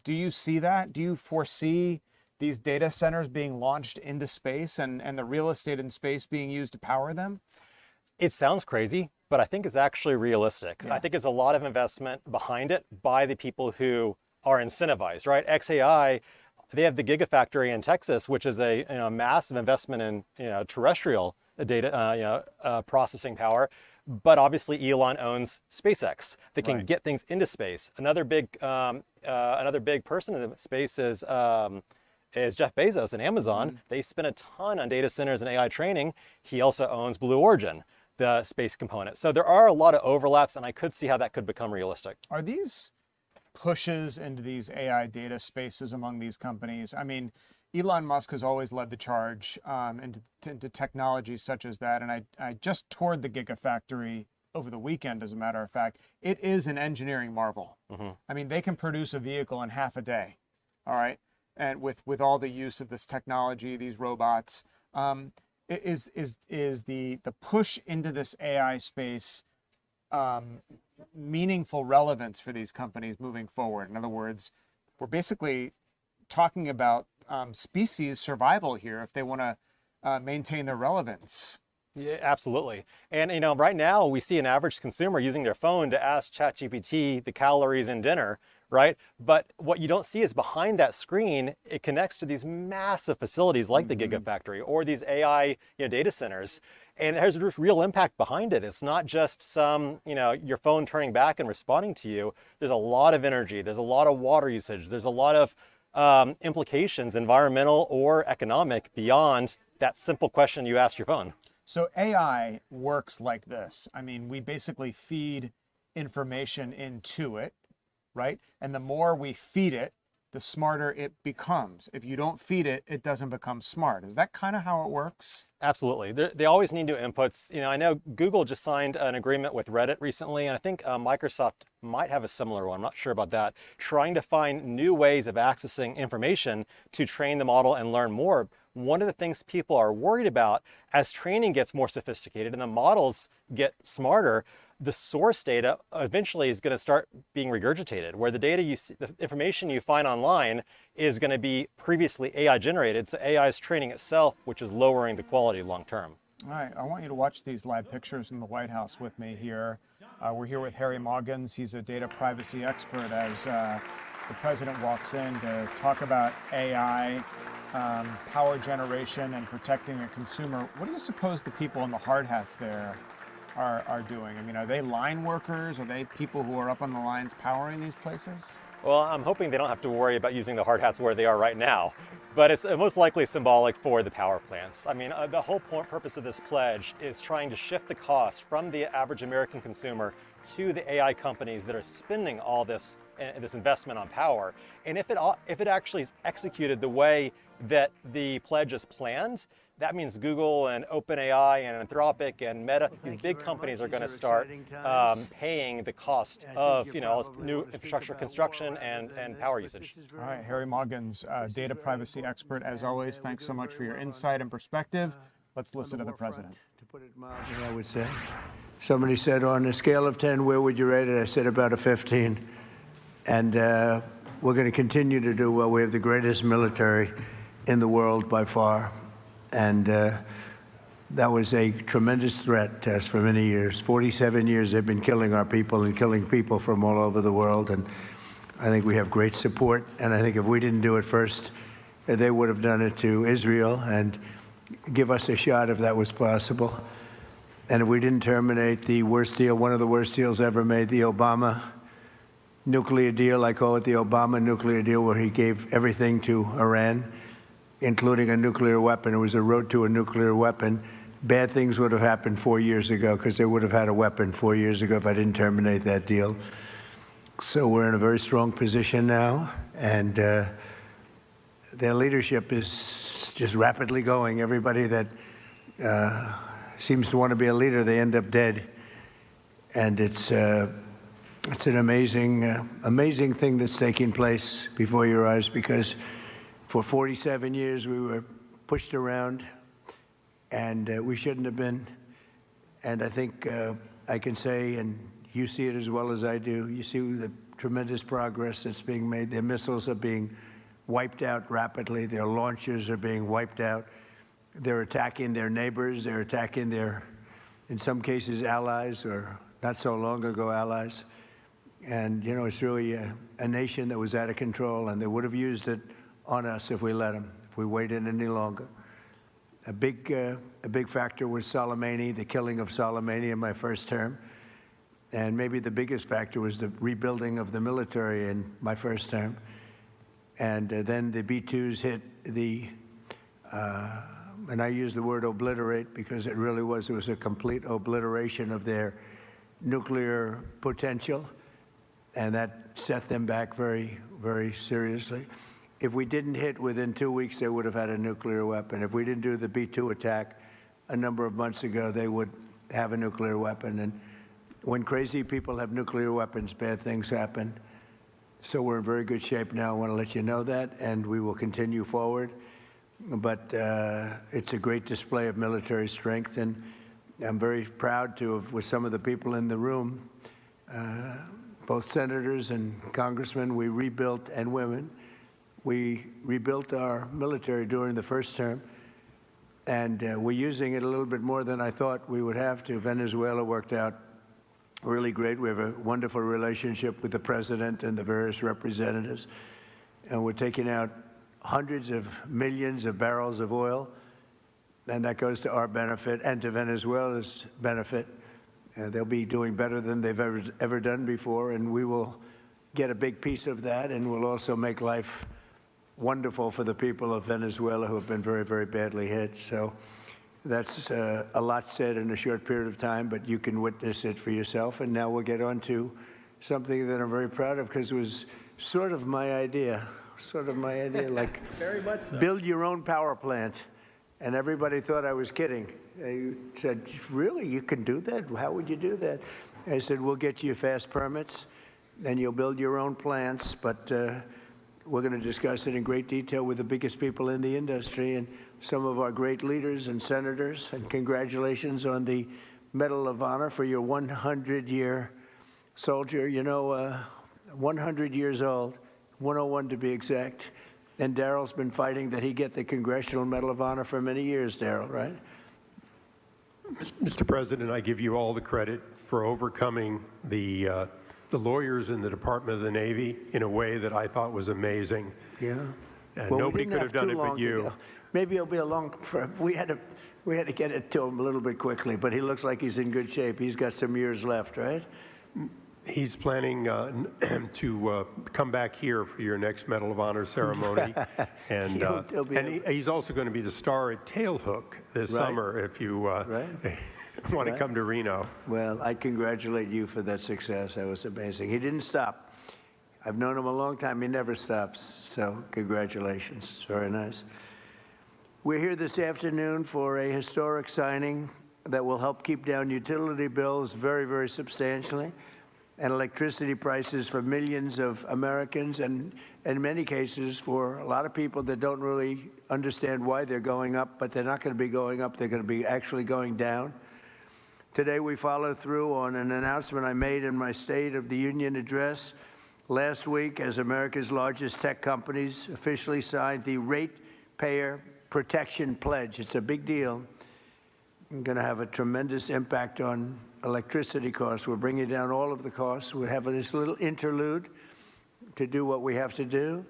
Do you see that? Do you foresee these data centers being launched into space and the real estate in space being used to power them? It sounds crazy, but I think it's actually realistic. I think it's a lot of investment behind it by the people who are incentivized, right? XAI, they have the Gigafactory in Texas, which is a massive investment in terrestrial data processing power. But obviously Elon owns SpaceX that can get things into space. Another big person in the space is Jeff Bezos and Amazon. They spend a ton on data centers and AI training. He also owns Blue Origin, the space component. So there are a lot of overlaps, and I could see how that could become realistic. Are these pushes into these AI data spaces among these companies? I mean, Elon Musk has always led the charge into technologies such as that. And I just toured the Gigafactory over the weekend, as a matter of fact. It is an engineering marvel. I mean, they can produce a vehicle in half a day, all right? And with all the use of this technology, these robots, is the push into this AI space meaningful relevance for these companies moving forward? In other words, we're basically talking about species survival here if they want to maintain their relevance. Yeah, absolutely. And right now we see an average consumer using their phone to ask ChatGPT the calories in dinner, right? But what you don't see is behind that screen, it connects to these massive facilities like the Gigafactory or these AI data centers. And it has a real impact behind it. It's not just some, your phone turning back and responding to you. There's a lot of energy. There's a lot of water usage. There's a lot of implications, environmental or economic, beyond that simple question you ask your phone. So AI works like this. I mean, we basically feed information into it, right? And the more we feed it, the smarter it becomes. If you don't feed it, it doesn't become smart. Is that kind of how it works? Absolutely. They always need new inputs. I know Google just signed an agreement with Reddit recently, and I think Microsoft might have a similar one. I'm not sure about that. Trying to find new ways of accessing information to train the model and learn more. One of the things people are worried about as training gets more sophisticated and the models get smarter, the source data eventually is going to start being regurgitated, where the data the information you find online is going to be previously AI generated. So AI is training itself, which is lowering the quality long term. All right, I want you to watch these live pictures in the White House with me here. We're here with Harry Moggins. He's a data privacy expert as the president walks in to talk about AI, power generation, and protecting the consumer. What do you suppose the people in the hard hats there are doing? I mean, are they line workers? Are they people who are up on the lines powering these places? Well, I'm hoping they don't have to worry about using the hard hats where they are right now, but it's most likely symbolic for the power plants. I mean, the whole purpose of this pledge is trying to shift the cost from the average American consumer to the AI companies that are spending all this and this investment on power. And if it actually is executed the way that the pledge is planned, that means Google and OpenAI and Anthropic and Meta, these big companies are going to start paying the cost of all this new infrastructure construction and power usage. All right, Harry Moggins, data privacy expert, as always. Thanks so much for your insight and perspective. Let's listen to the president. To put it mildly, I would say. Somebody said, on a scale of 10, where would you rate it? I said about a 15. And we're going to continue to do well. We have the greatest military in the world by far. And that was a tremendous threat to us for many years. 47 years they've been killing our people and killing people from all over the world. And I think we have great support. And I think if we didn't do it first, they would have done it to Israel and give us a shot if that was possible. And if we didn't terminate the worst deal, one of the worst deals ever made, the Obama nuclear deal, I call it the Obama nuclear deal, where he gave everything to Iran, including a nuclear weapon. It was a road to a nuclear weapon. Bad things would have happened 4 years ago because they would have had a weapon 4 years ago if I didn't terminate that deal. So we're in a very strong position now, and their leadership is just rapidly going. Everybody that seems to want to be a leader, they end up dead. And it's an amazing thing that's taking place before your eyes, because for 47 years, we were pushed around, and we shouldn't have been. And I think I can say, and you see it as well as I do, you see the tremendous progress that's being made. Their missiles are being wiped out rapidly. Their launchers are being wiped out. They're attacking their neighbors. They're attacking their, in some cases, allies, or not so long ago, allies. And, it's really a nation that was out of control, and they would have used it on us if we let them, if we waited any longer. A big factor was Soleimani, the killing of Soleimani in my first term. And maybe the biggest factor was the rebuilding of the military in my first term. And then the B-2s hit the, and I use the word obliterate because it really was a complete obliteration of their nuclear potential. And that set them back very, very seriously. If we didn't hit within 2 weeks, they would have had a nuclear weapon. If we didn't do the B-2 attack a number of months ago, they would have a nuclear weapon. And when crazy people have nuclear weapons, bad things happen. So we're in very good shape now. I want to let you know that, and we will continue forward. But it's a great display of military strength, and I'm very proud to have, with some of the people in the room, both senators and congressmen, we rebuilt, and women, we rebuilt our military during the first term, and we're using it a little bit more than I thought we would have to. Venezuela worked out really great. We have a wonderful relationship with the president and the various representatives, and we're taking out hundreds of millions of barrels of oil, and that goes to our benefit and to Venezuela's benefit. They'll be doing better than they've ever done before, and we will get a big piece of that, and we'll also make life wonderful for the people of Venezuela who have been very, very badly hit. So that's a lot said in a short period of time, but you can witness it for yourself. And now we'll get on to something that I'm very proud of, because it was sort of my idea, like very much so. Build your own power plant. And everybody thought I was kidding. They said, really, you can do that? How would you do that? I said, we'll get you fast permits, and you'll build your own plants, but we're going to discuss it in great detail with the biggest people in the industry and some of our great leaders and senators. And congratulations on the Medal of Honor for your 100-year soldier. 100 years old, 101 to be exact. And Daryl's been fighting that he get the Congressional Medal of Honor for many years, Daryl, right? Mr. President, I give you all the credit for overcoming the lawyers in the Department of the Navy in a way that I thought was amazing. Yeah. And well, nobody could have done it but you. Maybe it'll be a long. We had to get it to him a little bit quickly, but he looks like he's in good shape. He's got some years left, right? He's planning to come back here for your next Medal of Honor ceremony. And, he's also going to be the star at Tailhook this summer if you want to come to Reno. Well, I congratulate you for that success. That was amazing. He didn't stop. I've known him a long time. He never stops. So congratulations. It's very nice. We're here this afternoon for a historic signing that will help keep down utility bills very, very substantially, and electricity prices for millions of Americans, and in many cases for a lot of people that don't really understand why they're going up, but they're not going to be going up. They're going to be actually going down. Today we follow through on an announcement I made in my State of the Union address last week as America's largest tech companies officially signed the Ratepayer Protection Pledge. It's a big deal. It's going to have a tremendous impact on electricity costs. We're bringing down all of the costs. We're having this little interlude to do what we have to do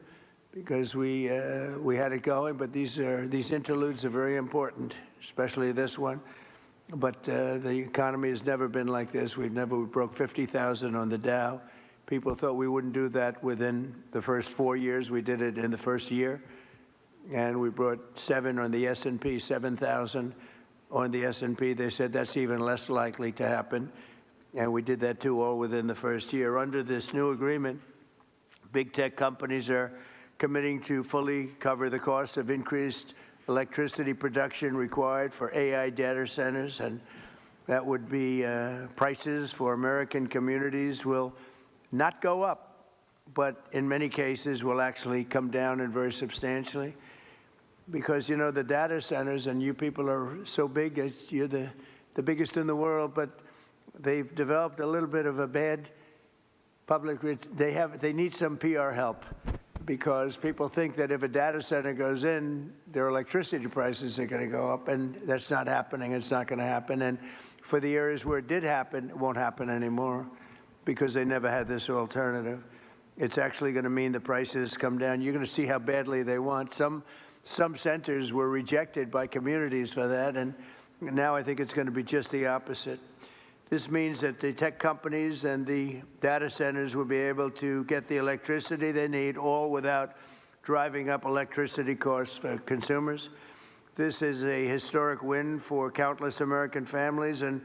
because we had it going, but these interludes are very important, especially this one. But the economy has never been like this. We broke 50,000 on the Dow. People thought we wouldn't do that within the first 4 years. We did it in the first year. And we brought 7 on the S&P, 7,000 on the S&P. They said that's even less likely to happen. And we did that too, all within the first year. Under this new agreement, big tech companies are committing to fully cover the cost of increased electricity production required for AI data centers. And that would be prices for American communities will not go up, but in many cases will actually come down and very substantially. Because, you know, the data centers, and you people are so big, you're the biggest in the world, but they've developed a little bit of a bad public, they need some PR help, because people think that if a data center goes in, their electricity prices are going to go up, and that's not happening. It's not going to happen. And for the areas where it did happen, it won't happen anymore because they never had this alternative. It's actually going to mean the prices come down. You're going to see how badly they want. Some centers were rejected by communities for that, and now I think it's going to be just the opposite. This means that the tech companies and the data centers will be able to get the electricity they need, all without driving up electricity costs for consumers. This is a historic win for countless American families, and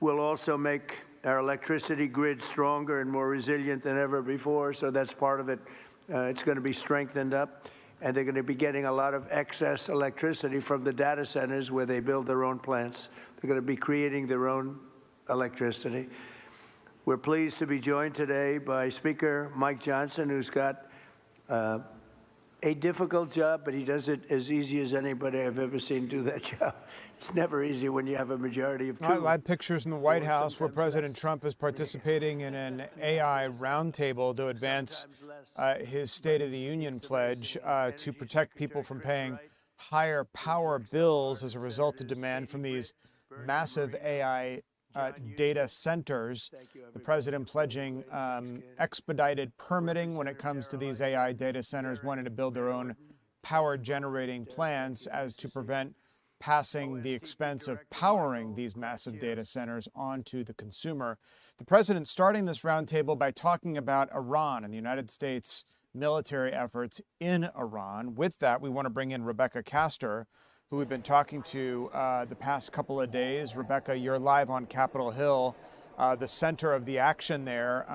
will also make our electricity grid stronger and more resilient than ever before, so that's part of it. It's going to be strengthened up. And they're going to be getting a lot of excess electricity from the data centers where they build their own plants. They're going to be creating their own electricity. We're pleased to be joined today by Speaker Mike Johnson, who's got a difficult job, but he does it as easy as anybody I've ever seen do that job. It's never easy when you have a majority of two. I had pictures in the White House where President Trump is participating in an AI roundtable to advance his State of the Union pledge to protect people from paying higher power bills as a result of demand from these massive AI data centers. The president pledging expedited permitting when it comes to these AI data centers, wanting to build their own power generating plants as to prevent passing the expense of powering these massive data centers onto the consumer. The president starting this roundtable by talking about Iran and the United States military efforts in Iran. With that, we want to bring in Rebecca Castor, who we've been talking to the past couple of days. Rebecca, you're live on Capitol Hill, the center of the action there.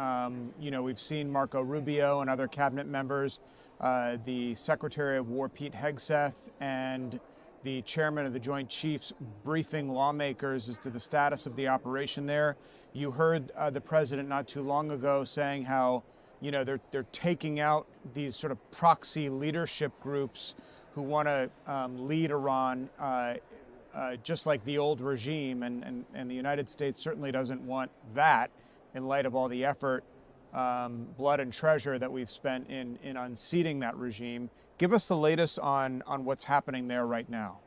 You know, we've seen Marco Rubio and other cabinet members, the Secretary of War, Pete Hegseth, and the chairman of the Joint Chiefs briefing lawmakers as to the status of the operation there. You heard the president not too long ago saying how, you know, they're taking out these sort of proxy leadership groups who want to lead Iran just like the old regime, and the United States certainly doesn't want that in light of all the effort, blood and treasure that we've spent in unseating that regime. Give us the latest on what's happening there right now.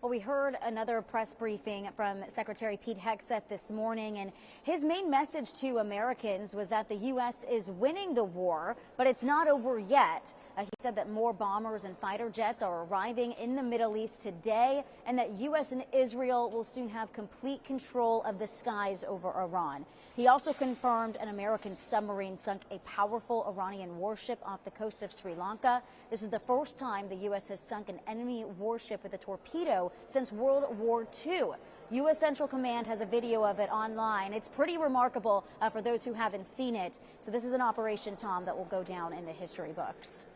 Well, we heard another press briefing from Secretary Pete Hegseth this morning, and his main message to Americans was that the U.S. is winning the war, but it's not over yet. He said that more bombers and fighter jets are arriving in the Middle East today, and that U.S. and Israel will soon have complete control of the skies over Iran. He also confirmed an American submarine sunk a powerful Iranian warship off the coast of Sri Lanka. This is the first time the U.S. has sunk an enemy warship with a torpedo video since World War II. U.S. Central Command has a video of it online. It's pretty remarkable for those who haven't seen it. So this is an operation, Tom, that will go down in the history books.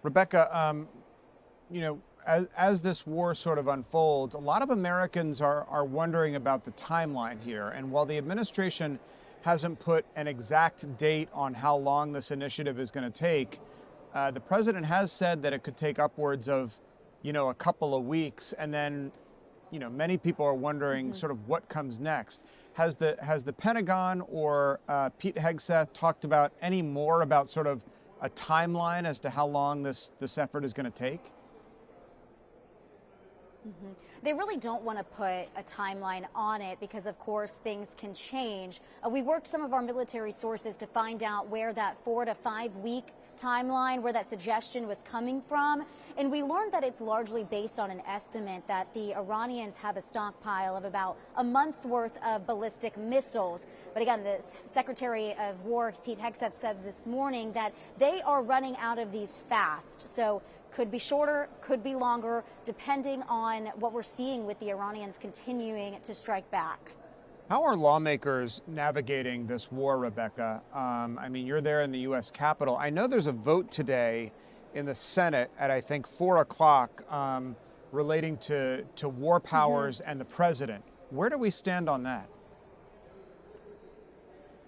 Rebecca, you know, as this war sort of unfolds, a lot of Americans are wondering about the timeline here. And while the administration hasn't put an exact date on how long this initiative is going to take, the president has said that it could take upwards of, you know, a couple of weeks. And then, you know, many people are wondering sort of what comes next. Has the Pentagon or Pete Hegseth talked about any more about sort of a timeline as to how long this effort is going to take? They really don't want to put a timeline on it because, of course, things can change. We worked some of our military sources to find out where that 4 to 5 week timeline, where that suggestion was coming from. And we learned that it's largely based on an estimate that the Iranians have a stockpile of about a month's worth of ballistic missiles. But again, the Secretary of War, Pete Hegseth, said this morning that they are running out of these fast. So could be shorter, could be longer, depending on what we're seeing with the Iranians continuing to strike back. How are lawmakers navigating this war, Rebecca? I mean, you're there in the U.S. Capitol. I know there's a vote today in the Senate at, I think, 4 o'clock relating to war powers and the president. Where do we stand on that?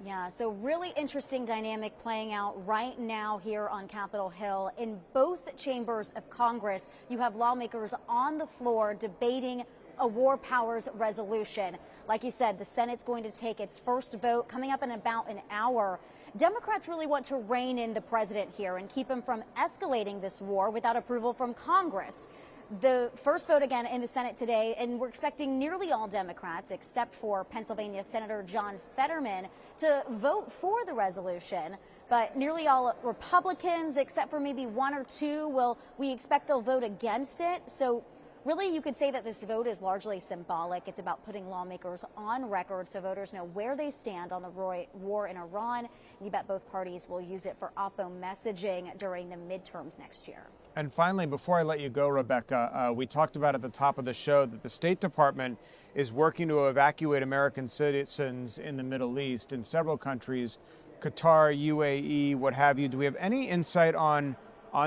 Yeah, so really interesting dynamic playing out right now here on Capitol Hill. In both chambers of Congress, you have lawmakers on the floor debating a war powers resolution. Like you said, the Senate's going to take its first vote coming up in about an hour. Democrats really want to rein in the president here and keep him from escalating this war without approval from Congress. The first vote again in the Senate today, and we're expecting nearly all Democrats, except for Pennsylvania Senator John Fetterman, to vote for the resolution. But nearly all Republicans, except for maybe 1 or 2, we expect they'll vote against it. So really, you could say that this vote is largely symbolic. It's about putting lawmakers on record so voters know where they stand on the war in Iran. And you bet both parties will use it for oppo messaging during the midterms next year. And finally, before I let you go, Rebecca, we talked about at the top of the show that the State Department is working to evacuate American citizens in the Middle East in several countries, Qatar, UAE, what have you. Do we have any insight on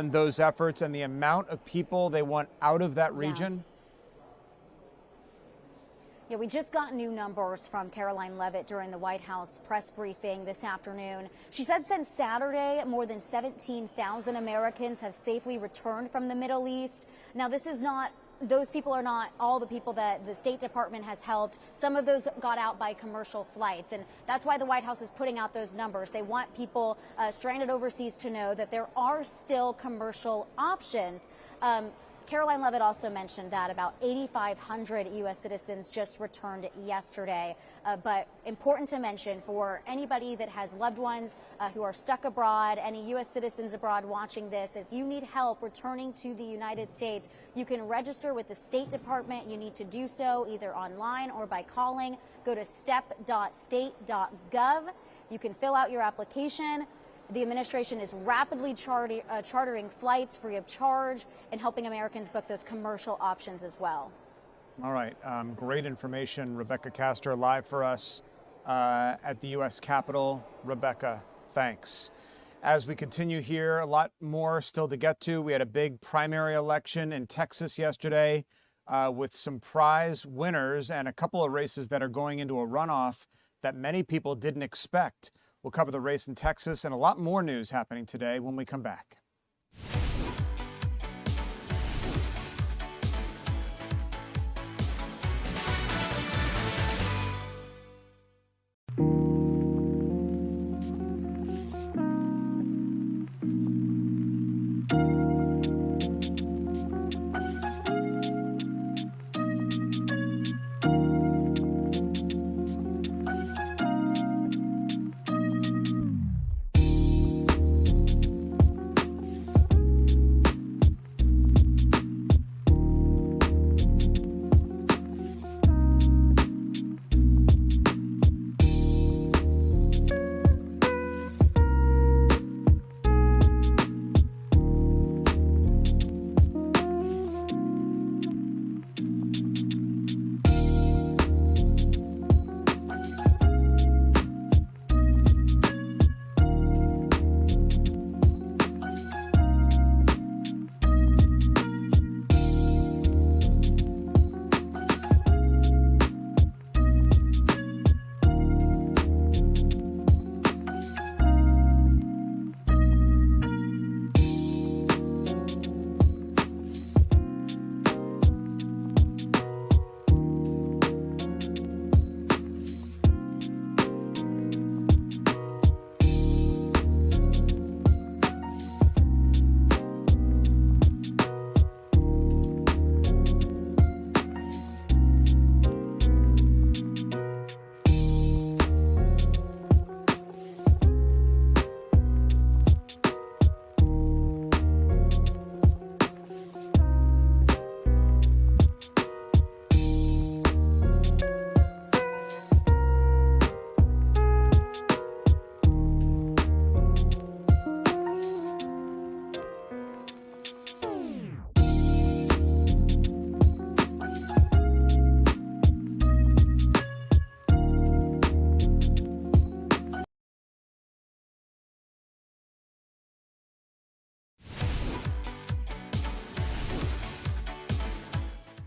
those efforts and the amount of people they want out of that region? Yeah, we just got new numbers from Caroline Leavitt during the White House press briefing this afternoon. She said since Saturday, more than 17,000 Americans have safely returned from the Middle East. Now, those people are not all the people that the State Department has helped. Some of those got out by commercial flights, and that's why the White House is putting out those numbers. They want people stranded overseas to know that there are still commercial options. Caroline Leavitt also mentioned that about 8,500 U.S. citizens just returned yesterday. But important to mention for anybody that has loved ones who are stuck abroad, any U.S. citizens abroad watching this, if you need help returning to the United States, you can register with the State Department. You need to do so either online or by calling. Go to step.state.gov. You can fill out your application. The administration is rapidly chartering flights free of charge and helping Americans book those commercial options as well. All right. Great information. Rebecca Castor live for us at the U.S. Capitol. Rebecca, thanks. As we continue here, a lot more still to get to. We had a big primary election in Texas yesterday with some prize winners and a couple of races that are going into a runoff that many people didn't expect. We'll cover the race in Texas and a lot more news happening today when we come back.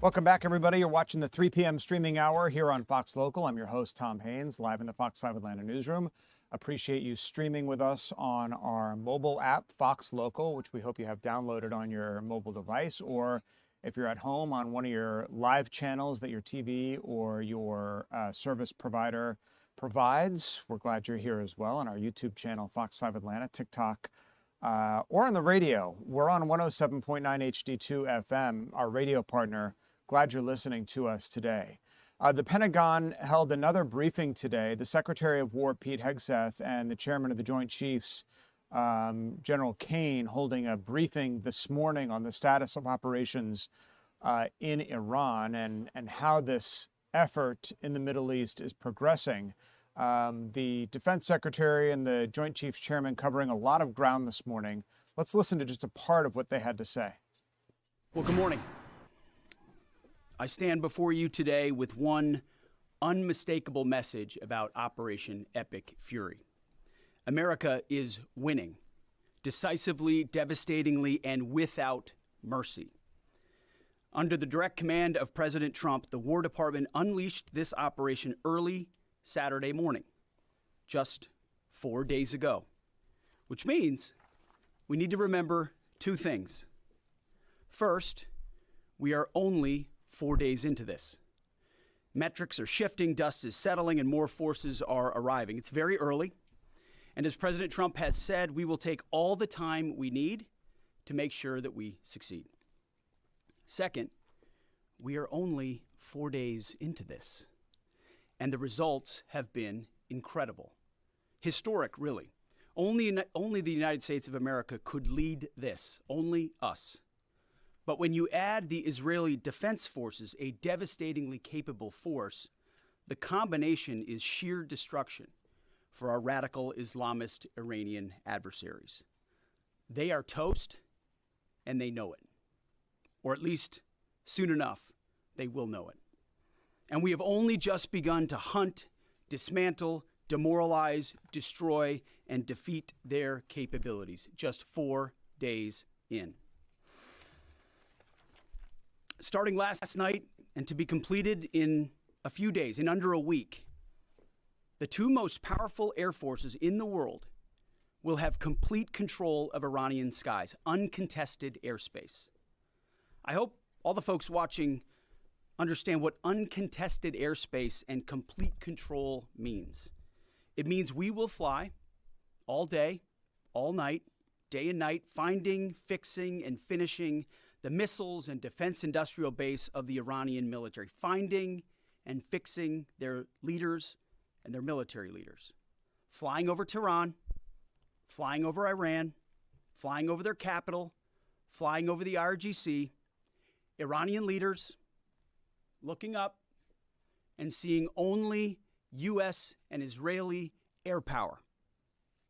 Welcome back, everybody. You're watching the 3 p.m. streaming hour here on Fox Local. I'm your host, Tom Haynes, live in the Fox 5 Atlanta newsroom. Appreciate you streaming with us on our mobile app, Fox Local, which we hope you have downloaded on your mobile device, or if you're at home on one of your live channels that your TV or your service provider provides. We're glad you're here as well on our YouTube channel, Fox 5 Atlanta, TikTok, or on the radio. We're on 107.9 HD2 FM, our radio partner. Glad you're listening to us today. The Pentagon held another briefing today. The Secretary of War, Pete Hegseth, and the Chairman of the Joint Chiefs, General Kane, holding a briefing this morning on the status of operations in Iran and how this effort in the Middle East is progressing. The Defense Secretary and the Joint Chiefs Chairman covering a lot of ground this morning. Let's listen to just a part of what they had to say. Well, good morning. I stand before you today with one unmistakable message about Operation Epic Fury. America is winning, decisively, devastatingly, and without mercy. Under the direct command of President Trump, the War Department unleashed this operation early Saturday morning, just 4 days ago, which means we need to remember two things. First, we are only 4 days into this. Metrics are shifting, dust is settling, and more forces are arriving. It's very early, and as President Trump has said, we will take all the time we need to make sure that we succeed. Second, we are only 4 days into this, and the results have been incredible. Historic, really. Only the United States of America could lead this, only us. But when you add the Israeli Defense Forces, a devastatingly capable force, the combination is sheer destruction for our radical Islamist Iranian adversaries. They are toast, and they know it. Or at least, soon enough, they will know it. And we have only just begun to hunt, dismantle, demoralize, destroy, and defeat their capabilities, just 4 days in. Starting last night and to be completed in a few days, in under a week, the two most powerful air forces in the world will have complete control of Iranian skies, uncontested airspace. I hope all the folks watching understand what uncontested airspace and complete control means. It means we will fly all day, all night, day and night, finding, fixing, and finishing the missiles and defense industrial base of the Iranian military, finding and fixing their leaders and their military leaders, flying over Tehran, flying over Iran, flying over their capital, flying over the IRGC, Iranian leaders looking up and seeing only U.S. and Israeli air power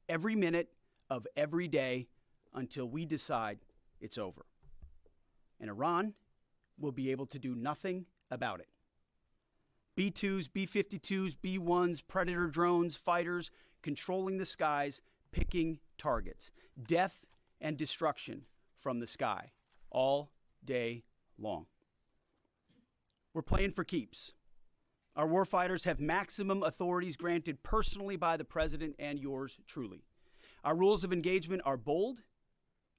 every minute of every day until we decide it's over. And Iran will be able to do nothing about it. B-2s, B-52s, B-1s, Predator drones, fighters, controlling the skies, picking targets. Death and destruction from the sky all day long. We're playing for keeps. Our warfighters have maximum authorities granted personally by the president and yours truly. Our rules of engagement are bold,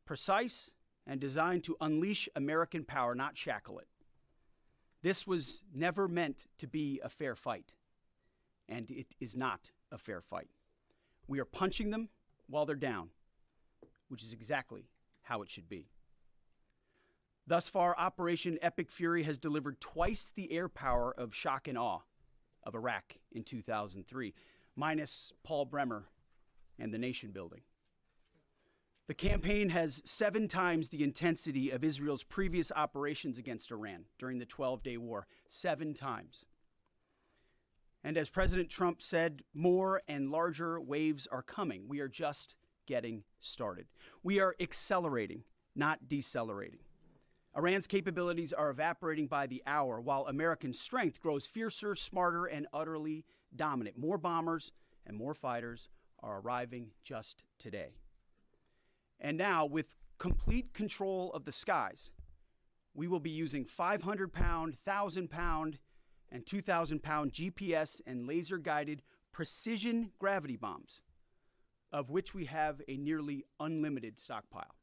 precise, and designed to unleash American power, not shackle it. This was never meant to be a fair fight, and it is not a fair fight. We are punching them while they're down, which is exactly how it should be. Thus far, Operation Epic Fury has delivered twice the air power of shock and awe of Iraq in 2003, minus Paul Bremer and the nation building. The campaign has 7 times the intensity of Israel's previous operations against Iran during the 12-day war, 7 times. And as President Trump said, more and larger waves are coming. We are just getting started. We are accelerating, not decelerating. Iran's capabilities are evaporating by the hour, while American strength grows fiercer, smarter, and utterly dominant. More bombers and more fighters are arriving just today. And now, with complete control of the skies, we will be using 500-pound, 1,000-pound, and 2,000-pound GPS and laser-guided precision gravity bombs, of which we have a nearly unlimited stockpile.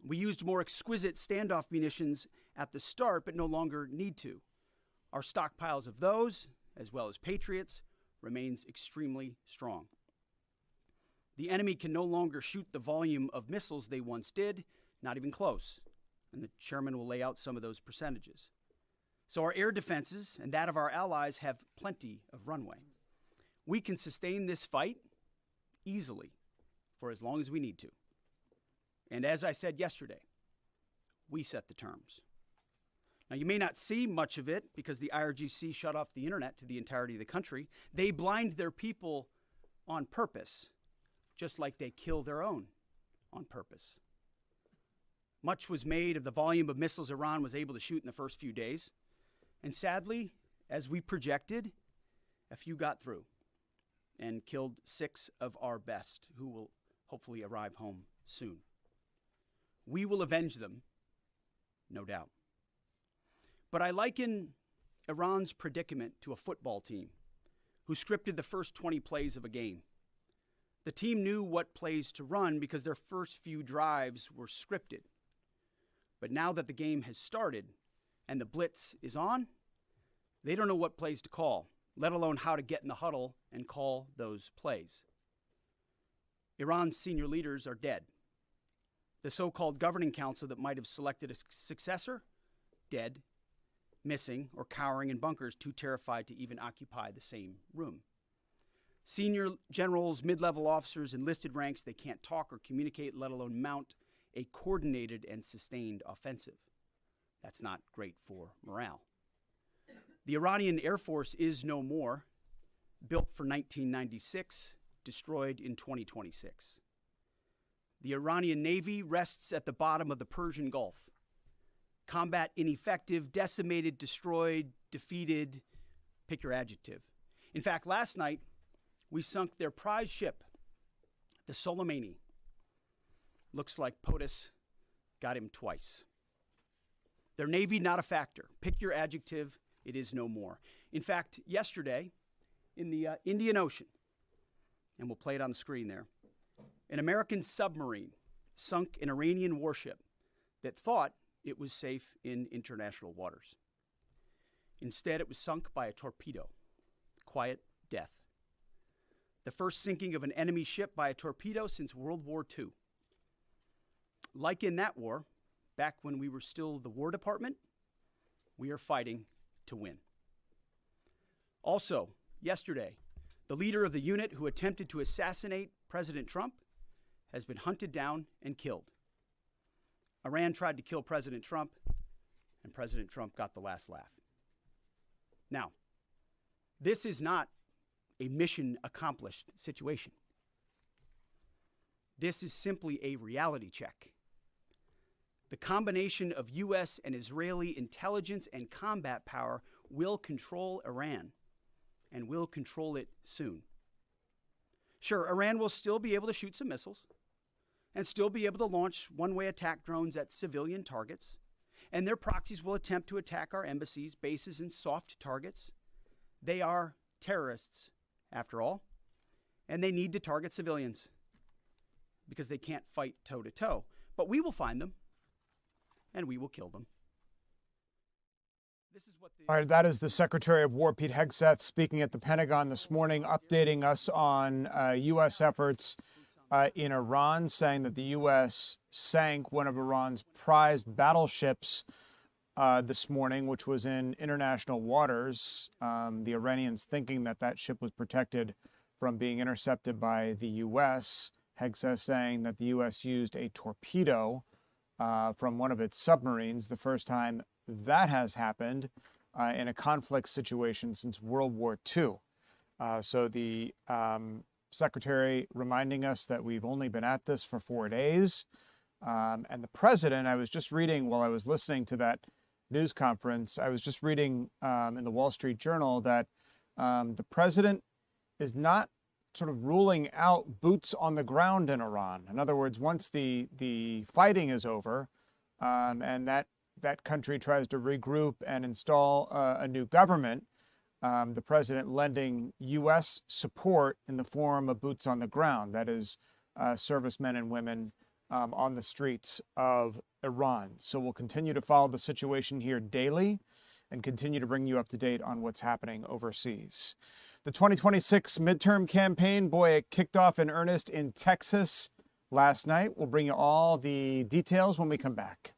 We used more exquisite standoff munitions at the start, but no longer need to. Our stockpiles of those, as well as Patriots, remains extremely strong. The enemy can no longer shoot the volume of missiles they once did, not even close, and the chairman will lay out some of those percentages. So our air defenses and that of our allies have plenty of runway. We can sustain this fight easily for as long as we need to. And as I said yesterday, we set the terms. Now, you may not see much of it because the IRGC shut off the internet to the entirety of the country. They blind their people on purpose, just like they kill their own on purpose. Much was made of the volume of missiles Iran was able to shoot in the first few days. And sadly, as we projected, a few got through and killed 6 of our best, who will hopefully arrive home soon. We will avenge them, no doubt. But I liken Iran's predicament to a football team who scripted the first 20 plays of a game. The team knew what plays to run because their first few drives were scripted. But now that the game has started and the blitz is on, they don't know what plays to call, let alone how to get in the huddle and call those plays. Iran's senior leaders are dead. The so-called governing council that might have selected a successor, dead, missing, or cowering in bunkers, too terrified to even occupy the same room. Senior generals, mid-level officers, enlisted ranks, they can't talk or communicate, let alone mount a coordinated and sustained offensive. That's not great for morale. The Iranian Air Force is no more, built for 1996, destroyed in 2026. The Iranian Navy rests at the bottom of the Persian Gulf. Combat ineffective, decimated, destroyed, defeated, pick your adjective. In fact, last night, we sunk their prize ship, the Soleimani. Looks like POTUS got him twice. Their Navy, not a factor. Pick your adjective, it is no more. In fact, yesterday, in the Indian Ocean, and we'll play it on the screen there, an American submarine sunk an Iranian warship that thought it was safe in international waters. Instead, it was sunk by a torpedo. Quiet death. The first sinking of an enemy ship by a torpedo since World War II. Like in that war, back when we were still the War Department, we are fighting to win. Also, yesterday, the leader of the unit who attempted to assassinate President Trump has been hunted down and killed. Iran tried to kill President Trump, and President Trump got the last laugh. Now, this is not a mission accomplished situation. This is simply a reality check. The combination of U.S. and Israeli intelligence and combat power will control Iran, and will control it soon. Sure, Iran will still be able to shoot some missiles, and still be able to launch one-way attack drones at civilian targets, and their proxies will attempt to attack our embassies, bases, and soft targets. They are terrorists, after all, and they need to target civilians because they can't fight toe-to-toe. But we will find them, and we will kill them. This is what All right, that is the Secretary of War, Pete Hegseth, speaking at the Pentagon this morning, updating us on U.S. efforts in Iran, saying that the U.S. sank one of Iran's prized battleships this morning, which was in international waters. The Iranians thinking that that ship was protected from being intercepted by the U.S. Hegseth saying that the U.S. used a torpedo from one of its submarines, the first time that has happened in a conflict situation since World War II. So the Secretary reminding us that we've only been at this for 4 days. And the president, I was just reading while I was listening to that news conference, I was just reading in the Wall Street Journal that the president is not sort of ruling out boots on the ground in Iran. In other words, once the fighting is over and that that country tries to regroup and install a new government, the president lending U.S. support in the form of boots on the ground, that is, servicemen and women on the streets of Iran. So we'll continue to follow the situation here daily and continue to bring you up to date on what's happening overseas. The 2026 midterm campaign, boy, it kicked off in earnest in Texas last night. We'll bring you all the details when we come back.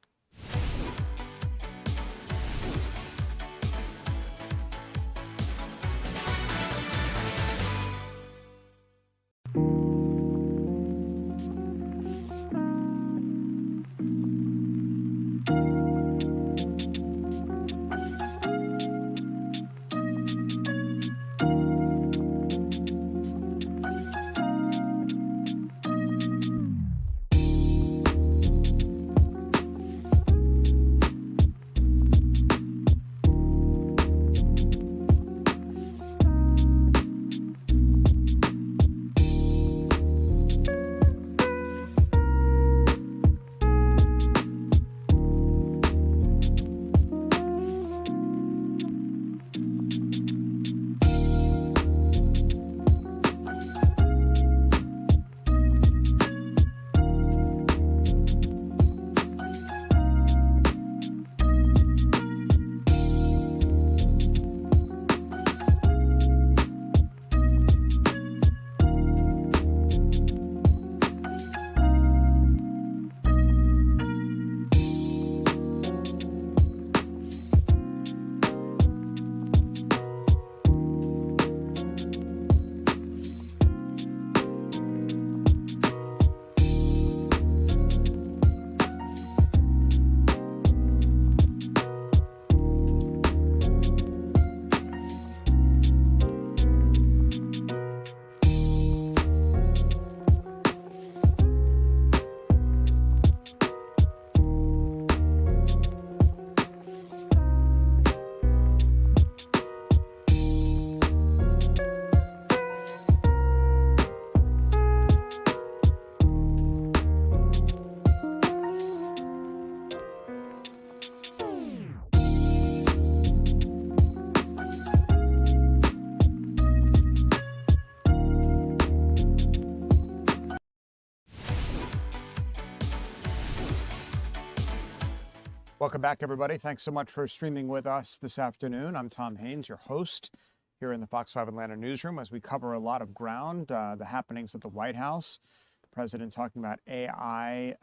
Welcome back, everybody. Thanks so much for streaming with us this afternoon. I'm Tom Haines, your host here in the Fox 5 Atlanta newsroom as we cover a lot of ground, the happenings at the White House, the president talking about AI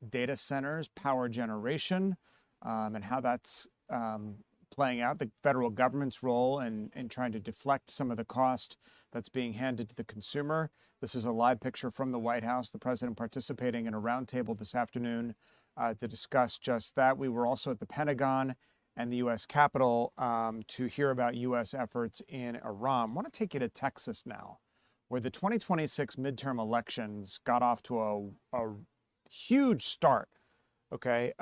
data centers, power generation, and how that's playing out, the federal government's role in trying to deflect some of the cost that's being handed to the consumer. This is a live picture from the White House, the president participating in a roundtable this afternoon to discuss just that. We were also at the Pentagon and the U.S. Capitol to hear about U.S. efforts in Iran. I want to take you to Texas now, where the 2026 midterm elections got off to a huge start, okay?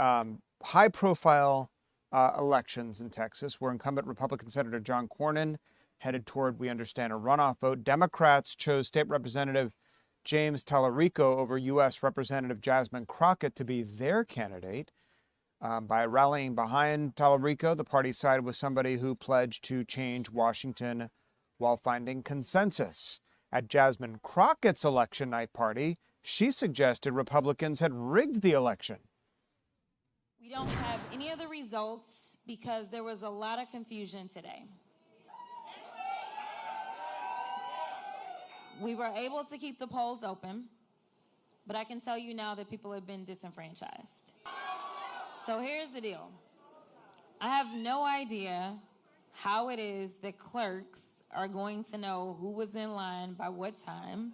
High-profile elections in Texas, where incumbent Republican Senator John Cornyn headed toward, we understand, a runoff vote. Democrats chose State Representative James Tallarico over U.S. Representative Jasmine Crockett to be their candidate. By rallying behind Tallarico, the party sided with somebody who pledged to change Washington while finding consensus. At Jasmine Crockett's election night party, she suggested Republicans had rigged the election. We don't have any of the results because there was a lot of confusion today. We were able to keep the polls open, but I can tell you now that people have been disenfranchised. So here's the deal. I have no idea how it is that clerks are going to know who was in line by what time.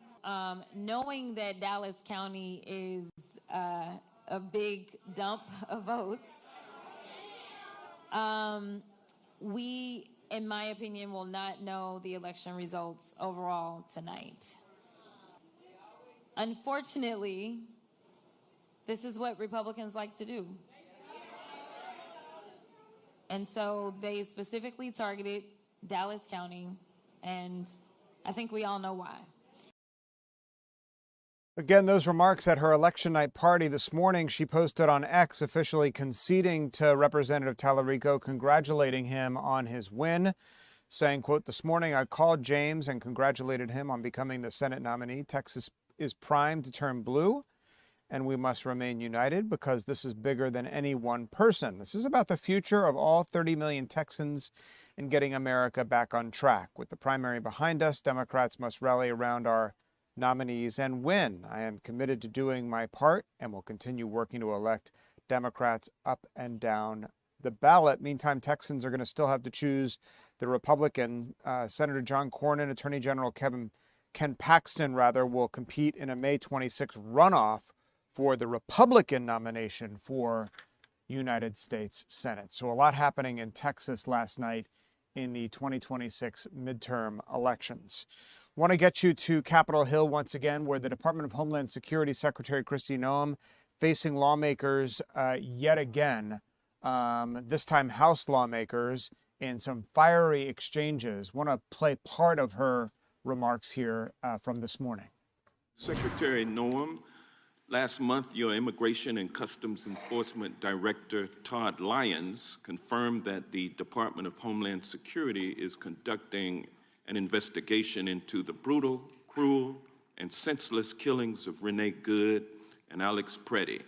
Knowing that Dallas County is a big dump of votes, we, in my opinion, will not know the election results overall tonight. Unfortunately, this is what Republicans like to do. And so they specifically targeted Dallas County, and I think we all know why. Again, those remarks at her election night party this morning. She posted on X, officially conceding to Representative Tallarico, congratulating him on his win, saying, quote, "This morning I called James and congratulated him on becoming the Senate nominee. Texas is primed to turn blue, and we must remain united because this is bigger than any one person. This is about the future of all 30 million Texans and getting America back on track. With the primary behind us, Democrats must rally around our nominees and win. I am committed to doing my part and will continue working to elect Democrats up and down the ballot." Meantime, Texans are going to still have to choose the Republican. Senator John Cornyn, Attorney General Ken Paxton will compete in a May 26 runoff for the Republican nomination for United States Senate. So a lot happening in Texas last night in the 2026 midterm elections. Want to get you to Capitol Hill once again, where the Department of Homeland Security Secretary Kristi Noem facing lawmakers yet again, this time House lawmakers, in some fiery exchanges. Want to play part of her remarks here from this morning. Secretary Noem, last month your Immigration and Customs Enforcement Director Todd Lyons confirmed that the Department of Homeland Security is conducting an investigation into the brutal, cruel, and senseless killings of Renee Good and Alex Preddy.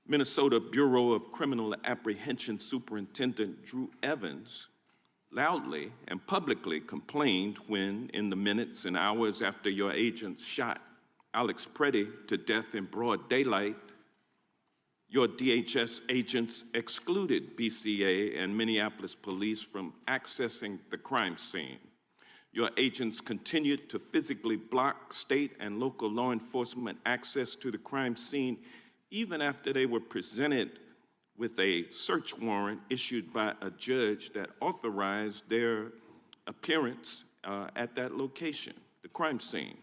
Minnesota Bureau of Criminal Apprehension Superintendent Drew Evans loudly and publicly complained when, in the minutes and hours after your agents shot Alex Preddy to death in broad daylight, your DHS agents excluded BCA and Minneapolis police from accessing the crime scene. Your agents continued to physically block state and local law enforcement access to the crime scene even after they were presented with a search warrant issued by a judge that authorized their appearance at that location, the crime scene.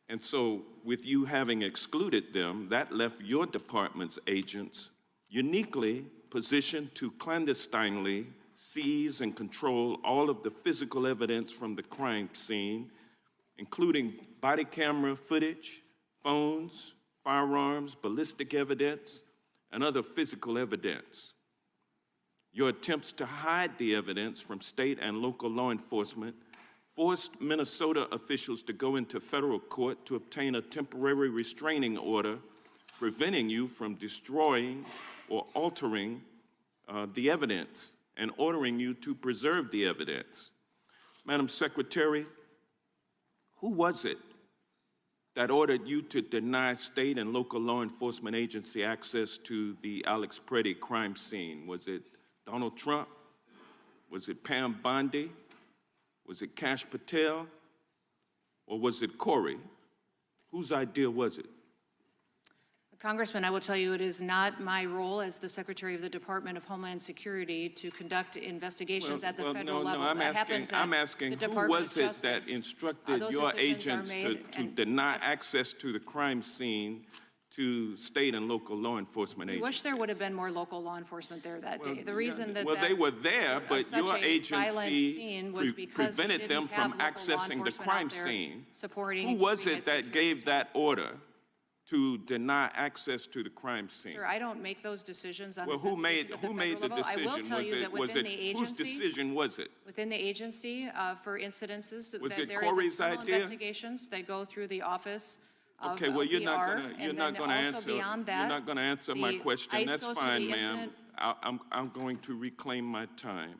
And so, with you having excluded them, that left your department's agents uniquely positioned to clandestinely seize and control all of the physical evidence from the crime scene, including body camera footage, phones, firearms, ballistic evidence, and other physical evidence. Your attempts to hide the evidence from state and local law enforcement forced Minnesota officials to go into federal court to obtain a temporary restraining order preventing you from destroying or altering the evidence and ordering you to preserve the evidence. Madam Secretary, who was it that ordered you to deny state and local law enforcement agency access to the Alex Preddy crime scene? Was it Donald Trump? Was it Pam Bondi? Was it Kash Patel? Or was it Corey? Whose idea was it? Congressman, I will tell you it is not my role as the Secretary of the Department of Homeland Security to conduct investigations at the federal level. I'm asking who was it that instructed your agents to deny access to the crime scene to state and local law enforcement agencies? I wish there would have been more local law enforcement there that day. The reason that they were there, but your agency prevented them from accessing the crime scene. Who was it that gave that order to deny access to the crime scene? Sir, I don't make those decisions on who made the decision? I will tell you that within the agency, whose decision was it? Within the agency, for incidences was that it there Corey's is criminal idea? Investigations that go through the office of okay, well, you're PR, not going to answer. Beyond that, you're not going to answer my question. That's fine, ma'am. I'm going to reclaim my time.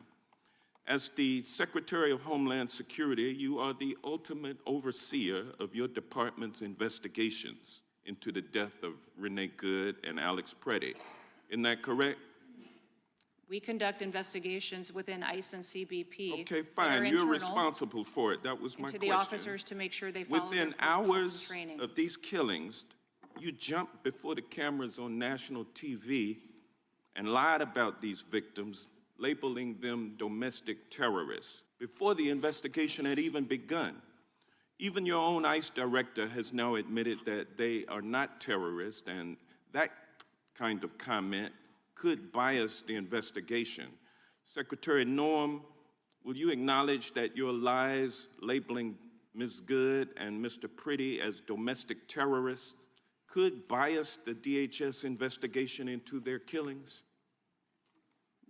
As the Secretary of Homeland Security, you are the ultimate overseer of your department's investigations into the death of Renee Good and Alex Preddy. Isn't that correct? We conduct investigations within ICE and CBP. Okay, fine. You're responsible for it. That was my question. To the officers to make sure they follow within hours of these killings, you jumped before the cameras on national TV and lied about these victims, labeling them domestic terrorists before the investigation had even begun. Even your own ICE director has now admitted that they are not terrorists, and that kind of comment could bias the investigation. Secretary Noem, will you acknowledge that your lies labeling Ms. Good and Mr. Pretty as domestic terrorists could bias the DHS investigation into their killings?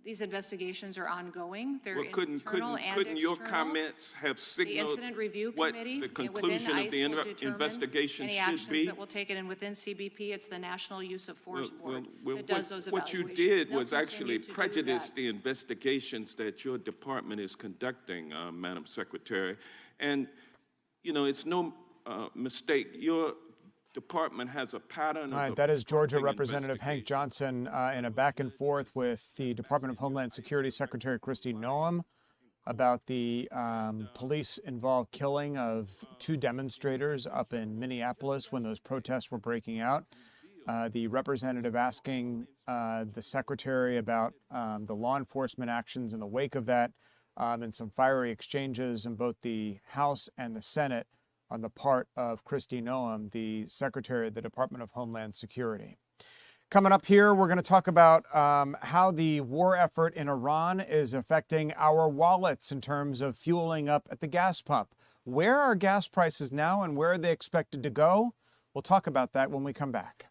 These investigations are ongoing. They're Well, internal and external. couldn't your comments have The signaled Incident Review what Committee the within conclusion of ICE the will determine investigation any should actions be? that will take it, and within CBP, it's the National Use of Force Board that does those what you evaluations. did They'll was continue actually to do prejudice that. the investigations that your department is conducting, Madam Secretary. And, you know, it's no mistake. Your department has a pattern All of right, that is Georgia Representative Hank Johnson in a back and forth with the Department of Homeland Security Secretary Kristi Noem about the police-involved killing of 2 demonstrators up in Minneapolis when those protests were breaking out. The representative asking the secretary about the law enforcement actions in the wake of that, and some fiery exchanges in both the House and the Senate on the part of Kristi Noem, the Secretary of the Department of Homeland Security. Coming up here, we're going to talk about how the war effort in Iran is affecting our wallets in terms of fueling up at the gas pump. Where are gas prices now and where are they expected to go? We'll talk about that when we come back.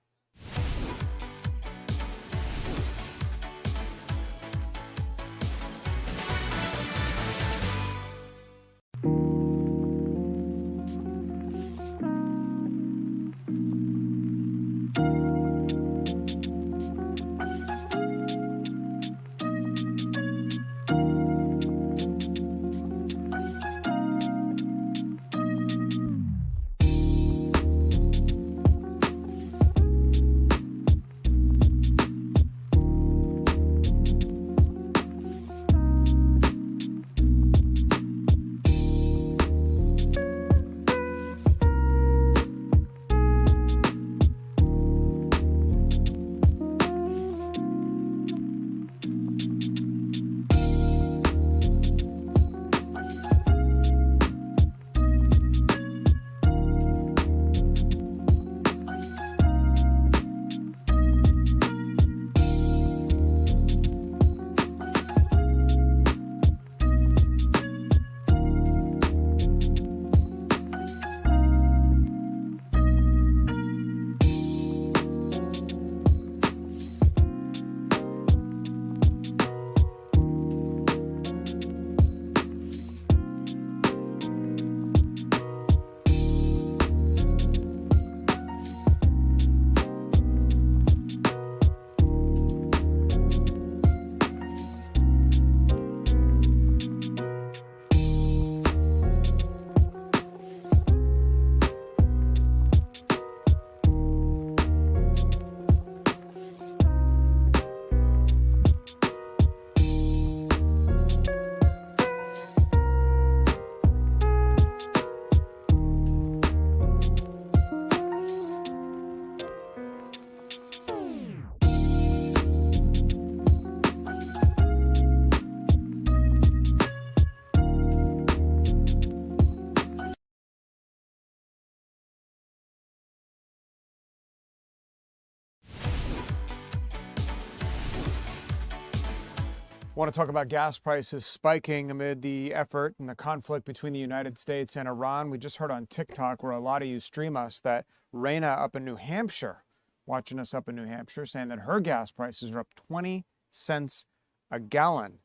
I want to talk about gas prices spiking amid the effort and the conflict between the United States and Iran. We just heard on TikTok, where a lot of you stream us, that Raina up in New Hampshire, watching us up in New Hampshire, saying that her gas prices are up 20 cents a gallon.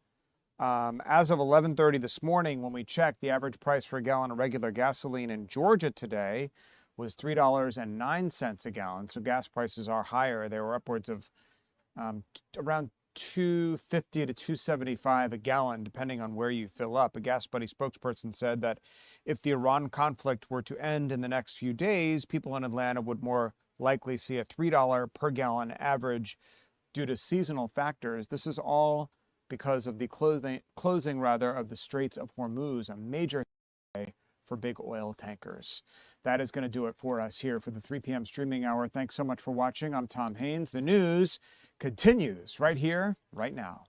As of 11:30 this morning, when we checked, the average price for a gallon of regular gasoline in Georgia today was $3.09 a gallon. So gas prices are higher. They were upwards of around $2.50 to $2.75 a gallon, depending on where you fill up. A Gas Buddy spokesperson said that if the Iran conflict were to end in the next few days, people in Atlanta would more likely see a $3 per gallon average due to seasonal factors. This is all because of the closing of the Straits of Hormuz, a major way for big oil tankers. That is going to do it for us here for the 3 p.m. streaming hour. Thanks so much for watching. I'm Tom Haynes. The news continues right here, right now.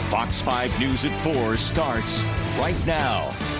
Fox 5 News at 4 starts right now.